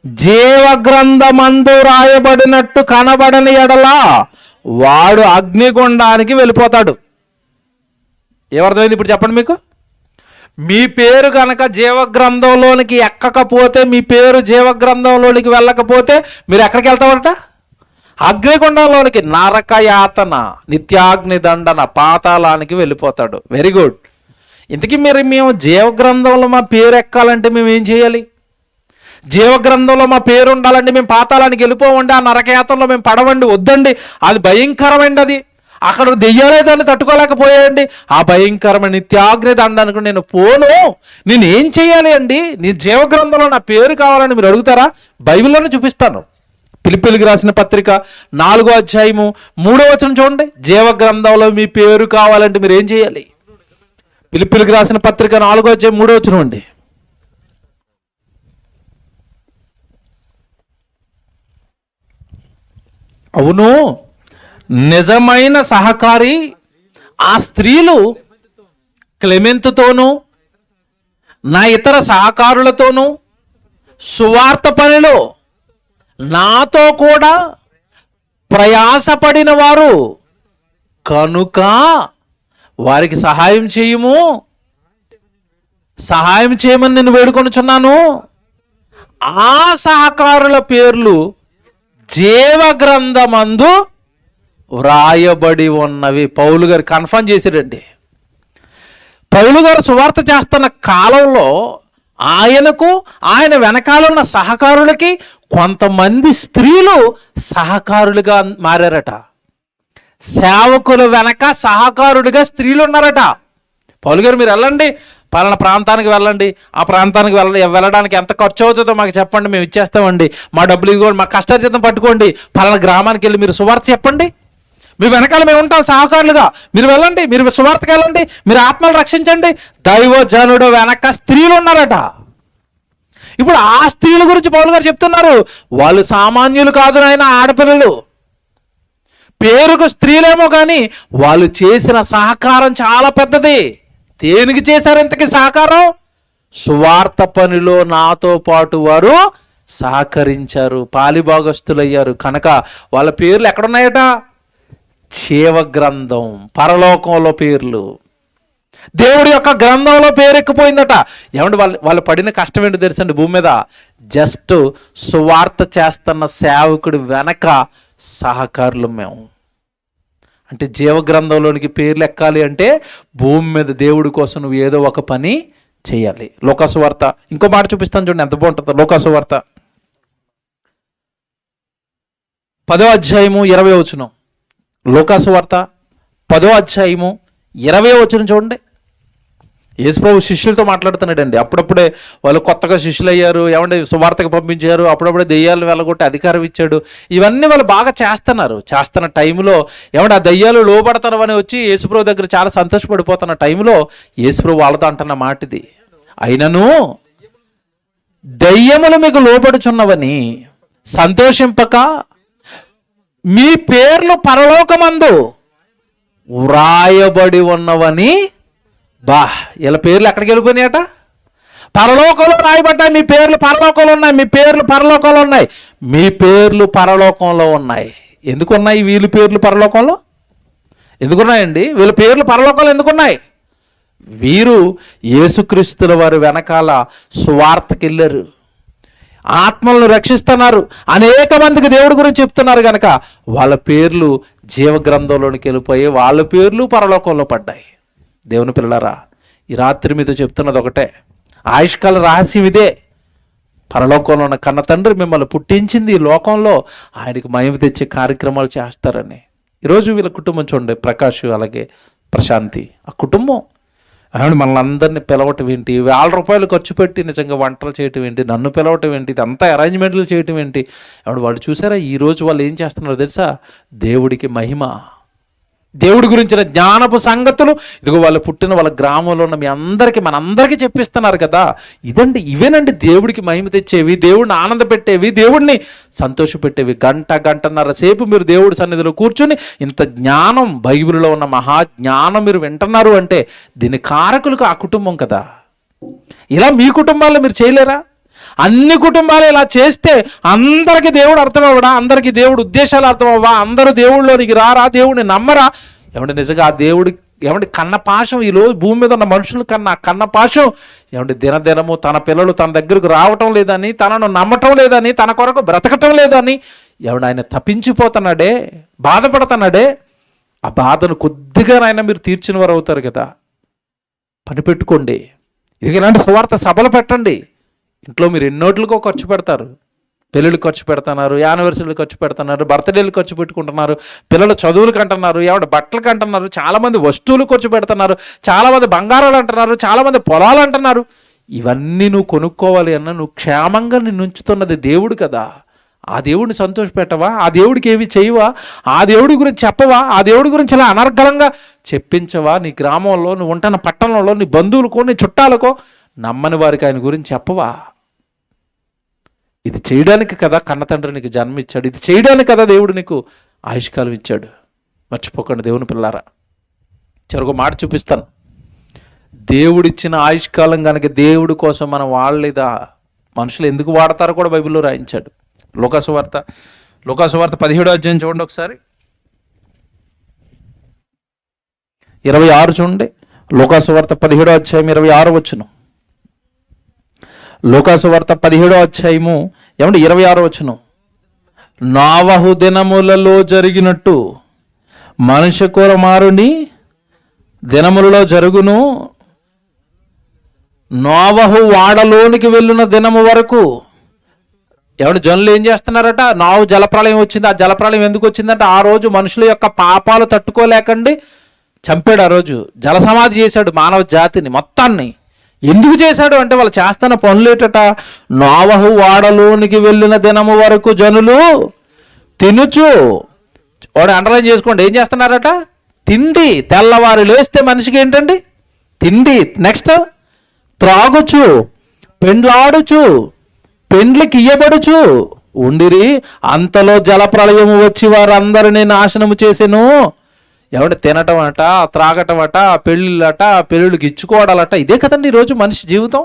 జీవ గ్రంథమందు రాయబడినట్టు కనబడని ఎడల వాడు అగ్నిగుండానికి వెళ్ళిపోతాడు. ఏమర్థమైంది ఇప్పుడు చెప్పండి మీకు? మీ పేరు కనుక జీవ గ్రంథంలోనికి ఎక్కకపోతే, మీ పేరు జీవ గ్రంథంలోనికి వెళ్ళకపోతే మీరు ఎక్కడికి వెళ్తామంట? అగ్నిగుండంలోనికి, నరక యాతన, నిత్యాగ్ని దండన, పాతాళానికి వెళ్ళిపోతాడు. Very good. ఇంతకీ మేము జీవ గ్రంథంలో మా పేరు ఎక్కాలంటే మేము ఏం చేయాలి? జీవ గ్రంథంలో మా పేరు ఉండాలంటే మేము పాతాళానికి వెళ్ళిపోవండి, ఆ నరకయాతనలో మేము పడవండి, వద్దండి, అది భయంకరమైంది. అది అక్కడ దెయ్యాలే దాన్ని తట్టుకోలేకపోయాయండి. ఆ భయంకరమైన నిత్యాగ్ని దండానికి నేను పోను. నేను ఏం చేయాలి అండి? నీ జీవ గ్రంథంలో నా పేరు కావాలని మీరు అడుగుతారా? బైబిల్లోనే చూపిస్తాను. ఫిలిప్పీయులకు రాసిన పత్రిక 4వ అధ్యాయము 3వ వచనం చూడండి. జీవ గ్రంథంలో మీ పేరు కావాలంటే మీరు ఏం చేయాలి? ఫిలిప్పీయులకు రాసిన పత్రిక 4వ అధ్యాయం 3వ వచనం అండి. అవును, నిజమైన సహకారి ఆ స్త్రీలు క్లెమెంతుతోనూ నా ఇతర సహకారులతోనూ సువార్త పనిలో నాతో కూడా ప్రయాసపడిన వారు కనుక వారికి సహాయం చేయమని నేను వేడుకొనుచున్నాను. ఆ సహకారుల పేర్లు జీవ గ్రంథమందు వ్రాయబడి ఉన్నవి. పౌలు గారు కన్ఫర్మ్ చేశారండి. పౌలు గారు సువార్త చేస్తున్న కాలంలో ఆయనకు, ఆయన వెనకాలన్న సహకారులకి కొంతమంది స్త్రీలు సహకారులుగా మారారట. సేవకుల వెనక సహకారుడిగా స్త్రీలు ఉన్నారట. పౌలు గారు మీరు వెళ్ళండి, పలానా ప్రాంతానికి వెళ్ళండి, ఆ ప్రాంతానికి వెళ్ళడానికి ఎంత ఖర్చు అవుతుందో మాకు చెప్పండి, మేము ఇచ్చేస్తామండి, మా డబ్బులు ఇదిగోండి, మా కష్టార్జితం పట్టుకోండి, పలానా గ్రామానికి వెళ్ళి మీరు సువార్త చెప్పండి, మీ వెనకాల మేము ఉంటాం సహకారులుగా, మీరు వెళ్ళండి, మీరు సువార్తకి వెళ్ళండి, మీరు ఆత్మలు రక్షించండి. దైవజనుడు వెనక స్త్రీలు ఉన్నారట. ఇప్పుడు ఆ స్త్రీల గురించి పౌలు గారు చెప్తున్నారు. వాళ్ళు సామాన్యులు కాదు నాయన, ఆడపిల్లలు. పేరుకు స్త్రీలేమో కానీ వాళ్ళు చేసిన సహకారం చాలా పెద్దది. దేనికి చేశారు ఇంతకీ సహకారం? సువార్త పనిలో నాతో పాటు వారు సహకరించారు, పాలిభాగస్తులయ్యారు. కనుక వాళ్ళ పేర్లు ఎక్కడున్నాయట? జీవ గ్రంథం, పరలోకంలో పేర్లు. దేవుడి యొక్క గ్రంథంలో పేరెక్కిపోయిందట. ఏమంటే వాళ్ళు పడిన కష్టం ఏంటో తెలుసండి, భూమి మీద జస్ట్ సువార్త చేస్తున్న సేవకుడి వెనక సహకారులు మేము. అంటే జీవగ్రంథంలోనికి పేర్లు ఎక్కాలి అంటే భూమి మీద దేవుడి కోసం నువ్వు ఏదో ఒక పని చేయాలి. లోకాసు వార్త ఇంకో మాట చూపిస్తాను చూడండి, ఎంత బాగుంటుందో. లోకాసు వార్త 10వ అధ్యాయము 20వ వచనం. లోకాసు వార్త 10వ అధ్యాయము 20వ వచనం చూడండి. యేసుప్రభు శిష్యులతో మాట్లాడుతున్నాడండి. అప్పుడప్పుడే వాళ్ళు కొత్తగా శిష్యులు అయ్యారు, ఏమంటే సువార్తకు పంపించారు, అప్పుడప్పుడే దెయ్యాలు వెళ్ళగొట్టి అధికారం ఇచ్చాడు. ఇవన్నీ వాళ్ళు బాగా చేస్తున్న టైంలో ఏమంటే ఆ దెయ్యాలు లోబడతారు అని వచ్చి యేసుప్రభు దగ్గర చాలా సంతోషపడిపోతున్న టైంలో యేసుప్రభు వాళ్ళతో అంటున్న మాట ఇది, అయినను దెయ్యములు మీకు లోబడుచున్నవని సంతోషింపక మీ పేర్లు పరలోకమందు వ్రాయబడి ఉన్నవని. ఇలా పేర్లు ఎక్కడికి వెళ్ళిపోయినాయట? పరలోకంలో రాయబడ్డాయి. మీ పేర్లు పరలోకంలో ఉన్నాయి, మీ పేర్లు పరలోకంలో ఉన్నాయి, మీ పేర్లు పరలోకంలో ఉన్నాయి. ఎందుకున్నాయి వీళ్ళ పేర్లు పరలోకంలో? ఎందుకున్నాయండి వీళ్ళ పేర్లు పరలోకంలో? ఎందుకున్నాయి? వీరు యేసుక్రీస్తుల వారి వెనకాల సువార్తకి వెళ్ళారు, ఆత్మలను రక్షిస్తున్నారు, అనేక మందికి దేవుడి గురించి చెప్తున్నారు కనుక వాళ్ళ పేర్లు జీవగ్రంథంలోనికి వెళ్ళిపోయి వాళ్ళ పేర్లు పరలోకంలో పడ్డాయి. దేవుని పిల్లలారా, ఈ రాత్రి మీతో చెప్తున్నది ఒకటే, ఆయుష్కాల రహస్యం ఇదే. పరలోకంలో ఉన్న కన్న తండ్రి మిమ్మల్ని పుట్టించింది ఈ లోకంలో ఆయనకి మహిమ తెచ్చే కార్యక్రమాలు చేస్తారని. ఈరోజు వీళ్ళ కుటుంబం చూడండి, ప్రకాష్ అలాగే ప్రశాంతి, ఆ కుటుంబం ఏమంటే మనల్ని అందరినీ పిలవటం ఏంటి, ₹1,000 ఖర్చు పెట్టి నిజంగా వంటలు చేయటం ఏంటి, నన్ను పిలవటం ఏంటి, ఇదంతా అరేంజ్మెంట్లు చేయటం ఏంటి. ఏమంటే వాళ్ళు చూసారా ఈరోజు వాళ్ళు ఏం చేస్తున్నారో తెలుసా? దేవుడికి మహిమ, దేవుడి గురించిన జ్ఞానపు సంగతులు ఇదిగో వాళ్ళు పుట్టిన వాళ్ళ గ్రామంలో ఉన్న మీ అందరికీ మనందరికీ చెప్పిస్తున్నారు కదా. ఇవేనండి దేవుడికి మహిమ తెచ్చేవి, దేవుడిని ఆనంద పెట్టేవి, దేవుడిని సంతోషపెట్టేవి. గంటన్నర సేపు మీరు దేవుడి సన్నిధిలో కూర్చుని ఇంత జ్ఞానం, బైబిల్లో ఉన్న మహాజ్ఞానం మీరు వింటున్నారు అంటే దీని కారకులకు ఆ కుటుంబం కదా. ఇలా మీ కుటుంబాల్లో మీరు చేయలేరా? అన్ని కుటుంబాలు ఇలా చేస్తే అందరికీ దేవుడు అర్థమవ్వడా? అందరికీ దేవుడు ఉద్దేశాలు అర్థమవ్వా? అందరూ దేవుడిలోనికి రారా? దేవుడిని నమ్మరా? ఏమంటే నిజంగా ఆ దేవుడి ఏమంటే కన్న పాశం ఈరోజు భూమి మీద ఉన్న మనుషుల కన్నా కన్న పాశం ఏమంటే దినదినము తన పిల్లలు తన దగ్గరకు రావటం లేదని, తనను నమ్మటం లేదని, తన కొరకు బ్రతకటం లేదని ఏమంటే ఆయన తప్పించిపోతున్నాడే, బాధపడుతున్నాడే. ఆ బాధను కొద్దిగా ఆయన మీరు తీర్చిన వారు అవుతారు కదా. పని పెట్టుకోండి, ఇది ఇలాంటి సువార్త సభలు పెట్టండి. ఇంట్లో మీరు ఎన్నోట్లకో ఖర్చు పెడతారు, పెళ్ళిళ్ళు ఖర్చు పెడుతున్నారు, యానివర్సరీలు ఖర్చు పెడుతున్నారు, బర్త్డేలు ఖర్చు పెట్టుకుంటున్నారు, పిల్లల చదువులకు అంటున్నారు, ఏమంటే బట్టలకు అంటున్నారు, చాలామంది వస్తువులు ఖర్చు పెడుతున్నారు, చాలామంది బంగారాలు అంటున్నారు, చాలామంది పొలాలు అంటున్నారు. ఇవన్నీ నువ్వు కొనుక్కోవాలి అన్న నువ్వు క్షేమంగా నిన్ను ఉంచుతున్నది దేవుడు కదా. ఆ దేవుడిని సంతోషపెట్టవా? ఆ దేవుడికి ఏమి చేయవా? ఆ దేవుడి గురించి చెప్పవా? ఆ దేవుడి గురించి ఇలా అనర్గళంగా చెప్పించవా? నీ గ్రామంలో, నువ్వు ఉంటున్న పట్టణంలో, నీ బంధువులకో, నీ చుట్టాలకో, నమ్మని వారికి ఆయన గురించి చెప్పవా? ఇది చేయడానికి కదా కన్న తండ్రి నీకు జన్మ ఇచ్చాడు, ఇది చేయడానికి కదా దేవుడు నీకు ఆయుష్కాలం ఇచ్చాడు. మర్చిపోకండి దేవుని పిల్లారా. చెరొక మాట చూపిస్తాను. దేవుడిచ్చిన ఆయుష్కాలం కనుక దేవుడి కోసం మనం వాడలేదా, మనుషులు ఎందుకు వాడతారో కూడా బైబిల్లో రాయించాడు. లోకాసు వార్త 17వ అధ్యాయం చూడండి ఒకసారి, 26 చూడండి. లోకాసు వార్త 17వ అధ్యాయం 26వ వచనం. లోకాసు వార్త 17వ అధ్యాయము 26వ వచనం. నోవహు దినములలో జరిగినట్టు మనుష్య కుమారుని దినములలో జరుగును. నోవహు వాడలోనికి వెళ్ళిన దినము వరకు జనులు ఏం చేస్తున్నారట? నావు జలప్రళయం వచ్చింది. ఆ జలప్రళయం ఎందుకు వచ్చిందంటే ఆ రోజు మనుషుల యొక్క పాపాలు తట్టుకోలేకండి చంపాడు. ఆ రోజు జలసమాధి చేశాడు మానవ జాతిని మొత్తాన్ని. ఎందుకు చేశాడు అంటే వాళ్ళు చేస్తున్న పనులేటట. నోవహు వాడలోనికి వెళ్ళిన దినము వరకు జనులు తినుచు, వాడు అండర్లైన్ చేసుకోండి, ఏం చేస్తున్నారట? తిండి. తెల్లవారు లేస్తే మనిషికి ఏంటండి? తిండి. నెక్స్ట్ త్రాగుచు, పెండ్లాడుచు, పెండ్లికి ఇయ్యబడుచు ఉండిరి. అంతలో జలప్రళయము వచ్చి వారందరినీ నాశనము చేసెను. తినటం అట, త్రాగటం అట, పెళ్ళిళ్ళట, పెళ్ళిళ్ళకి ఇచ్చుకోవడాలట. ఇదే కదండి ఈరోజు మనిషి జీవితం.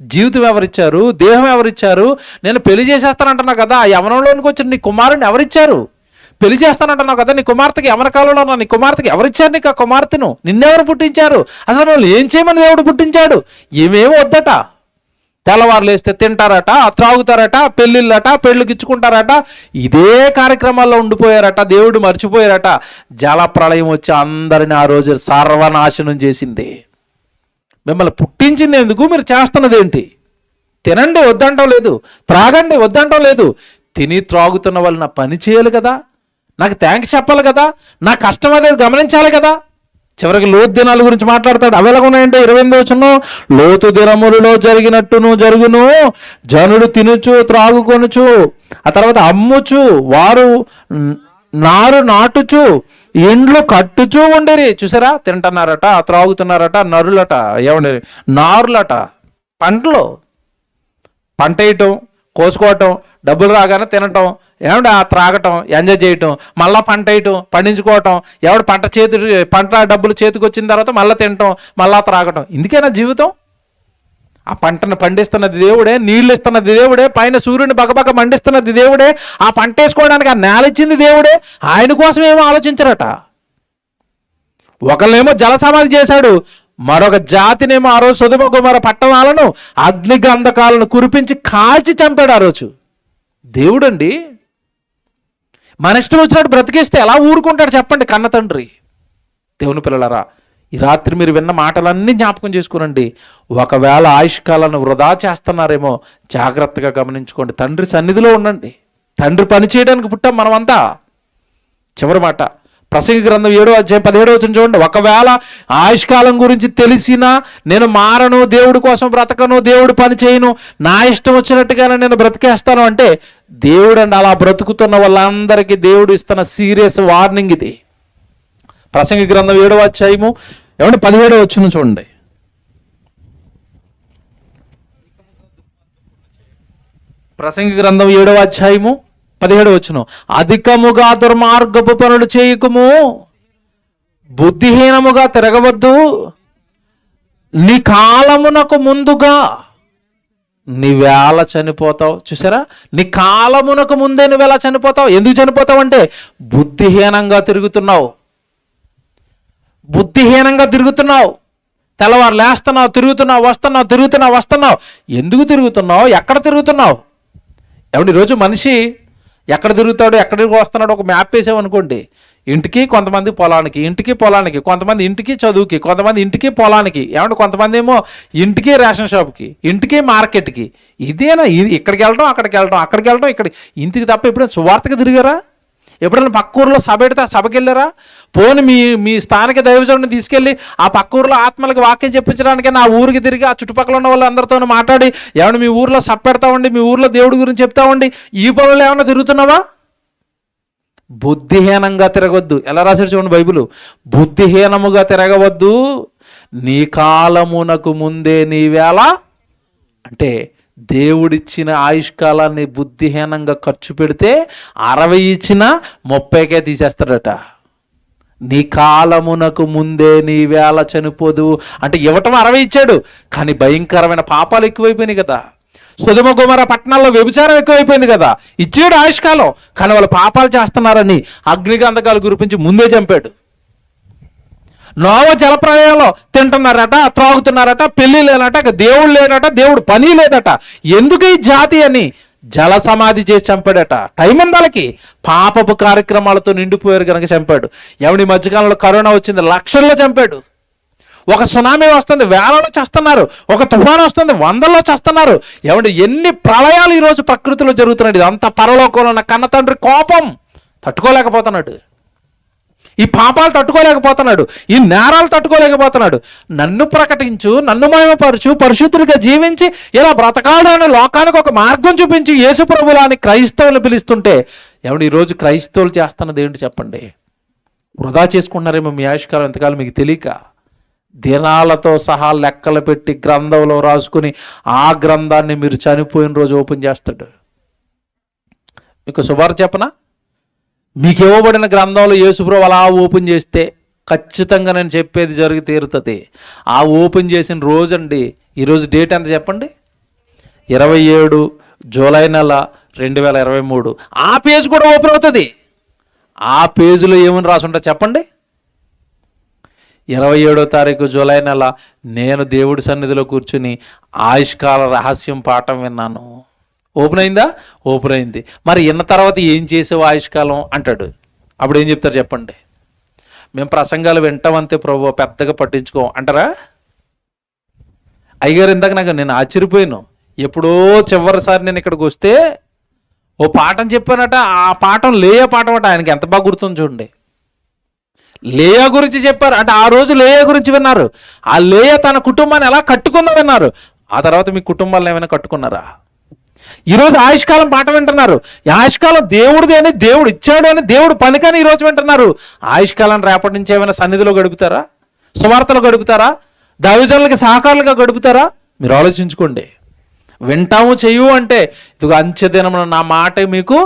జీవితం ఎవరిచ్చారు? దేహం ఎవరిచ్చారు? నేను పెళ్లి చేసేస్తానంటున్నా కదా, యవనంలోనికి వచ్చిన నీ కుమారుని ఎవరిచ్చారు? పెళ్లి చేస్తానంటున్నావు కదా, నీ కుమార్తెకి అమెరికాలో ఉన్నా, నీ కుమార్తెకి ఎవరిచ్చారు నీకు ఆ కుమార్తెను? నిన్నెవరు పుట్టించారు? అసలు మిమ్మల్ని ఏం చేయమని దేవుడు పుట్టించాడు? ఏమేమి వద్దట. తెల్లవారులు వేస్తే తింటారట, త్రాగుతారట, పెళ్ళిళ్ళట, పెళ్ళికి ఇచ్చుకుంటారట, ఇదే కార్యక్రమాల్లో ఉండిపోయారట. దేవుడు మర్చిపోయారట. జల ప్రళయం వచ్చి అందరిని ఆ రోజు సర్వనాశనం చేసింది. మిమ్మల్ని పుట్టించింది ఎందుకు? మీరు చేస్తున్నది ఏంటి? తినండి వద్దంటం లేదు, త్రాగండి వద్దంటం లేదు. తిని త్రాగుతున్న వాళ్ళు నా పని చేయాలి కదా, నాకు థ్యాంక్స్ చెప్పాలి కదా, నా కష్టం అనేది గమనించాలి కదా. చివరికి లోతు దినాల గురించి మాట్లాడతాడు. అవి ఎలాగున్నాయంటే 28వ వచనం, లోతు దినములలో జరిగినట్టును జరుగును, జనుడు తినుచు త్రాగుకొనుచు, ఆ తర్వాత అమ్ముచు, వారు నారు నాటుచు, ఇండ్లు కట్టుచూ ఉండేరి. చూసారా, తింటున్నారట, త్రాగుతున్నారట, నరులట, ఏమండి నారులట. పంటలు పంట వేయటం, కోసుకోవటం, డబ్బులు రాగానే తినటం, ఏమంటే ఆ త్రాగటం, ఎంజాయ్ చేయటం, మళ్ళీ పంట వేయటం, పండించుకోవటం, ఎవడు పంట డబ్బులు చేతికి వచ్చిన తర్వాత మళ్ళీ తినటం, మళ్ళా త్రాగటం. ఇందుకేనా జీవితం? ఆ పంటను పండిస్తున్నది దేవుడే, నీళ్లు ఇస్తున్నది దేవుడే, పైన సూర్యుని బగబగ మండిస్తున్నది దేవుడే, ఆ పంట వేసుకోవడానికి ఆ నేల ఇచ్చింది దేవుడే. ఆయన కోసం ఏమో ఆలోచించరట. ఒకళ్ళేమో జల సమాధి చేశాడు, మరొక జాతినేమో ఆ రోజు సొదొమ గొమొర్రా పట్టణాలను అగ్ని గంధకాలను కురిపించి కాల్చి చంపాడు ఆ రోజు. దేవుడండి మన ఇష్టం వచ్చినట్టు బ్రతికిస్తే ఎలా ఊరుకుంటాడు చెప్పండి కన్న తండ్రి. దేవుని పిల్లలారా, ఈ రాత్రి మీరు విన్న మాటలన్నీ జ్ఞాపకం చేసుకునండి. ఒకవేళ ఆయుష్కాలను వృధా చేస్తున్నారేమో జాగ్రత్తగా గమనించుకోండి. తండ్రి సన్నిధిలో ఉండండి. తండ్రి పని చేయడానికి పుట్టాం మనమంతా. చివరి మాట, ప్రసంగి గ్రంథం 7వ అధ్యాయం 17వ వచనం చూడండి. ఒకవేళ ఆయుష్కాలం గురించి తెలిసినా నేను మారను, దేవుడి కోసం బ్రతకను, దేవుడు పని చేయను, నా ఇష్టం వచ్చినట్టుగానే నేను బ్రతికేస్తాను అంటే దేవుడు అండి అలా బ్రతుకుతున్న వాళ్ళందరికీ దేవుడు ఇస్తున్న సీరియస్ వార్నింగ్ ఇది. ప్రసంగి గ్రంథం 7వ అధ్యాయము 17వ వచనం చూడండి. ప్రసంగి గ్రంథం 7వ అధ్యాయము 17వ వచనం, అధికముగా దుర్మార్గపు పనులు చేయకుము, బుద్ధిహీనముగా తిరగవద్దు, నీ కాలమునకు ముందుగా నీవేళ చనిపోతావు. చూసారా, నీ కాలమునకు ముందే నువ్వెలా చనిపోతావు. ఎందుకు చనిపోతావు అంటే బుద్ధిహీనంగా తిరుగుతున్నావు. బుద్ధిహీనంగా తిరుగుతున్నావు. తెల్లవారు లేస్తున్నావు, తిరుగుతున్నావు, వస్తున్నావు. ఎందుకు తిరుగుతున్నావు? ఎక్కడ తిరుగుతున్నావు? ఏమంటే ఈరోజు మనిషి ఎక్కడ తిరుగుతాడు, ఎక్కడికి వస్తున్నాడు ఒక మ్యాప్ వేసామనుకోండి, ఇంటికి, కొంతమంది పొలానికి, ఇంటికి పొలానికి, కొంతమంది ఇంటికి చదువుకి, కొంతమంది ఇంటికి పొలానికి, ఏమంటే కొంతమంది ఏమో ఇంటికి రేషన్ షాప్కి, ఇంటికి మార్కెట్కి. ఇదేనా ఇక్కడికి వెళ్ళడం, అక్కడికి వెళ్ళడం, ఇంటికి తప్ప ఎప్పుడైనా సువార్తగా తిరిగారా? ఎప్పుడైనా పక్క ఊర్లో సభ పెడితే ఆ సభకి వెళ్ళారా? పోని మీ స్థానిక దైవజనుడిని తీసుకెళ్ళి ఆ పక్క ఊర్లో ఆత్మలకు వాక్యం చెప్పించడానికి నా ఊరికి తిరిగి ఆ చుట్టుపక్కల ఉన్న వాళ్ళు అందరితో మాట్లాడి, ఏమన్నా మీ ఊర్లో సభ పెడతామండి, మీ ఊర్లో దేవుడి గురించి చెప్తామండి, ఈ పనులు ఏమన్నా తిరుగుతున్నావా? బుద్ధిహీనంగా తిరగవద్దు. ఎలా రాశారు చూడండి బైబిల్, బుద్ధిహీనముగా తిరగవద్దు, నీ కాలమునకు ముందే నీవేళ. అంటే దేవుడిచ్చిన ఆయుష్కాలాన్ని బుద్ధిహీనంగా ఖర్చు పెడితే 60 ఇచ్చినా 30కే తీసేస్తాడట. నీ కాలమునకు ముందే నీ వేళ చనిపోదు అంటే ఇవ్వటం 60 ఇచ్చాడు, కానీ భయంకరమైన పాపాలు ఎక్కువైపోయినాయి కదా. సొదొమ గొమొర్రా పట్టణాల్లో వ్యభిచారం ఎక్కువైపోయింది కదా. ఇచ్చాడు ఆయుష్కాలం, కానీ వాళ్ళు పాపాలు చేస్తున్నారని అగ్నిగంధకాలు కురిపించి ముందే చంపాడు. నోవ జలప్రలయంలో తింటున్నారట, త్రాగుతున్నారట, పెళ్లి లేనట, దేవుడు లేనట, దేవుడు పని లేదట. ఎందుకు ఈ జాతి అని జల సమాధి చేసి చంపాడట. టైం ఉందాలకి పాపపు కార్యక్రమాలతో నిండిపోయారు కనుక చంపాడు. ఎవడి మధ్యకాలంలో కరోనా వచ్చింది, లక్షల్లో చంపాడు. ఒక సునామీ వస్తుంది, వేలలో చేస్తున్నారు. ఒక తుఫాను వస్తుంది, 100లో చేస్తున్నారు. ఎవడి ఎన్ని ప్రళయాలు ఈరోజు ప్రకృతిలో జరుగుతున్నాడు. ఇదంతా పరలోకంలో ఉన్న కన్న తండ్రి కోపం తట్టుకోలేకపోతున్నాడు. ఈ పాపాలు తట్టుకోలేకపోతున్నాడు, ఈ నేరాలు తట్టుకోలేకపోతున్నాడు. నన్ను ప్రకటించు, నన్ను మహిమపరచు, పరిశుద్ధుడిగా జీవించి ఇలా బ్రతకాలని లోకానికి ఒక మార్గం చూపించి యేసు ప్రభువుని క్రైస్తవులు పిలుస్తుంటే, ఎవడు ఈరోజు క్రైస్తవులు చేస్తున్నది ఏంటి చెప్పండి? వృధా చేసుకుంటున్నారేమో మీ ఆయుష్కాలం ఎంతకాలం మీకు తెలియక. దినాలతో సహా లెక్కలు పెట్టి గ్రంథంలో రాసుకుని ఆ గ్రంథాన్ని మీరు చనిపోయిన రోజు ఓపెన్ చేస్తాడు. మీకు శుభార్త చెప్పనా? మీకు ఇవ్వబడిన గ్రంథంలో యేసుప్రభువు అలా ఓపెన్ చేస్తే ఖచ్చితంగా నేను చెప్పేది జరిగి తీరుతుంది. ఆ ఓపెన్ చేసిన రోజండి, ఈరోజు డేట్ ఎంత చెప్పండి? 27 జూలై నెల 2023. ఆ పేజ్ కూడా ఓపెన్ అవుతుంది. ఆ పేజీలో ఏమని రాసుంటా చెప్పండి? 27వ తారీఖు జూలై నెల నేను దేవుడి సన్నిధిలో కూర్చుని ఆయుష్కాల రహస్యం పాఠం విన్నాను. ఓపెన్ అయిందా? ఓపెన్ అయింది. మరి విన్న తర్వాత ఏం చేసావు ఆయుష్కాలం అంటాడు. అప్పుడు ఏం చెప్తారు చెప్పండి? మేము ప్రసంగాలు వింటామంతే ప్రభు, పెద్దగా పట్టించుకోం అంటారా? అయ్యగారు ఇందాక నేను ఆశ్చర్యపోయాను. ఎప్పుడో చివరిసారి నేను ఇక్కడికి వస్తే ఓ పాఠం చెప్పానట. ఆ పాఠం లేయా పాఠం అట. ఆయనకి ఎంత బాగా గుర్తుంది చూడండి. లేయా గురించి చెప్పారు అంటే ఆ రోజు లేయా గురించి విన్నారు. ఆ లేయా తన కుటుంబాన్ని ఎలా కట్టుకుందో విన్నారు. ఆ తర్వాత మీ కుటుంబాలను ఏమైనా కట్టుకున్నారా? ఈరోజు ఆయుష్కాలం పాఠం వింటున్నారు. ఆయుష్కాలం దేవుడిది అని, దేవుడు ఇచ్చాడు అని, దేవుడు పనికని ఈరోజు వింటున్నారు. ఆయుష్కాలం రేపటి నుంచి ఏమైనా సన్నిధిలో గడుపుతారా? సువార్తలో గడుపుతారా? దైవజనులకి సహకారులుగా గడుపుతారా? మీరు ఆలోచించుకోండి. వింటాము చెయ్యు అంటే ఇదిగో అంచె దినమున నా మాట మీకు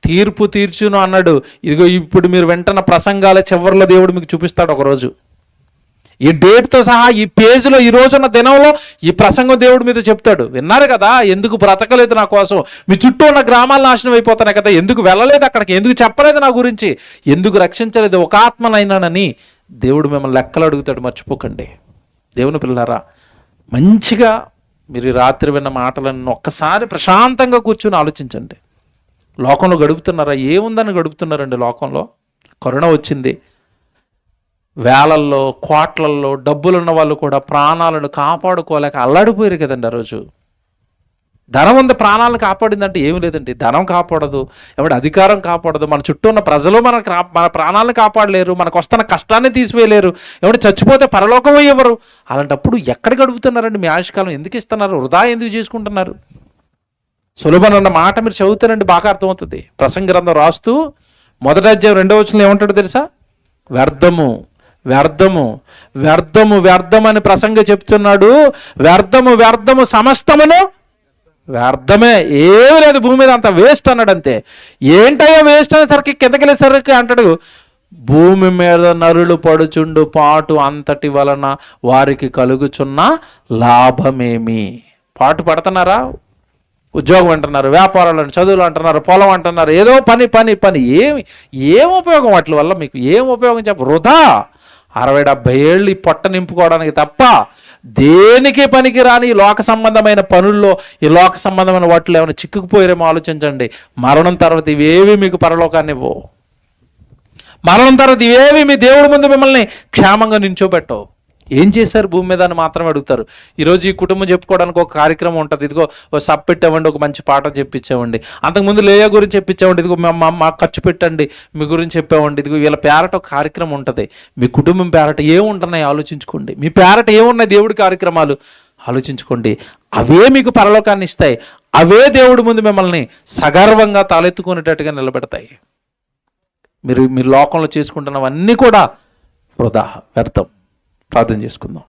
తీర్పు తీర్చును అన్నాడు. ఇదిగో ఇప్పుడు మీరు వింటున్న ప్రసంగాల చివరిలో దేవుడు మీకు చూపిస్తాడు ఒకరోజు. ఈ డేట్తో సహా ఈ పేజీలో ఈ రోజున్న దినంలో ఈ ప్రసంగం దేవుడు మీతో చెప్తాడు. విన్నారు కదా, ఎందుకు బ్రతకలేదు నా కోసం, మీ చుట్టూ ఉన్న గ్రామాలు నాశనం అయిపోతున్నాయి కదా, ఎందుకు వెళ్ళలేదు అక్కడికి, ఎందుకు చెప్పలేదు నా గురించి, ఎందుకు రక్షించలేదు, ఒక ఆత్మనైనానని దేవుడు మిమ్మల్ని లెక్కలు అడుగుతాడు. మర్చిపోకండి. దేవుని పిల్లలారా, మంచిగా మీరు రాత్రి విన్న మాటలను ఒక్కసారి ప్రశాంతంగా కూర్చుని ఆలోచించండి. లోకంలో గడుపుతున్నారా? ఏముందని గడుపుతున్నారండి లోకంలో? కరోనా వచ్చింది. వేలల్లో కోట్లల్లో డబ్బులున్న వాళ్ళు కూడా ప్రాణాలను కాపాడుకోలేక అల్లాడిపోయారు కదండి ఆ రోజు. ధనం ఉంది, ప్రాణాలను కాపాడిందంటే ఏమి లేదండి. ధనం కాపాడదు, ఎవడి అధికారం కాపాడదు, మన చుట్టూ ఉన్న ప్రజలు మన ప్రాణాలను కాపాడలేరు, మనకు వస్తున్న కష్టాన్ని తీసివేయలేరు, ఎవడు చచ్చిపోతే పరలోకం ఎవరు. అలాంటప్పుడు ఎక్కడ గడుపుతున్నారండి మీ ఆయుష్కాలం? ఎందుకు ఇస్తున్నారు? వృధా ఎందుకు చేసుకుంటున్నారు? సులభన్ అన్న మాట మీరు చదువుతారండి, బాగా అర్థమవుతుంది. ప్రసంగ గ్రంథం రాస్తూ 1వ అధ్యాయం 2వ వచనంలో ఏమంటాడో తెలుసా? వ్యర్థము వ్యర్థము వ్యర్థము వ్యర్థము అని ప్రసంగ చెప్తున్నాడు. వ్యర్థము వ్యర్థము సమస్తమును వ్యర్థమే, ఏమి లేదు భూమి మీద, అంత వేస్ట్ అన్నాడు. అంతే. ఏంటయ్యో వేస్ట్ అనేసరికి కిందకెళ్ళేసరికి అంటాడు, భూమి మీద నరులు పడుచుండు పాటు అంతటి వలన వారికి కలుగుచున్న లాభమేమి. పాటు పడుతున్నారా? ఉద్యోగం అంటున్నారు, వ్యాపారాలు, చదువులు అంటున్నారు, పొలం అంటున్నారు, ఏదో పని పని పని. ఏం ఉపయోగం వాటి వల్ల? మీకు ఏం ఉపయోగం చెప్ప? వృధా. 60-70 ఏళ్ళు ఈ పొట్ట నింపుకోవడానికి తప్ప దేనికి పనికి రాని ఈ లోక సంబంధమైన పనుల్లో, ఈ లోక సంబంధమైన వాటిలో ఏమైనా చిక్కుకుపోయారేమో ఆలోచించండి. మరణం తర్వాత ఇవేవి మీకు పరలోకాన్ని ఇవ్వవు. మరణం తర్వాత ఇవేవి మీ దేవుడి ముందు మిమ్మల్ని క్షేమంగా నించోబెట్టవు. ఏం చేశారు భూమి మీద అని మాత్రమే అడుగుతారు. ఈరోజు ఈ కుటుంబం చెప్పుకోవడానికి ఒక కార్యక్రమం ఉంటుంది. ఇదిగో ఓ సబ్ పెట్టామండి, ఒక మంచి పాట చెప్పించామండి, అంతకుముందు లేయా గురించి చెప్పించామండి, ఇదిగో మాకు ఖర్చు పెట్టండి మీ గురించి చెప్పామండి, ఇదిగో వీళ్ళ పేరట ఒక కార్యక్రమం ఉంటుంది. మీ కుటుంబం పేరట ఏముంటున్నాయి ఆలోచించుకోండి. మీ పేరట ఏమున్నాయి దేవుడి కార్యక్రమాలు ఆలోచించుకోండి. అవే మీకు పరలోకాన్ని ఇస్తాయి. అవే దేవుడి ముందు మిమ్మల్ని సగర్వంగా తలెత్తుకునేటట్టుగా నిలబెడతాయి. మీరు లోకంలో చేసుకుంటున్నవన్నీ కూడా వృధా, వ్యర్థం. ప్రార్థన చేసుకుందాం.